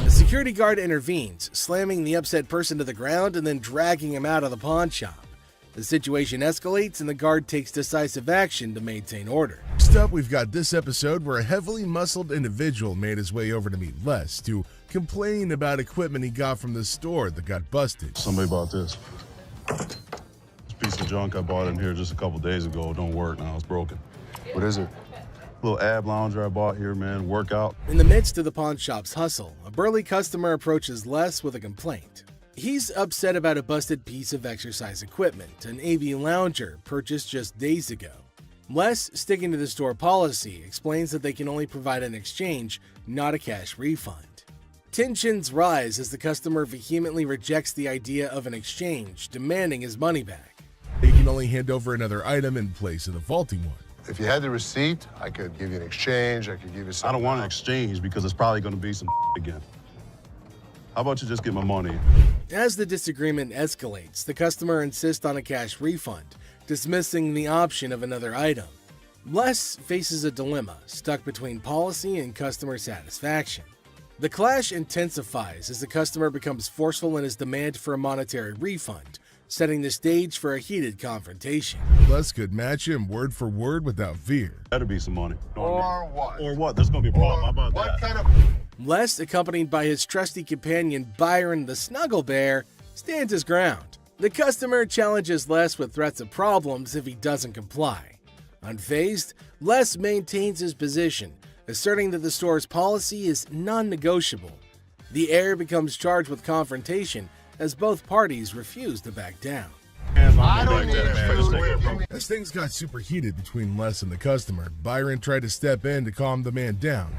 The security guard intervenes, slamming the upset person to the ground and then dragging him out of the pawn shop. The situation escalates and the guard takes decisive action to maintain order. Next up, we've got this episode where a heavily muscled individual made his way over to meet Les to complain about equipment he got from the store that got busted. Somebody bought this. This piece of junk I bought in here just a couple days ago don't work now. It's broken. What is it? Little ab lounger I bought here, man. Workout. In the midst of the pawn shop's hustle, a burly customer approaches Les with a complaint. He's upset about a busted piece of exercise equipment, an AV lounger purchased just days ago. Les, sticking to the store policy, explains that they can only provide an exchange, not a cash refund. Tensions rise as the customer vehemently rejects the idea of an exchange, demanding his money back. They can only hand over another item in place of the faulty one. If you had the receipt, I could give you an exchange. I could give you something. I don't want an exchange because it's probably going to be some again. How about you just get my money? As the disagreement escalates, the customer insists on a cash refund, dismissing the option of another item. Les faces a dilemma, stuck between policy and customer satisfaction. The clash intensifies as the customer becomes forceful in his demand for a monetary refund, setting the stage for a heated confrontation. Les could match him word for word without fear. Better be some money. Or what? Or what? There's going to be a problem. How about what that? Kind of... Les, accompanied by his trusty companion Byron the Snuggle Bear, stands his ground. The customer challenges Les with threats of problems if he doesn't comply. Unfazed, Les maintains his position, asserting that the store's policy is non-negotiable. The heir becomes charged with confrontation as both parties refuse to back down. I don't need that. As things got super heated between Les and the customer, Byron tried to step in to calm the man down.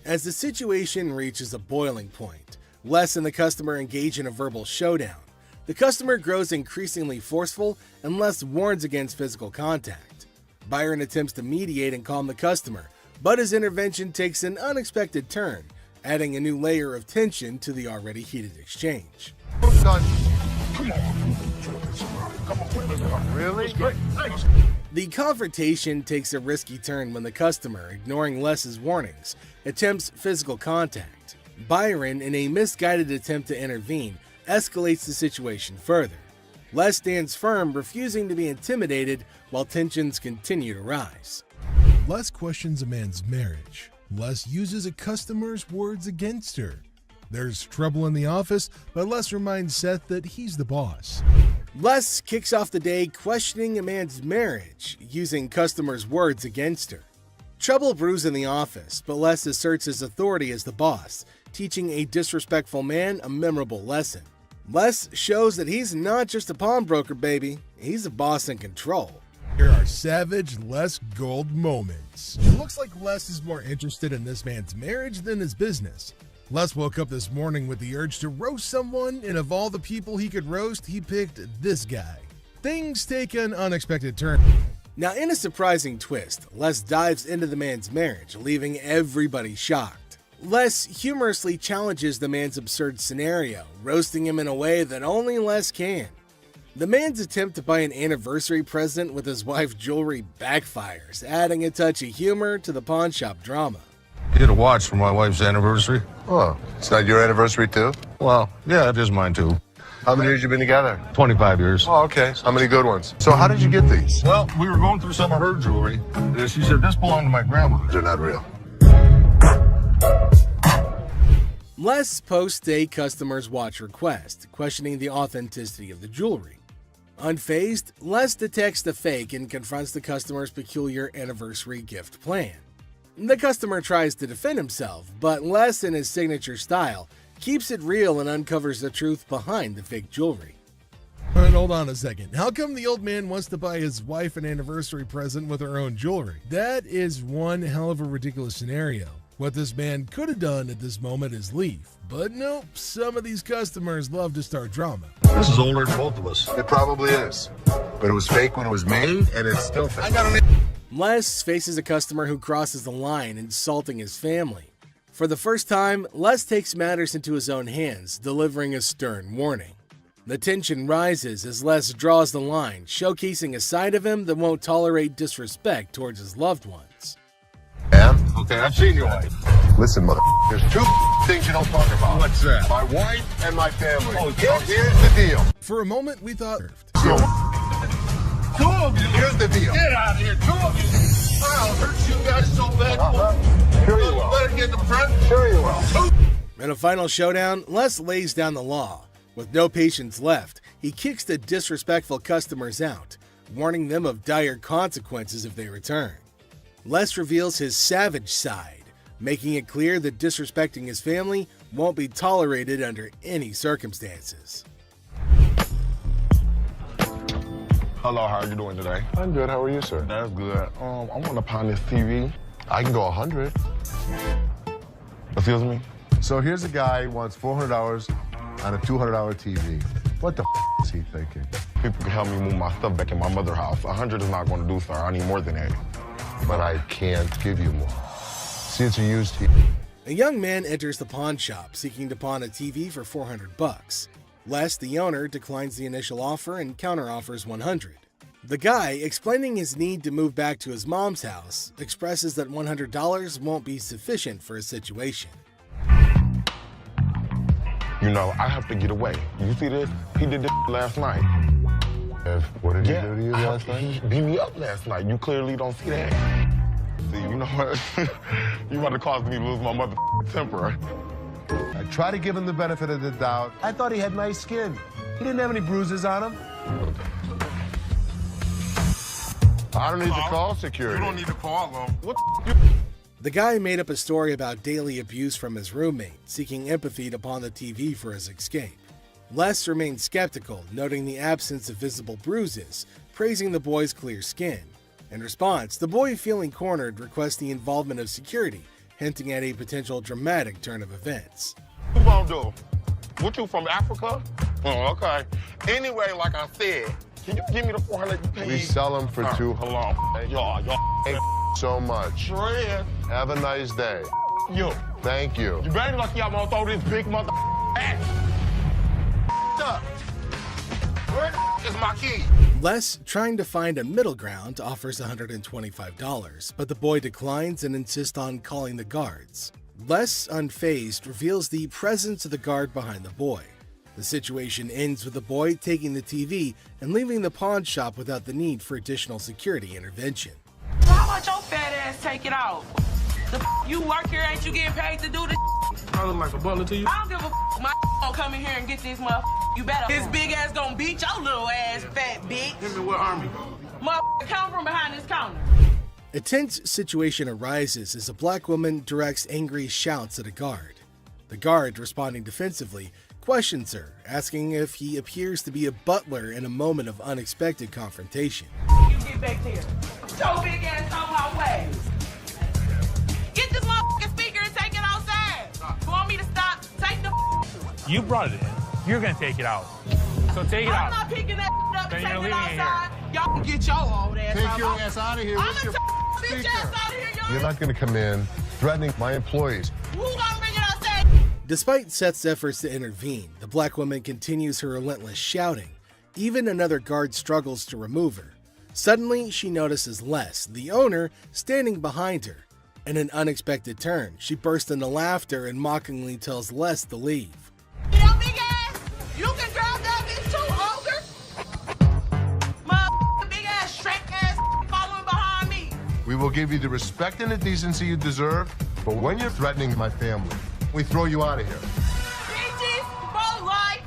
As the situation reaches a boiling point, Les and the customer engage in a verbal showdown. The customer grows increasingly forceful and Les warns against physical contact. Byron attempts to mediate and calm the customer, but his intervention takes an unexpected turn, adding a new layer of tension to the already heated exchange. Come on. Really? The confrontation takes a risky turn when the customer, ignoring Les's warnings, attempts physical contact. Byron, in a misguided attempt to intervene, escalates the situation further. Les stands firm, refusing to be intimidated while tensions continue to rise. Les questions a man's marriage. Les uses a customer's words against her. There's trouble in the office, but Les reminds Seth that he's the boss. Les kicks off the day questioning a man's marriage, using customers' words against her. Trouble brews in the office, but Les asserts his authority as the boss, teaching a disrespectful man a memorable lesson. Les shows that he's not just a pawnbroker, baby. He's a boss in control. Here are savage Les Gold moments. It looks like Les is more interested in this man's marriage than his business. Les woke up this morning with the urge to roast someone, and of all the people he could roast, he picked this guy. Things take an unexpected turn. Now, in a surprising twist, Les dives into the man's marriage, leaving everybody shocked. Les humorously challenges the man's absurd scenario, roasting him in a way that only Les can. The man's attempt to buy an anniversary present with his wife's jewelry backfires, adding a touch of humor to the pawn shop drama. You get a watch for my wife's anniversary? Oh, it's not your anniversary too? Well, yeah, it is mine too. How many years you been together? 25 years. Oh, okay. How many good ones? So how did you get these? Well, we were going through some of her jewelry. And she said, this belonged to my grandma. They're not real. Les posts a customer's watch request, questioning the authenticity of the jewelry. Unfazed, Les detects the fake and confronts the customer's peculiar anniversary gift plan. The customer tries to defend himself, but Les, in his signature style, keeps it real and uncovers the truth behind the fake jewelry. But hold on a second. How come the old man wants to buy his wife an anniversary present with her own jewelry? That is one hell of a ridiculous scenario. What this man could have done at this moment is leave. But nope, some of these customers love to start drama. This is older than both of us. It probably is. But it was fake when it was made, and it's still fake. Les faces a customer who crosses the line, insulting his family. For the first time, Les takes matters into his own hands, delivering a stern warning. The tension rises as Les draws the line, showcasing a side of him that won't tolerate disrespect towards his loved ones. Yeah? Okay, I've seen your wife. Listen, mother, there's two things you don't talk about. What's that? My wife and my family. Oh, so here's the deal. For a moment, we thought... Two of you. Here's the deal. Get out of here, two of you. I'll hurt you guys so bad. Sure you will. Better get in the front. Sure you will. In a final showdown, Les lays down the law. With no patience left, he kicks the disrespectful customers out, warning them of dire consequences if they return. Les reveals his savage side, making it clear that disrespecting his family won't be tolerated under any circumstances. Hello, how are you doing today? I'm good. How are you, sir? That's good. I want to pawn this TV. I can go 100. Excuse me? So here's a guy who wants $400 on a $200 TV. What the is he thinking? People can help me move my stuff back in my mother's house. 100 is not going to do, sir. I need more than that. But I can't give you more. See, it's a used TV. A young man enters the pawn shop seeking to pawn a TV for $400. Les, the owner, declines the initial offer and counteroffers $100. The guy, explaining his need to move back to his mom's house, expresses that $100 won't be sufficient for his situation. You know, I have to get away. You see this? He did this last night. What did he do to you last night? He beat me up last night. You clearly don't see that. See, you know what? You about to cause me to lose my mother temper. I try to give him the benefit of the doubt. I thought he had nice skin. He didn't have any bruises on him. I don't need to call security. You don't need to call them. What The guy made up a story about daily abuse from his roommate, seeking empathy to pawn the TV for his escape. Les remained skeptical, noting the absence of visible bruises, praising the boy's clear skin. In response, the boy, feeling cornered, requests the involvement of security, hinting at a potential dramatic turn of events. you gonna do? What, you from Africa? Oh, okay. Anyway, like I said, can you give me the 400 you paid? We sell them for $200. Hold on. Y'all. So much. Sure is. Have a nice day. You. Thank you. You better lucky I'm gonna throw this big mother ass. Up. Where the is my key? Les, trying to find a middle ground, offers $125, but the boy declines and insists on calling the guards. Les, unfazed, reveals the presence of the guard behind the boy. The situation ends with the boy taking the TV and leaving the pawn shop without the need for additional security intervention. How about your fat ass take it out? You work here, ain't you getting paid to do this? I look like a butler to you. I don't give a my gonna come in here and get this motherfucker. You better. His big ass gonna beat your little ass, fat bitch. Him and what army? Motherfucker, come from behind this counter. A tense situation arises as a black woman directs angry shouts at a guard. The guard, responding defensively, questions her, asking if he appears to be a butler in a moment of unexpected confrontation. You get back here. Your big ass on my way. Get this motherfucking speaker and take it outside. You want me to stop? Take the You brought it in. You're gonna take it out. So take it out. I'm not picking that up Then and you're taking it leaving it outside. Y'all can get your old ass Take out. your ass out of here. I'm What's gonna your take bitch ass out of here, y'all. You're not going to come in threatening my employees. Who gonna bring it outside? Despite Seth's efforts to intervene, the black woman continues her relentless shouting. Even another guard struggles to remove her. Suddenly, she notices Les, the owner, standing behind her. In an unexpected turn, she bursts into laughter and mockingly tells Les to leave. Yo, big ass, you can grab that bitch too, ogre. My big ass Shrek ass following behind me. We will give you the respect and the decency you deserve, but when you're threatening my family, we throw you out of here. Bitches, for life.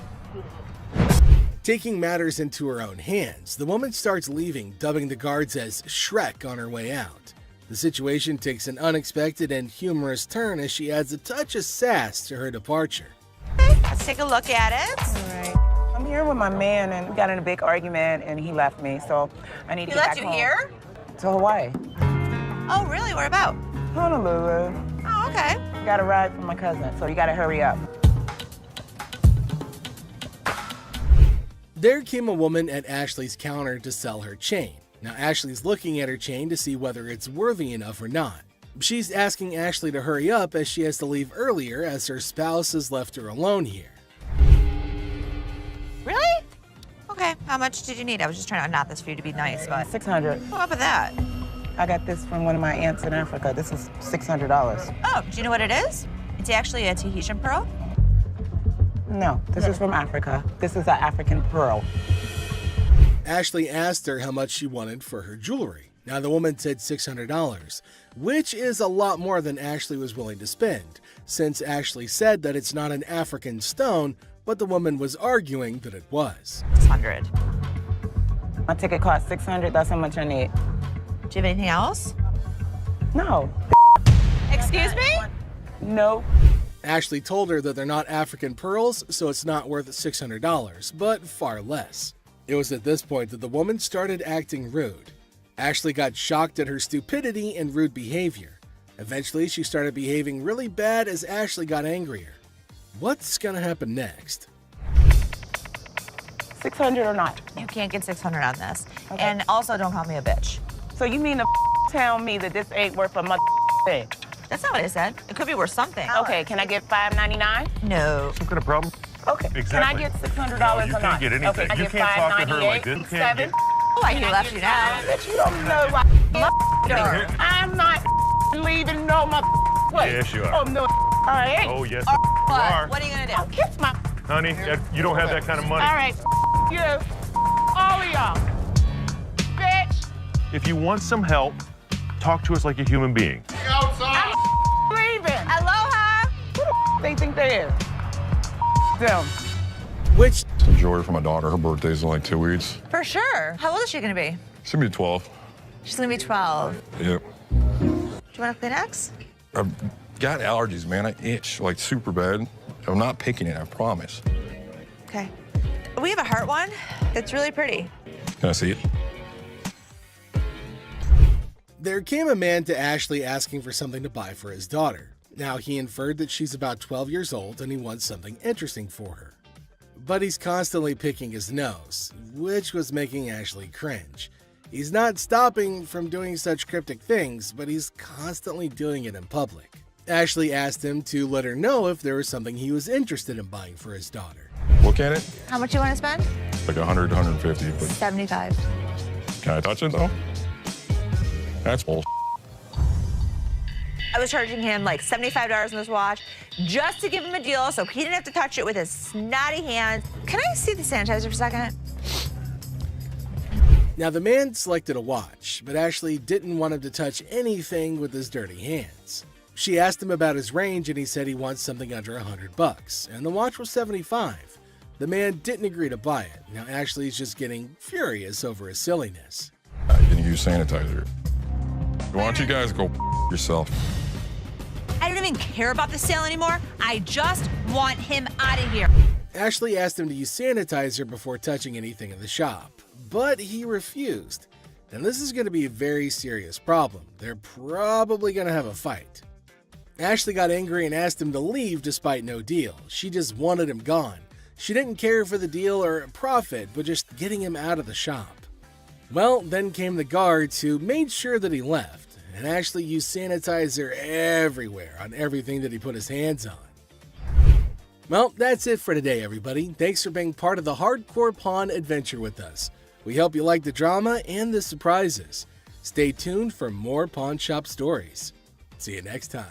Taking matters into her own hands, the woman starts leaving, dubbing the guards as Shrek on her way out. The situation takes an unexpected and humorous turn as she adds a touch of sass to her departure. Let's take a look at it. All right. I'm here with my man, and we got in a big argument, and he left me, so I need to get back home. He left you here? To Hawaii. Oh, really? Where about? Honolulu. Oh, okay. Got a ride from my cousin, so you gotta hurry up. There came a woman at Ashley's counter to sell her chain. Now Ashley's looking at her chain to see whether it's worthy enough or not. She's asking Ashley to hurry up as she has to leave earlier as her spouse has left her alone here. Really? Okay, how much did you need? I was just trying to knot this for you to be nice, but... $600. What up with that? I got this from one of my aunts in Africa. This is $600. Oh, do you know what it is? It's actually a Tahitian pearl. No, this is from Africa. This is an African pearl. Ashley asked her how much she wanted for her jewelry. Now the woman said $600, which is a lot more than Ashley was willing to spend, since Ashley said that it's not an African stone, but the woman was arguing that it was. 600. My ticket cost $600. That's how much I need. Do you have anything else? No. Excuse me? No. Ashley told her that they're not African pearls, so it's not worth $600, but far less. It was at this point that the woman started acting rude. Ashley got shocked at her stupidity and rude behavior. Eventually, she started behaving really bad as Ashley got angrier. What's gonna happen next? 600 or not? You can't get 600 on this. Okay. And also, don't call me a bitch. So you mean to tell me that this ain't worth a mother thing? That's not what I said. It could be worth something. Okay, can I get $5.99? No. Some kind of problem? Okay. Exactly. Can I get $600 you or not? can't get anything. Okay, you can't talk to her like this. You can't get... Oh, I left you now. Bitch, you don't know what I'm not leaving no place. Yes, you are. Oh, no. I ain't. Oh, yes, What? you are. What are you gonna do? I'll kiss my... Honey, you don't have that kind of money. All right, you. All of y'all. Bitch. If you want some help, talk to us like a human being. Outside. I'm leaving. Aloha. Who the they think they is? Them. Which... Some jewelry for my daughter. Her birthday's in like 2 weeks. For sure. How old is she gonna be? She's gonna be 12. She's gonna be 12. Yep. Do you want a Kleenex? I've got allergies, man. I itch like super bad. I'm not picking it, I promise. Okay. We have a heart one. It's really pretty. Can I see it? There came a man to Ashley asking for something to buy for his daughter. Now, he inferred that she's about 12 years old and he wants something interesting for her. But he's constantly picking his nose, which was making Ashley cringe. He's not stopping from doing such cryptic things, but he's constantly doing it in public. Ashley asked him to let her know if there was something he was interested in buying for his daughter. Look at it. How much you want to spend? Like 100, 150, but 75. can I touch it though? That's bull. I was charging him like $75 on this watch just to give him a deal so he didn't have to touch it with his snotty hands. Can I see the sanitizer for a second? Now, the man selected a watch, but Ashley didn't want him to touch anything with his dirty hands. She asked him about his range and he said he wants something under $100, and the watch was $75. The man didn't agree to buy it. Now Ashley's just getting furious over his silliness. I can use sanitizer. Why don't you guys go yourself? I don't even care about the sale anymore. I just want him out of here. Ashley asked him to use sanitizer before touching anything in the shop, but he refused. Now this is going to be a very serious problem. They're probably going to have a fight. Ashley got angry and asked him to leave despite no deal. She just wanted him gone. She didn't care for the deal or profit, but just getting him out of the shop. Well, then came the guards who made sure that he left, and Ashley used sanitizer everywhere on everything that he put his hands on. Well, that's it for today, everybody. Thanks for being part of the Hardcore Pawn adventure with us. We hope you like the drama and the surprises. Stay tuned for more pawn shop stories. See you next time.